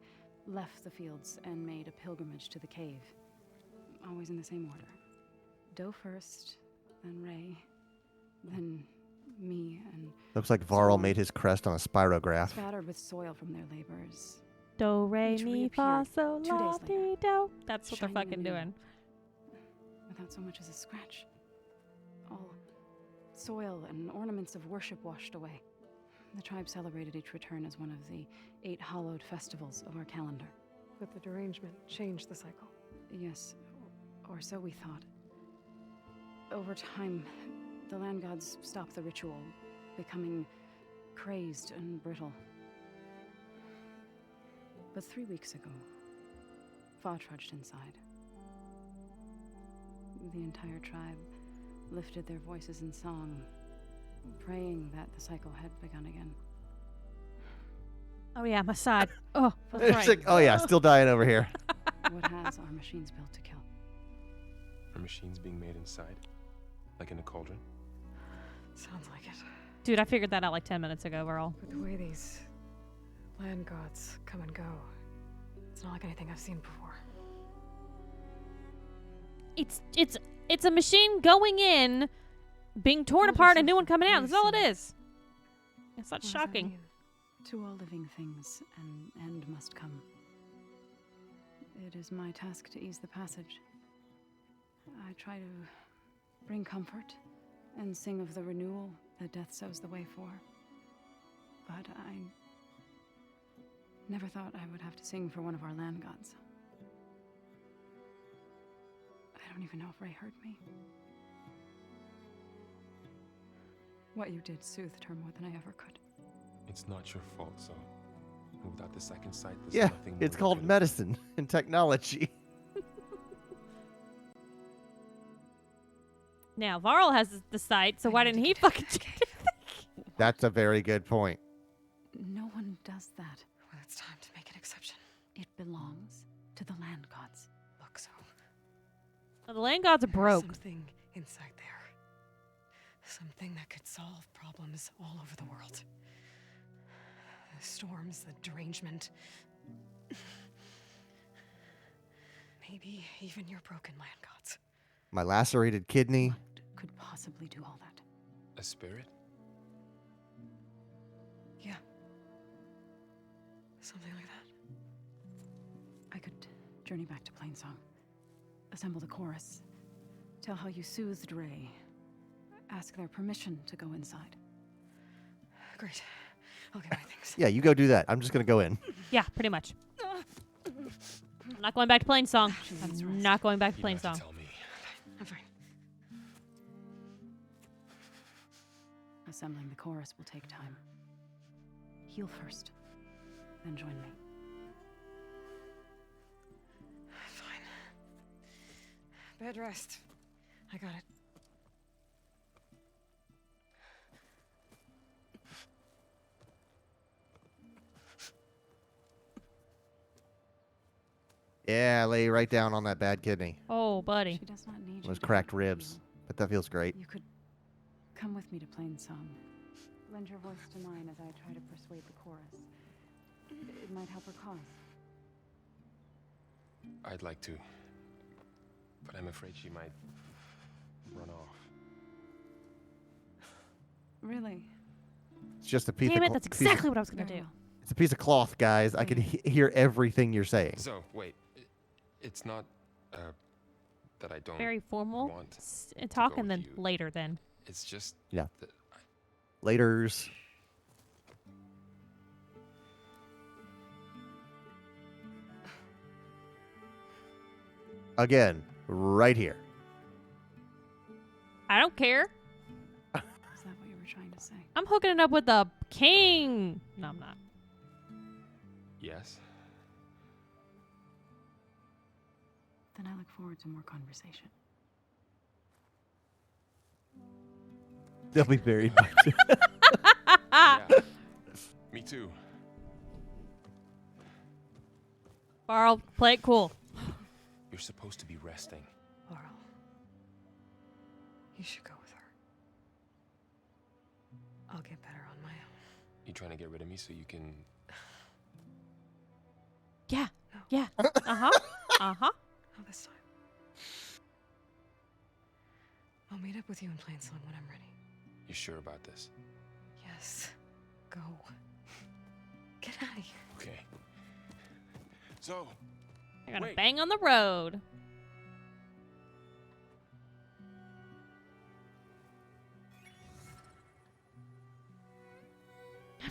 Speaker 16: left the fields and made a pilgrimage to the cave. Always in the same order. Doe first, then Ray, then me, and
Speaker 2: Looks like Varl made his crest on a spirograph.
Speaker 16: spattered with soil from their labors.
Speaker 1: Do, re,
Speaker 16: Each
Speaker 1: mi, fa,
Speaker 16: reappeared
Speaker 1: so,
Speaker 16: 2
Speaker 1: la,
Speaker 16: days later,
Speaker 1: ti, do. That's what they're
Speaker 16: shining
Speaker 1: fucking
Speaker 16: anew,
Speaker 1: doing.
Speaker 16: Without so much as a scratch. All soil and ornaments of worship washed away. The tribe celebrated each return as one of the 8 hallowed festivals of our calendar.
Speaker 4: But the derangement changed the cycle.
Speaker 16: Yes, or so we thought. Over time, the land gods stopped the ritual, becoming crazed and brittle. But 3 weeks ago, Fa trudged inside. The entire tribe lifted their voices in song, praying that the cycle had begun again.
Speaker 1: Oh yeah, my side. Oh, that's
Speaker 2: It's
Speaker 1: right.
Speaker 2: like, oh yeah, still dying over here.
Speaker 16: What has our machines built to kill?
Speaker 5: Are machines being made inside? Like in a cauldron?
Speaker 4: Sounds like it.
Speaker 1: Dude, I figured that out like 10 minutes ago, Varl.
Speaker 4: But the way these land gods come and go, it's not like anything I've seen before.
Speaker 1: It's a machine going in, being torn apart, and a new one coming out. That's all it is. It's not
Speaker 16: What does that
Speaker 1: shocking.
Speaker 16: mean? To all living things, an end must come. It is my task to ease the passage. I try to bring comfort and sing of the renewal that death sows the way for. But I never thought I would have to sing for one of our land gods. I don't even know if Ray heard me. What you did soothed her more than I ever could.
Speaker 5: It's not your fault, so without the second sight, there's
Speaker 2: Yeah,
Speaker 5: nothing
Speaker 2: it's
Speaker 5: more
Speaker 2: called
Speaker 5: good.
Speaker 2: medicine and technology.
Speaker 1: Now, Varl has the sight, so why didn't he fucking do it?
Speaker 2: That's a very good point.
Speaker 16: No one does that.
Speaker 4: Well, it's time to make an exception.
Speaker 16: It belongs to the land gods.
Speaker 4: Look, so
Speaker 1: The land gods are
Speaker 4: there's
Speaker 1: broke.
Speaker 4: something inside there. Something that could solve problems all over the world. The storms, the derangement. Maybe even your broken land gods.
Speaker 2: My lacerated kidney.
Speaker 16: Could possibly do all that.
Speaker 5: A spirit?
Speaker 4: Yeah. Something like that.
Speaker 16: I could journey back to Plainsong. Assemble the chorus. Tell how you soothed Ray. Ask their permission to go inside.
Speaker 4: Great. I'll get my things.
Speaker 2: Yeah, you go do that. I'm just going to go in.
Speaker 1: Yeah, pretty much. I'm not going back to Plainsong. I'm not going back to Plainsong.
Speaker 4: I'm fine.
Speaker 16: Assembling the chorus will take time. Heal first, then join me.
Speaker 4: Fine. Bed rest. I got it.
Speaker 2: Yeah, lay right down on that bad kidney.
Speaker 1: Oh, buddy.
Speaker 16: She does not need
Speaker 2: Those
Speaker 16: you to
Speaker 2: cracked
Speaker 16: heal.
Speaker 2: ribs. But that feels great.
Speaker 16: You could come with me to Plainsong. Lend your voice to mine as I try to persuade the chorus. It might help her cause.
Speaker 5: I'd like to, but I'm afraid she might run off.
Speaker 16: Really?
Speaker 2: It's just a piece
Speaker 1: Damn
Speaker 2: of
Speaker 1: it, that's exactly what I was going to do.
Speaker 2: It's a piece of cloth, guys. I can hear everything you're saying.
Speaker 5: So, wait. It's not that I don't
Speaker 1: Very formal.
Speaker 5: want
Speaker 1: Talk
Speaker 5: go
Speaker 1: and
Speaker 5: with
Speaker 1: then
Speaker 5: you.
Speaker 1: later then.
Speaker 5: It's just
Speaker 2: Yeah.
Speaker 5: that
Speaker 2: Laters. Again, right here.
Speaker 1: I don't care.
Speaker 16: Is that what you were trying to say?
Speaker 1: I'm hooking it up with the king. No, I'm not.
Speaker 5: Yes.
Speaker 16: Then I look forward to more conversation.
Speaker 2: They'll be very much.
Speaker 5: Yeah. Me too.
Speaker 1: Barl, play it cool.
Speaker 5: You're supposed to be resting.
Speaker 4: Laurel. You should go with her. I'll get better on my own.
Speaker 5: You trying to get rid of me so you can?
Speaker 1: Yeah. Yeah. Uh-huh. Uh-huh.
Speaker 4: Not this time. I'll meet up with you in Plainsong when I'm ready.
Speaker 5: You sure about this?
Speaker 4: Yes. Go. Get out of here.
Speaker 5: Okay. So.
Speaker 1: You're gonna
Speaker 5: Wait.
Speaker 1: bang on the road.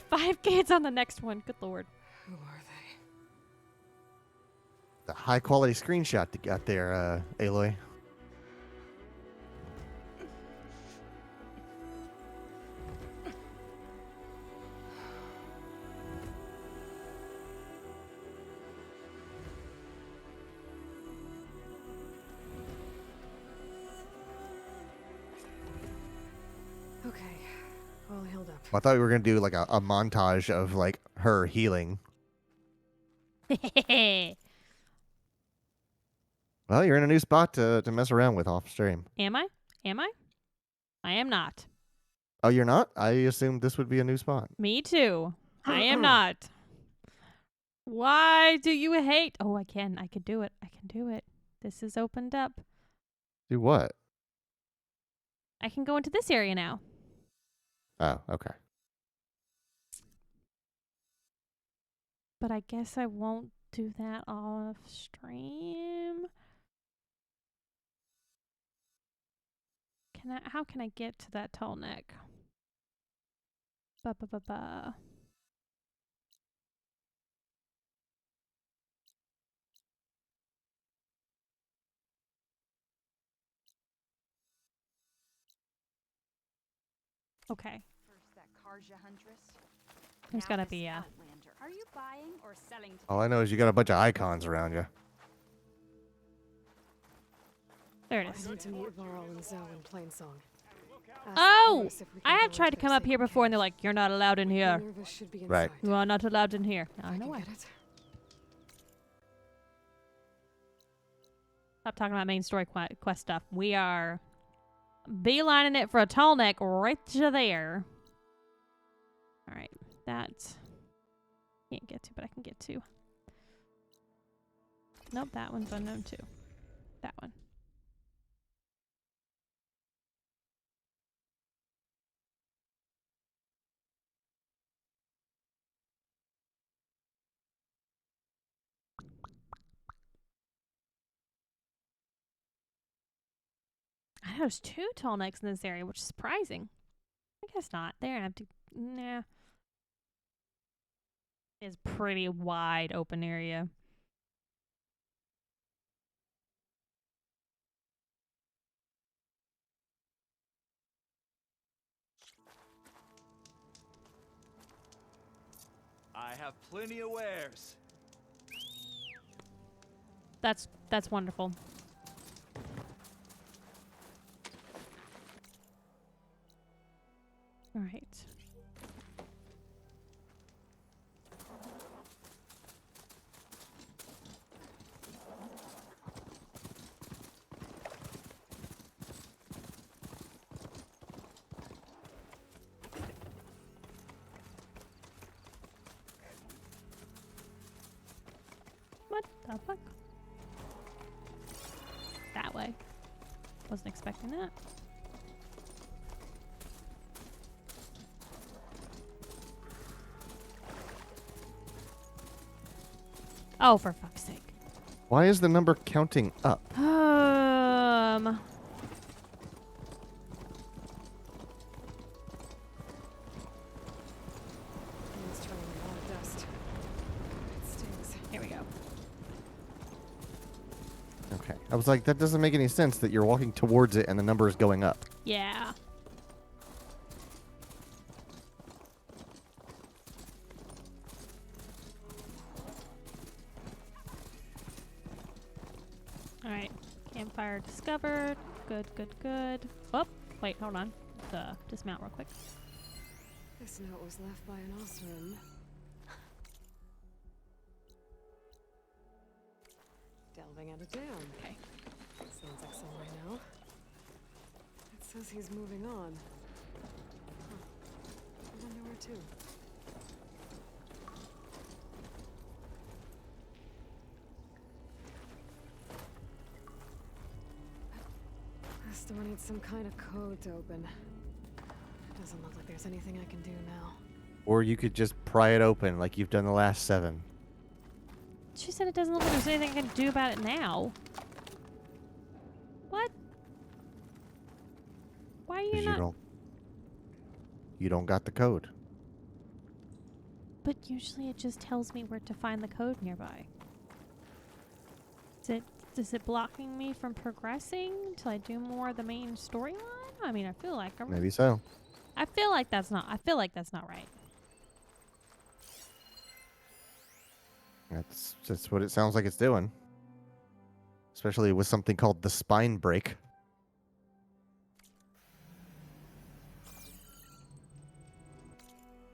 Speaker 1: Five kids on the next one. Good lord.
Speaker 4: Who are they?
Speaker 2: The high quality screenshot you got there, Aloy.
Speaker 4: Okay. All healed up.
Speaker 2: I thought we were gonna do like a montage of like her healing. Well, you're in a new spot to mess around with off stream.
Speaker 1: Am I? Am I? I am not.
Speaker 2: Oh, you're not? I assumed this would be a new spot.
Speaker 1: Me too. I am not. Why do you hate? Oh, I can. I could do it. I can do it. This is opened up.
Speaker 2: Do what?
Speaker 1: I can go into this area now.
Speaker 2: Oh, okay.
Speaker 1: But I guess I won't do that off stream. How can I get to that tall neck? Ba. Okay.
Speaker 18: First that Karja huntress.
Speaker 1: There's
Speaker 18: Now
Speaker 1: gotta
Speaker 18: this
Speaker 1: be a.
Speaker 18: Outlander. Are you buying or selling?
Speaker 2: All I know is you got a bunch of icons around you.
Speaker 1: There it
Speaker 4: I
Speaker 1: is.
Speaker 4: need to meet Laurel and Zoe in Plainsong. Ask
Speaker 1: Oh!
Speaker 4: Chorus if we
Speaker 1: I
Speaker 4: can
Speaker 1: have
Speaker 4: go
Speaker 1: tried
Speaker 4: into
Speaker 1: to
Speaker 4: their
Speaker 1: come up here
Speaker 4: sacred
Speaker 1: before and
Speaker 4: cave.
Speaker 1: they're like, you're not allowed in here.
Speaker 4: Minerva should be
Speaker 2: Right.
Speaker 4: inside.
Speaker 1: You are not allowed in here. Now I
Speaker 4: I
Speaker 1: know
Speaker 4: can
Speaker 1: why.
Speaker 4: get it.
Speaker 1: Stop talking about main story quest stuff. We are beelining it for a tall neck right to there. All right, that can't get to, but I can get to. Nope, that one's unknown too. That one. I know there's 2 tall necks in this area, which is surprising. I guess not. They're gonna have to. Nah. It's pretty wide open area.
Speaker 12: I have plenty of wares.
Speaker 1: That's wonderful. All right. What the fuck? That way. Wasn't expecting that. Oh, for fuck's sake.
Speaker 2: Why is the number counting up?
Speaker 4: It's turning a lot of dust. It stings.
Speaker 1: Here we go.
Speaker 2: Okay. I was like, that doesn't make any sense that you're walking towards it and the number is going up.
Speaker 1: Yeah. Alright. Campfire discovered. Good, good, good. Oh, wait, hold on. Let's dismount real quick.
Speaker 4: This note was left by an Osram. Delving out of town.
Speaker 1: Okay.
Speaker 4: Sounds like someone I know. It says he's moving on. Huh. I wonder where to. This door needs some kind of code to open. It doesn't look like there's anything I can do now.
Speaker 2: Or you could just pry it open like you've done the last 7.
Speaker 1: She said it doesn't look like there's anything I can do about it now. What? Why are you
Speaker 2: 'Cause
Speaker 1: not?
Speaker 2: You don't got the code.
Speaker 1: But usually it just tells me where to find the code nearby. Is it blocking me from progressing until I do more of the main storyline? I mean, I feel like
Speaker 2: Maybe so.
Speaker 1: I feel like that's not right.
Speaker 2: That's what it sounds like it's doing. Especially with something called the spine break.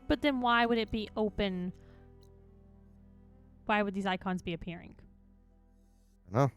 Speaker 1: But then why would it be open? Why would these icons be appearing?
Speaker 2: No.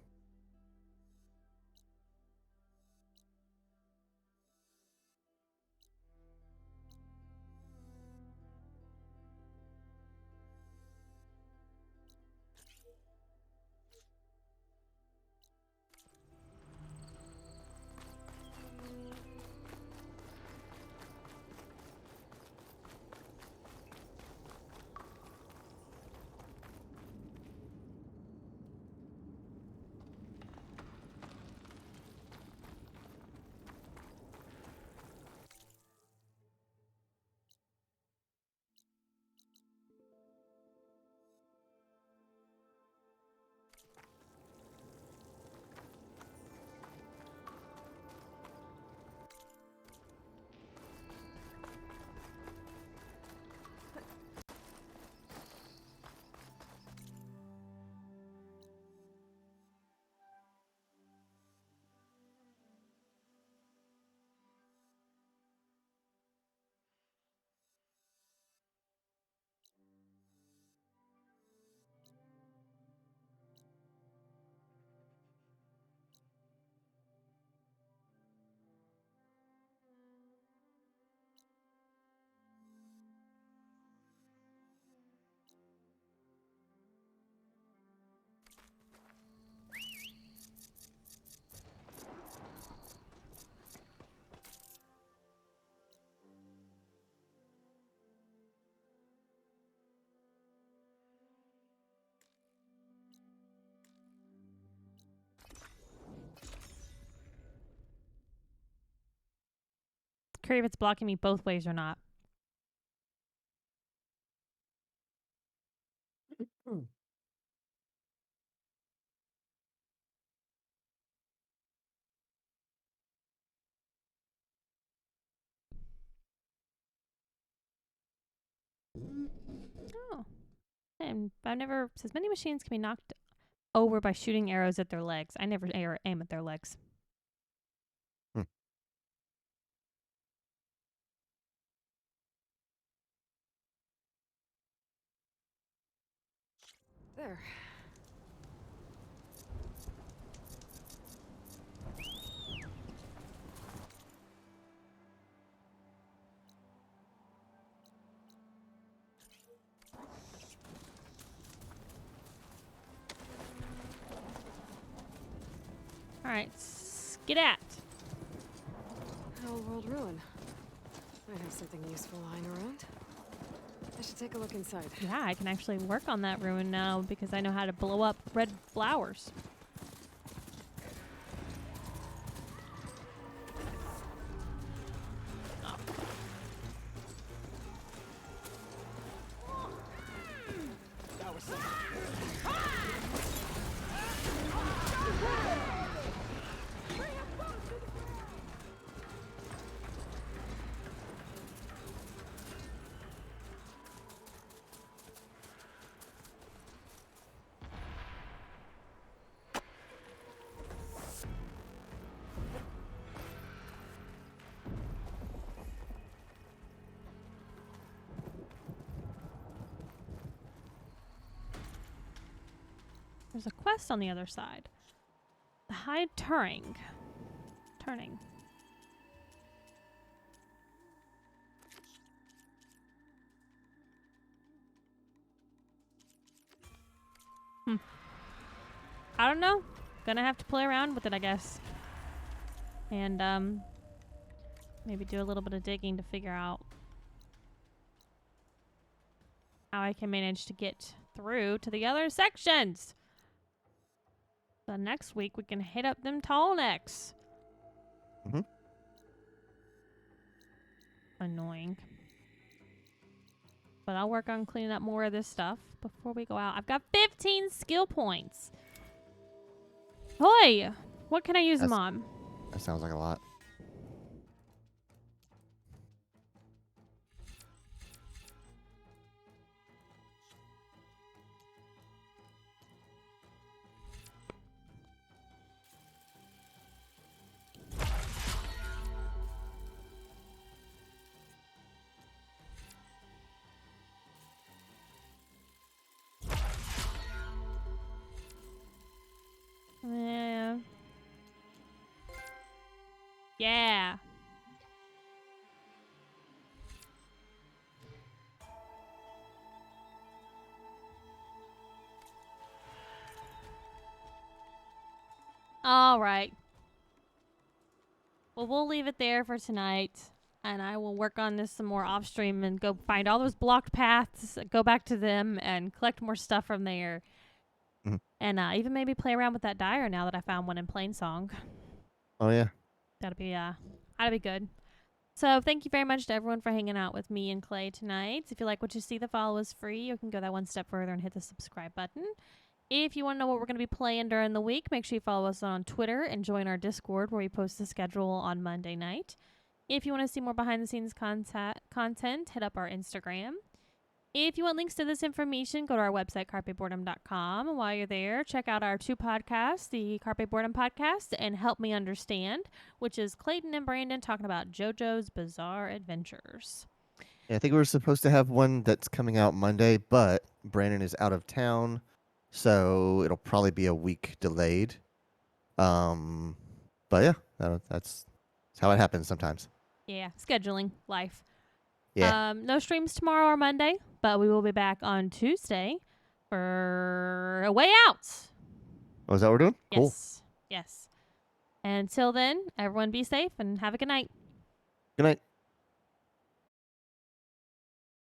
Speaker 1: curious if it's blocking me both ways or not. Oh. And I've never says many machines can be knocked over by shooting arrows at their legs. I never aim at their legs.
Speaker 4: There.
Speaker 1: All right, skedat.
Speaker 4: An old world ruin. Might have something useful lying around. I should take a look inside.
Speaker 1: Yeah, I can actually work on that ruin now because I know how to blow up red flowers.
Speaker 3: That was some.
Speaker 1: There's a quest on the other side. The High Turning. Turning. I don't know. Gonna have to play around with it, I guess. And, maybe do a little bit of digging to figure out how I can manage to get through to the other sections. So next week we can hit up them tall necks.
Speaker 2: Mm-hmm.
Speaker 1: Annoying. But I'll work on cleaning up more of this stuff before we go out. I've got 15 skill points. Hoy! What can I use them on?
Speaker 2: That sounds like a lot.
Speaker 1: Yeah. Yeah. All right. Well, we'll leave it there for tonight. And I will work on this some more off stream and go find all those blocked paths, go back to them, and collect more stuff from there.
Speaker 2: Mm-hmm.
Speaker 1: And even maybe play around with that dyer now that I found one in Plainsong.
Speaker 2: Oh, yeah.
Speaker 1: That'd be good. So thank you very much to everyone for hanging out with me and Clay tonight. If you like what you see, the follow is free. You can go that one step further and hit the subscribe button. If you want to know what we're going to be playing during the week, make sure you follow us on Twitter and join our Discord where we post the schedule on Monday night. If you want to see more behind-the-scenes content, hit up our Instagram. If you want links to this information, go to our website, carpeboredom.com. And while you're there, check out our 2 podcasts, the Carpe Boredom Podcast and Help Me Understand, which is Clayton and Brandon talking about JoJo's Bizarre Adventures.
Speaker 2: Yeah, I think we were supposed to have one that's coming out Monday, but Brandon is out of town, so it'll probably be a week delayed. But yeah, that's how it happens sometimes.
Speaker 1: Yeah, scheduling, life.
Speaker 2: Yeah.
Speaker 1: No streams tomorrow or Monday, but we will be back on Tuesday for A Way Out.
Speaker 2: Oh, is that what we're doing? Cool.
Speaker 1: Yes. Yes. Until then, everyone be safe and have a good night.
Speaker 2: Good night.